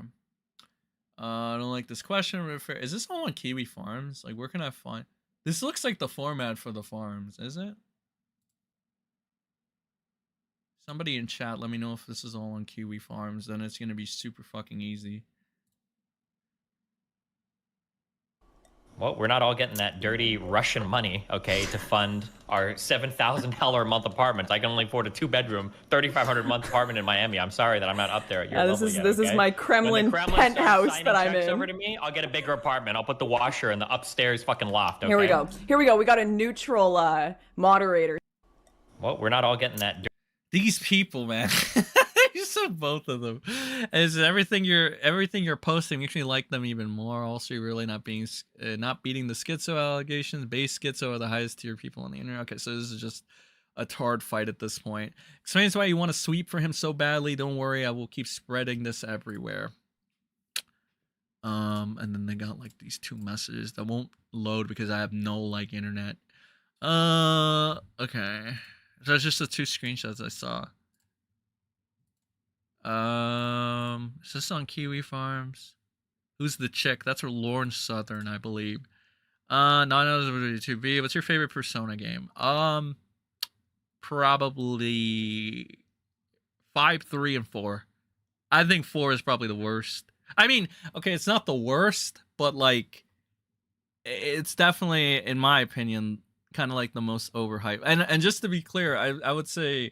I don't like this question. Is this all on Kiwi Farms? Like, where can I find... This looks like the format for the farms, is it? Somebody in chat, let me know if this is all on Kiwi Farms. Then it's going to be super fucking easy. Well, we're not all getting that dirty Russian money, okay, to fund our $7,000 a month apartments. I can only afford a 2-bedroom, $3,500 a month apartment in Miami. I'm sorry that I'm not up there at your level this yet, is okay? my Kremlin When the penthouse starts that I'm signing checks in. over to me, I'll get a bigger apartment. I'll put the washer in the upstairs fucking loft, okay? Here we go. We got a neutral moderator. Well, we're not all getting that dirty. These people, man. You said both of them. Is everything you're posting makes me like them even more. Also, you're really not beating the schizo allegations. Base schizo are the highest tier people on the internet. Okay, so this is just a tard fight at this point. Explains why you want to sweep for him so badly. Don't worry, I will keep spreading this everywhere. And then they got like these 2 messages that won't load because I have no like internet. Okay. So it's just the 2 screenshots I saw. Is this on Kiwi Farms? Who's the chick? That's her Lauren Southern, I believe. 9 to be. What's your favorite Persona game? probably 5, 3, and 4. I think 4 is probably the worst. I mean, okay, it's not the worst, but like, it's definitely, in my opinion, kind of like the most overhyped. And just to be clear, I would say,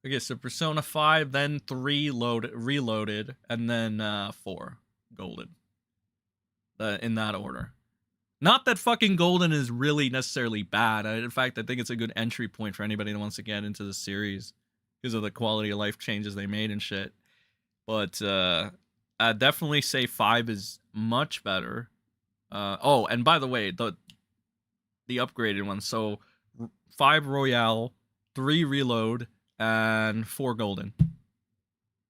okay, so Persona 5, then 3 reloaded, and then 4 golden. In that order. Not that fucking golden is really necessarily bad. In fact, I think it's a good entry point for anybody that wants to get into the series because of the quality of life changes they made and shit. But I'd definitely say 5 is much better. Oh, and by the way, the upgraded one. So 5 Royale, 3 Reload, and 4 Golden.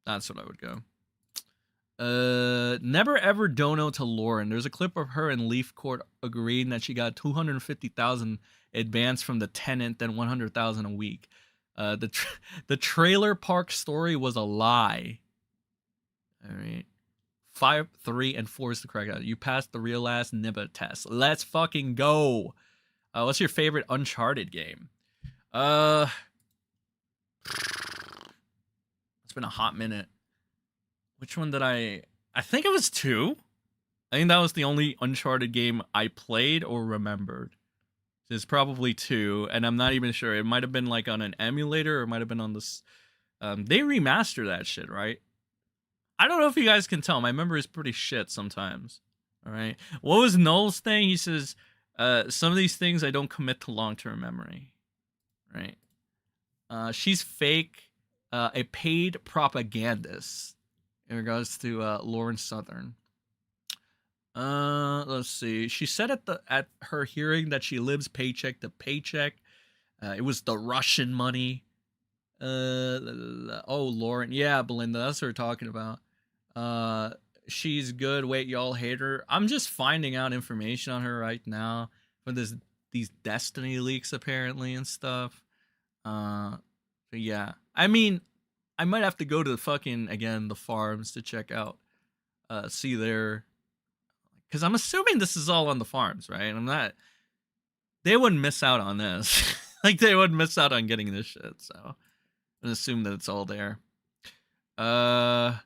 That's what I would go. Never ever dono to Lauren. There's a clip of her in Leaf Court agreeing that she got 250,000 advance from the tenant, then 100,000 a week. The trailer park story was a lie. All right. 5, 3, and 4 is the correct answer. You passed the real ass Nibba test. Let's fucking go. What's your favorite Uncharted game? It's been a hot minute. Which one did I think it was 2. I think that was the only Uncharted game I played or remembered. It's probably 2, and I'm not even sure. It might have been like on an emulator, or it might have been on this. They remaster that shit, right? I don't know if you guys can tell. My memory is pretty shit sometimes. All right. What was Noel's thing? He says, some of these things I don't commit to long-term memory. Right. She's fake. A paid propagandist. In regards to Lauren Southern. Let's see. She said at her hearing that she lives paycheck to paycheck. It was the Russian money. Oh, Lauren. Yeah, Belinda. That's what we're talking about. She's good. Wait, y'all hate her. I'm just finding out information on her right now from these Destiny leaks apparently and stuff. So yeah. I mean, I might have to go to the farms to check out, see their, because I'm assuming this is all on the farms, right? They wouldn't miss out on this. Like, they wouldn't miss out on getting this shit, so I assume that it's all there. Whatever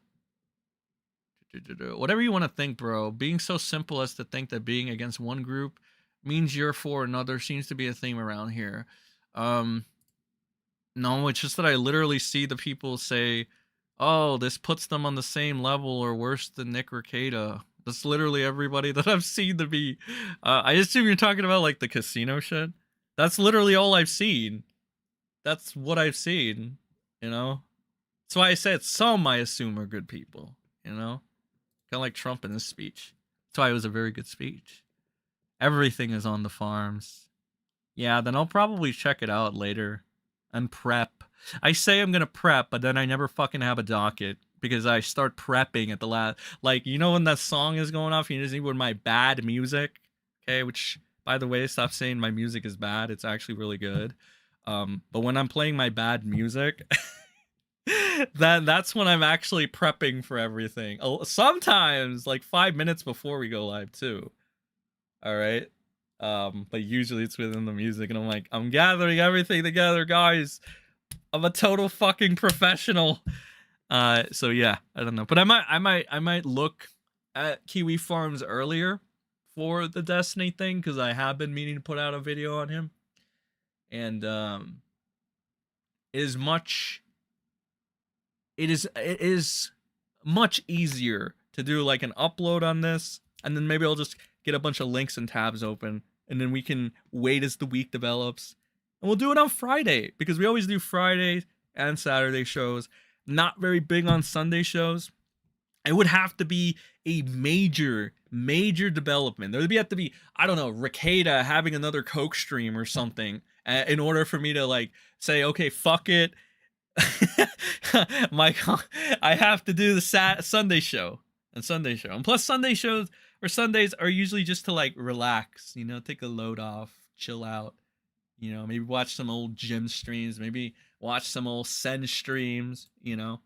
you want to think, bro. Being so simple as to think that being against one group means you're for another seems to be a theme around here. No, it's just that I literally see the people say, oh, this puts them on the same level or worse than Nick Rekieta. That's literally everybody that I've seen to be. I assume you're talking about like the casino shit. That's literally all I've seen. That's what I've seen, you know? That's why I said some I assume are good people, you know? Kind of like Trump in his speech. That's why it was a very good speech. Everything is on the farms. Yeah, then I'll probably check it out later. And prep. I say I'm gonna prep, but then I never fucking have a docket because I start prepping at the last. Like, you know when that song is going off, you just need with my bad music, okay? Which, by the way, stop saying my music is bad. It's actually really good. But when I'm playing my bad music, that's when I'm actually prepping for everything. Sometimes like 5 minutes before we go live too. All right. But usually it's within the music, and I'm like, I'm gathering everything together, guys. I'm a total fucking professional. So yeah, I don't know, but I might look at Kiwi Farms earlier for the Destiny thing because I have been meaning to put out a video on him, and it is much easier to do like an upload on this, and then maybe I'll just get a bunch of links and tabs open, and then we can wait as the week develops. And we'll do it on Friday, because we always do Friday and Saturday shows. Not very big on Sunday shows. It would have to be a major development. There would have to be, I don't know, Rekieta having another Coke stream or something in order for me to like say, okay, fuck it. I have to do the Sunday show. And plus Sunday shows or Sundays are usually just to like relax, you know, take a load off, chill out, you know, maybe watch some old gym streams, maybe watch some old Sen streams, you know.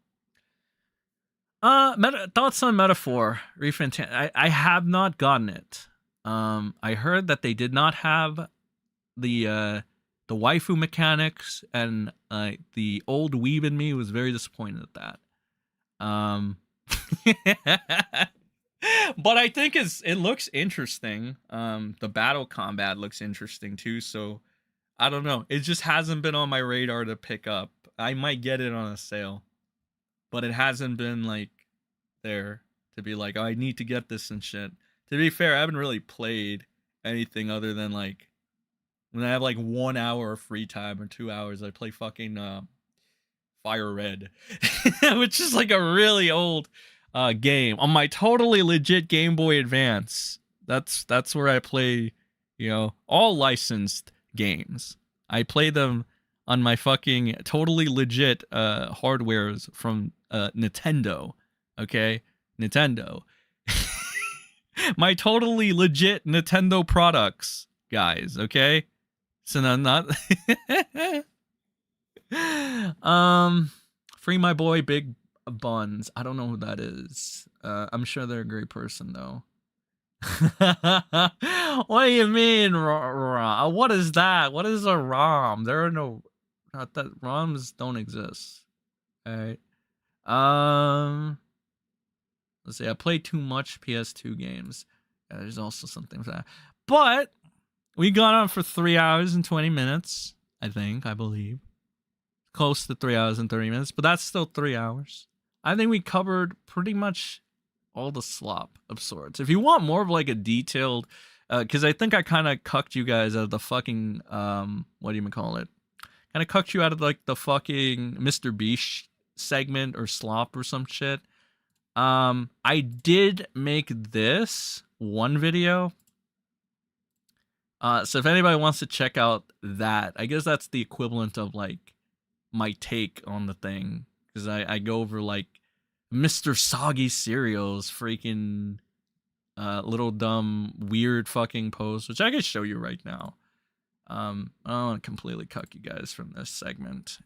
Thoughts on Metaphor? I have not gotten it. I heard that they did not have the the waifu mechanics, and the old weeb in me was very disappointed at that. But I think it looks interesting. The battle combat looks interesting too, so I don't know. It just hasn't been on my radar to pick up. I might get it on a sale, but it hasn't been like there to be like, oh, I need to get this and shit. To be fair, I haven't really played anything other than like when I have like 1 hour of free time or 2 hours, I play fucking Fire Red, which is like a really old game on my totally legit Game Boy Advance. That's where I play, you know, all licensed games. I play them on my fucking totally legit hardwares from Nintendo. Okay, Nintendo. My totally legit Nintendo products, guys. Okay, so I'm not. Free my boy Big Buns. I don't know who that is. I'm sure they're a great person though. What do you mean, what is that? What is a ROM? There are no, not that ROMs don't exist. All right. Let's see. I played too much PS2 games. Yeah, there's also something for that. But we got on for 3 hours and 20 minutes. I believe. Close to 3 hours and 30 minutes, but that's still 3 hours. I think we covered pretty much all the slop of sorts. If you want more of like a detailed, because I think I kind of cucked you guys out of the fucking, what do you call it? Kind of cucked you out of like the fucking Mr. Beast segment or slop or some shit. I did make this one video. So if anybody wants to check out that, I guess that's the equivalent of like my take on the thing, because I go over like Mr. Soggy Cereal's freaking little dumb weird fucking post, which I can show you right now. I don't want to completely cuck you guys from this segment.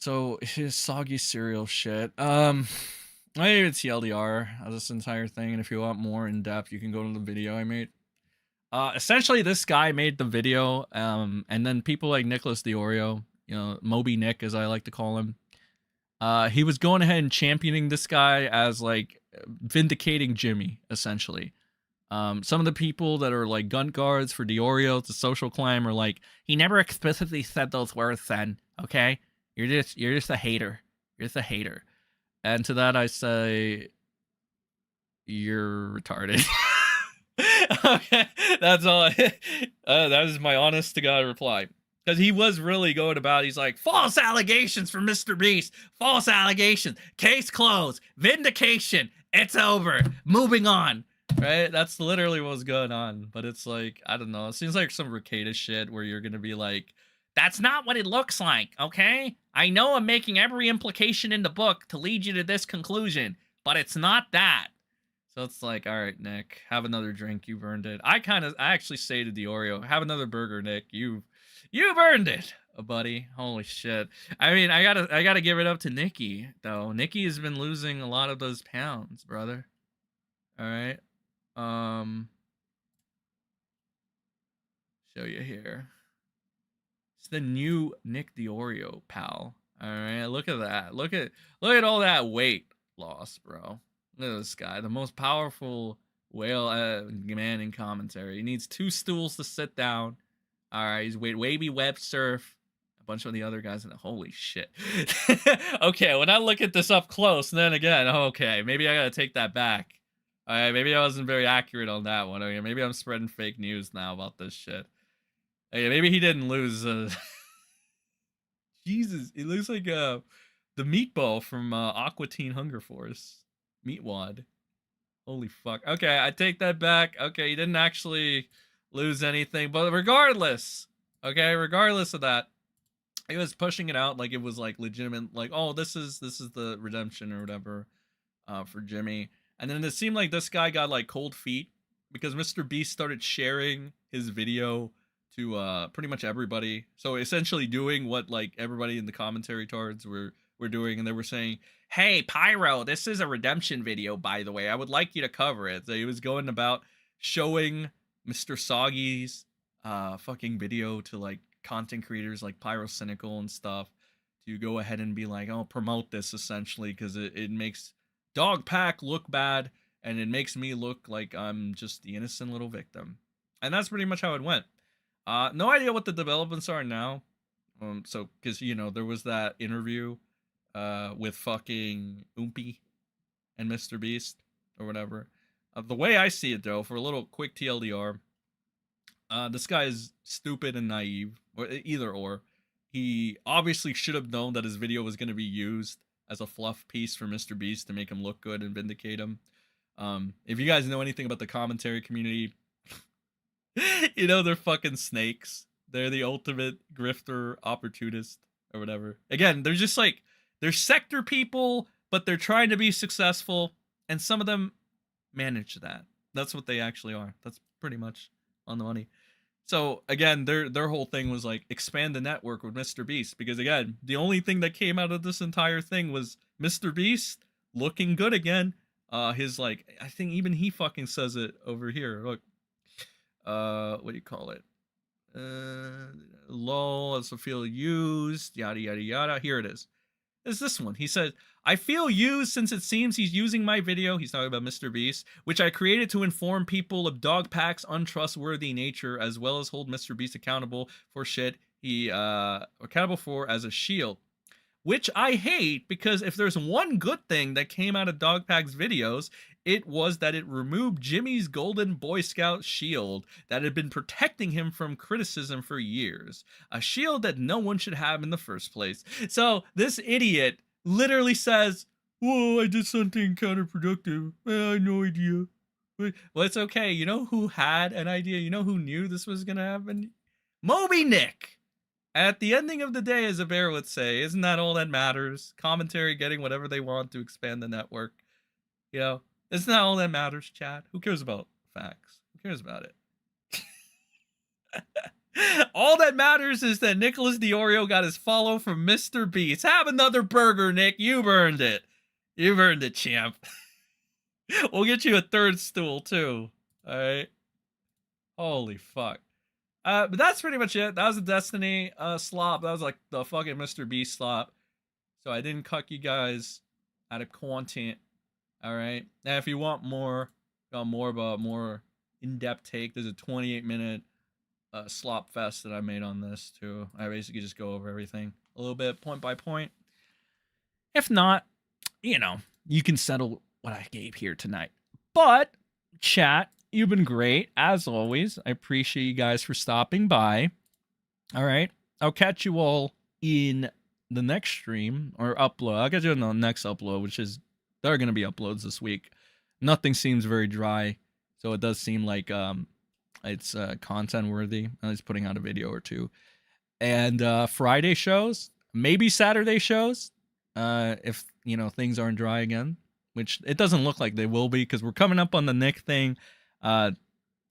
So his Soggy Cereal shit. I didn't even see LDR of this entire thing, and if you want more in depth, you can go to the video I made. Essentially, this guy made the video, and then people like Nicholas the Oreo, you know, Moby Nick, as I like to call him, he was going ahead and championing this guy as like vindicating Jimmy, essentially. Some of the people that are like gun guards for Diorio, the social climb, are like, he never explicitly said those words then, okay? You're just a hater. You're just a hater. And to that I say, you're retarded. Okay, that's all. That is my honest to God reply. Because he was really going about, he's like, false allegations from Mr. Beast. False allegations. Case closed. Vindication. It's over. Moving on. Right? That's literally what was going on. But it's like, I don't know. It seems like some Rekieta shit where you're going to be like, that's not what it looks like, okay? I know I'm making every implication in the book to lead you to this conclusion, but it's not that. So it's like, all right, Nick, have another drink. You've earned it. I actually say to Diorio, have another burger, Nick. You've earned it, buddy. Holy shit. I mean, I gotta give it up to Nikki, though. Nikki has been losing a lot of those pounds, brother. All right. Show you here. It's the new Nick Diorio, pal. All right, look at that. Look at all that weight loss, bro. Look at this guy, the most powerful whale man in commentary. He needs 2 stools to sit down. All right, he's Wavy Web Surf, a bunch of the other guys in the holy shit. Okay, when I look at this up close, then again, okay, maybe I gotta take that back. All right, maybe I wasn't very accurate on that one. Okay, maybe I'm spreading fake news now about this shit. Okay, maybe he didn't lose. Jesus, it looks like the meatball from Aqua Teen Hunger Force. Meatwad. Holy fuck. Okay, I take that back. Okay, he didn't actually lose anything, but regardless of that, he was pushing it out like it was like legitimate, like, oh, this is the redemption or whatever for Jimmy. And then it seemed like this guy got like cold feet because Mr. Beast started sharing his video to pretty much everybody. So essentially doing what like everybody in the commentary tards were doing, and they were saying, hey, Pyro, this is a redemption video, by the way. I would like you to cover it. So he was going about showing Mr. Soggy's fucking video to like content creators like Pyrocynical and stuff to go ahead and be like, oh, promote this essentially because it makes Dog Pack look bad and it makes me look like I'm just the innocent little victim. And that's pretty much how it went. No idea what the developments are now. So because you know there was that interview with fucking Oompy and Mr. Beast or whatever. The way I see it though, for a little quick TLDR, this guy is stupid and naive, or either or. He obviously should have known that his video was going to be used as a fluff piece for Mr. Beast to make him look good and vindicate him. If you guys know anything about the commentary community, you know they're fucking snakes. They're the ultimate grifter opportunist or whatever. Again, they're just like, they're sector people, but they're trying to be successful, and some of them manage that. That's what they actually are. That's pretty much on the money. So again, their whole thing was like expand the network with Mr. Beast, because again, the only thing that came out of this entire thing was Mr. Beast looking good again. His like, I think even he fucking says it over here. Look, what do you call it? Lol, as I feel used, yada yada yada. Here it is. It's this one. He said, I feel used since it seems he's using my video, he's talking about Mr. Beast, which I created to inform people of Dog Pack's untrustworthy nature, as well as hold Mr. Beast accountable for shit he accountable for as a shield. Which I hate, because if there's one good thing that came out of Dog Pack's videos, it was that it removed Jimmy's golden Boy Scout shield that had been protecting him from criticism for years. A shield that no one should have in the first place. So this idiot literally says, whoa, I did something counterproductive. I had no idea. Well, it's okay. You know who had an idea? You know who knew this was going to happen? Moby Nick. At the ending of the day, as a bear would say, isn't that all that matters? Commentary getting whatever they want to expand the network. You know, isn't that all that matters, chat? Who cares about facts? Who cares about it? All that matters is that Nicholas Diorio got his follow from Mr. Beast. Have another burger, Nick. You've earned it. You've earned it, champ. We'll get you a third stool, too. All right? Holy fuck. But that's pretty much it. That was a Destiny slop. That was like the fucking Mr. Beast slop. So I didn't cuck you guys out of content. All right. Now, if you want more, more in-depth take, there's a 28-minute slop fest that I made on this too. I basically just go over everything a little bit, point by point. If not, you know, you can settle what I gave here tonight. But chat, you've been great, as always. I appreciate you guys for stopping by. All right. I'll catch you all in the next stream or upload. I'll catch you in the next upload, which is, there are going to be uploads this week. Nothing seems very dry, so it does seem like it's content worthy. I was putting out a video or two. And Friday shows, maybe Saturday shows, if, you know, things aren't dry again, which it doesn't look like they will be, because we're coming up on the Nick thing. I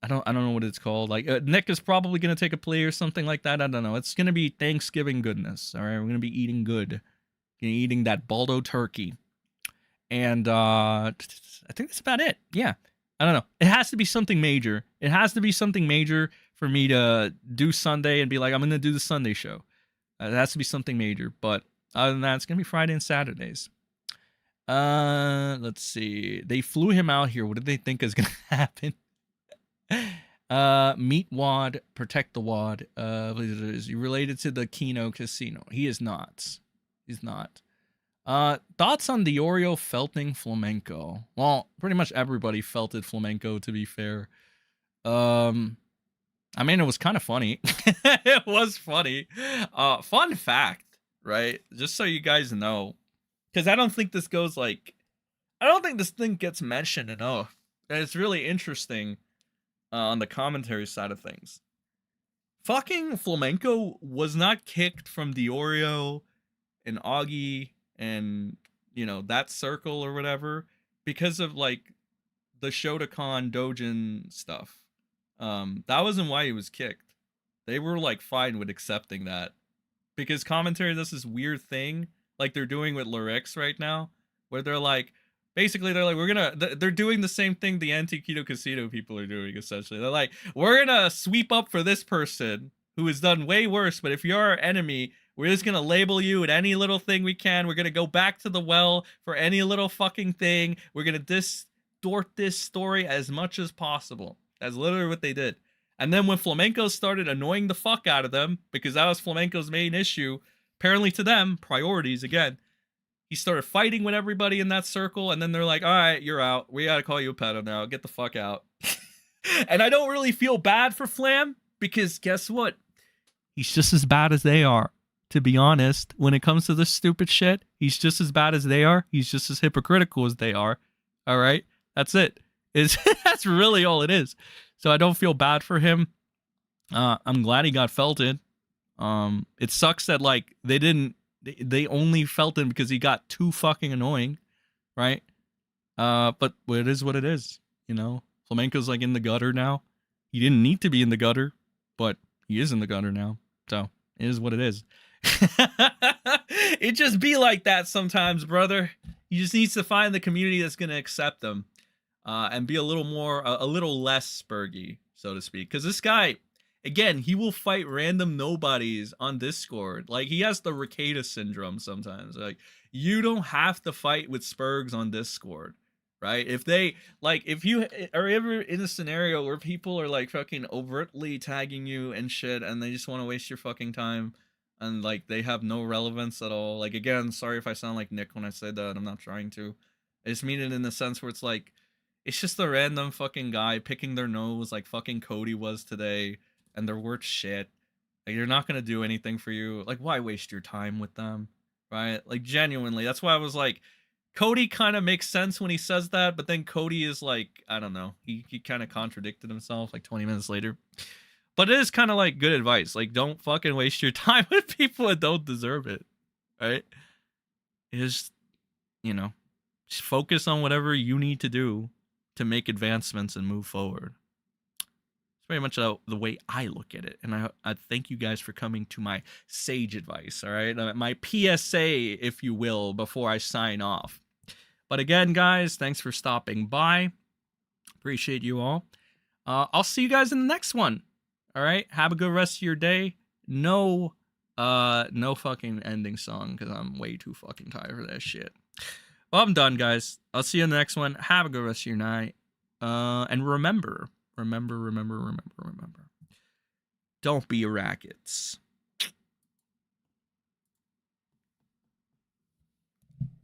don't know what it's called. Like Nick is probably gonna take a plea or something like that. I don't know. It's gonna be Thanksgiving goodness. All right, we're gonna be eating good, eating that Baldo turkey, and I think that's about it. Yeah, I don't know. It has to be something major. It has to be something major for me to do Sunday and be like, I'm gonna do the Sunday show. It has to be something major. But other than that, it's gonna be Friday and Saturdays. Let's see. They flew him out here. What did they think is gonna happen? Meet Wad, protect the Wad. Is he related to the Kino casino? He is not. He's not. Thoughts on Diorio felting flamenco? Well, pretty much everybody felted flamenco, to be fair. I mean, it was kind of funny. It was funny. Fun fact, right? Just so you guys know. Because I don't think this goes like, I don't think this thing gets mentioned enough. And it's really interesting on the commentary side of things. Fucking flamenco was not kicked from Diorio and Augie and, you know, that circle or whatever because of like the Shotokan Dojin stuff. That wasn't why he was kicked. They were like fine with accepting that because commentary does this weird thing like they're doing with Lyrics right now, where they're like, Basically, they're like, they're doing the same thing the anti-Kino casino people are doing, essentially. They're like, we're gonna sweep up for this person who has done way worse, but if you're our enemy, we're just gonna label you at any little thing we can. We're gonna go back to the well for any little fucking thing. We're gonna distort this story as much as possible. That's literally what they did. And then when Flamenco started annoying the fuck out of them, because that was Flamenco's main issue, apparently to them, priorities again, he started fighting with everybody in that circle, and then they're like, all right, you're out. We gotta call you a pedo now. Get the fuck out. And I don't really feel bad for Flam, because guess what? He's just as bad as they are, to be honest. When it comes to this stupid shit, he's just as bad as they are. He's just as hypocritical as they are. All right? That's it. That's really all it is. So I don't feel bad for him. I'm glad he got felted. It sucks that, like, they only felt him because he got too fucking annoying, right? But it is what it is, you know? Flamenco's like in the gutter now. He didn't need to be in the gutter, but he is in the gutter now. So it is what it is. It just be like that sometimes, brother. You just need to find the community that's going to accept them, and be a little less spurgy, so to speak. Because this guy, again, he will fight random nobodies on Discord. Like, he has the Rekieta syndrome sometimes. Like, you don't have to fight with Spurgs on Discord, right? If you are ever in a scenario where people are, like, fucking overtly tagging you and shit, and they just want to waste your fucking time, and, like, they have no relevance at all. Like, again, sorry if I sound like Nick when I say that. I'm not trying to. I just mean it in the sense where it's like, it's just a random fucking guy picking their nose like fucking Cody was today, and they're worth shit. Like, they're not gonna do anything for you. Like, why waste your time with them, right? Like, genuinely, that's why I was like, Cody kind of makes sense when he says that, but then Cody is like, I don't know, he kind of contradicted himself like 20 minutes later. But it is kind of like good advice. Like, don't fucking waste your time with people that don't deserve it, right? It is, you know, just focus on whatever you need to do to make advancements and move forward. It's very much the way I look at it. And I thank you guys for coming to my sage advice, all right? My PSA, if you will, before I sign off. But again, guys, thanks for stopping by. Appreciate you all. I'll see you guys in the next one. All right? Have a good rest of your day. No fucking ending song, because I'm way too fucking tired for that shit. Well, I'm done, guys. I'll see you in the next one. Have a good rest of your night. And remember. Don't be rackets.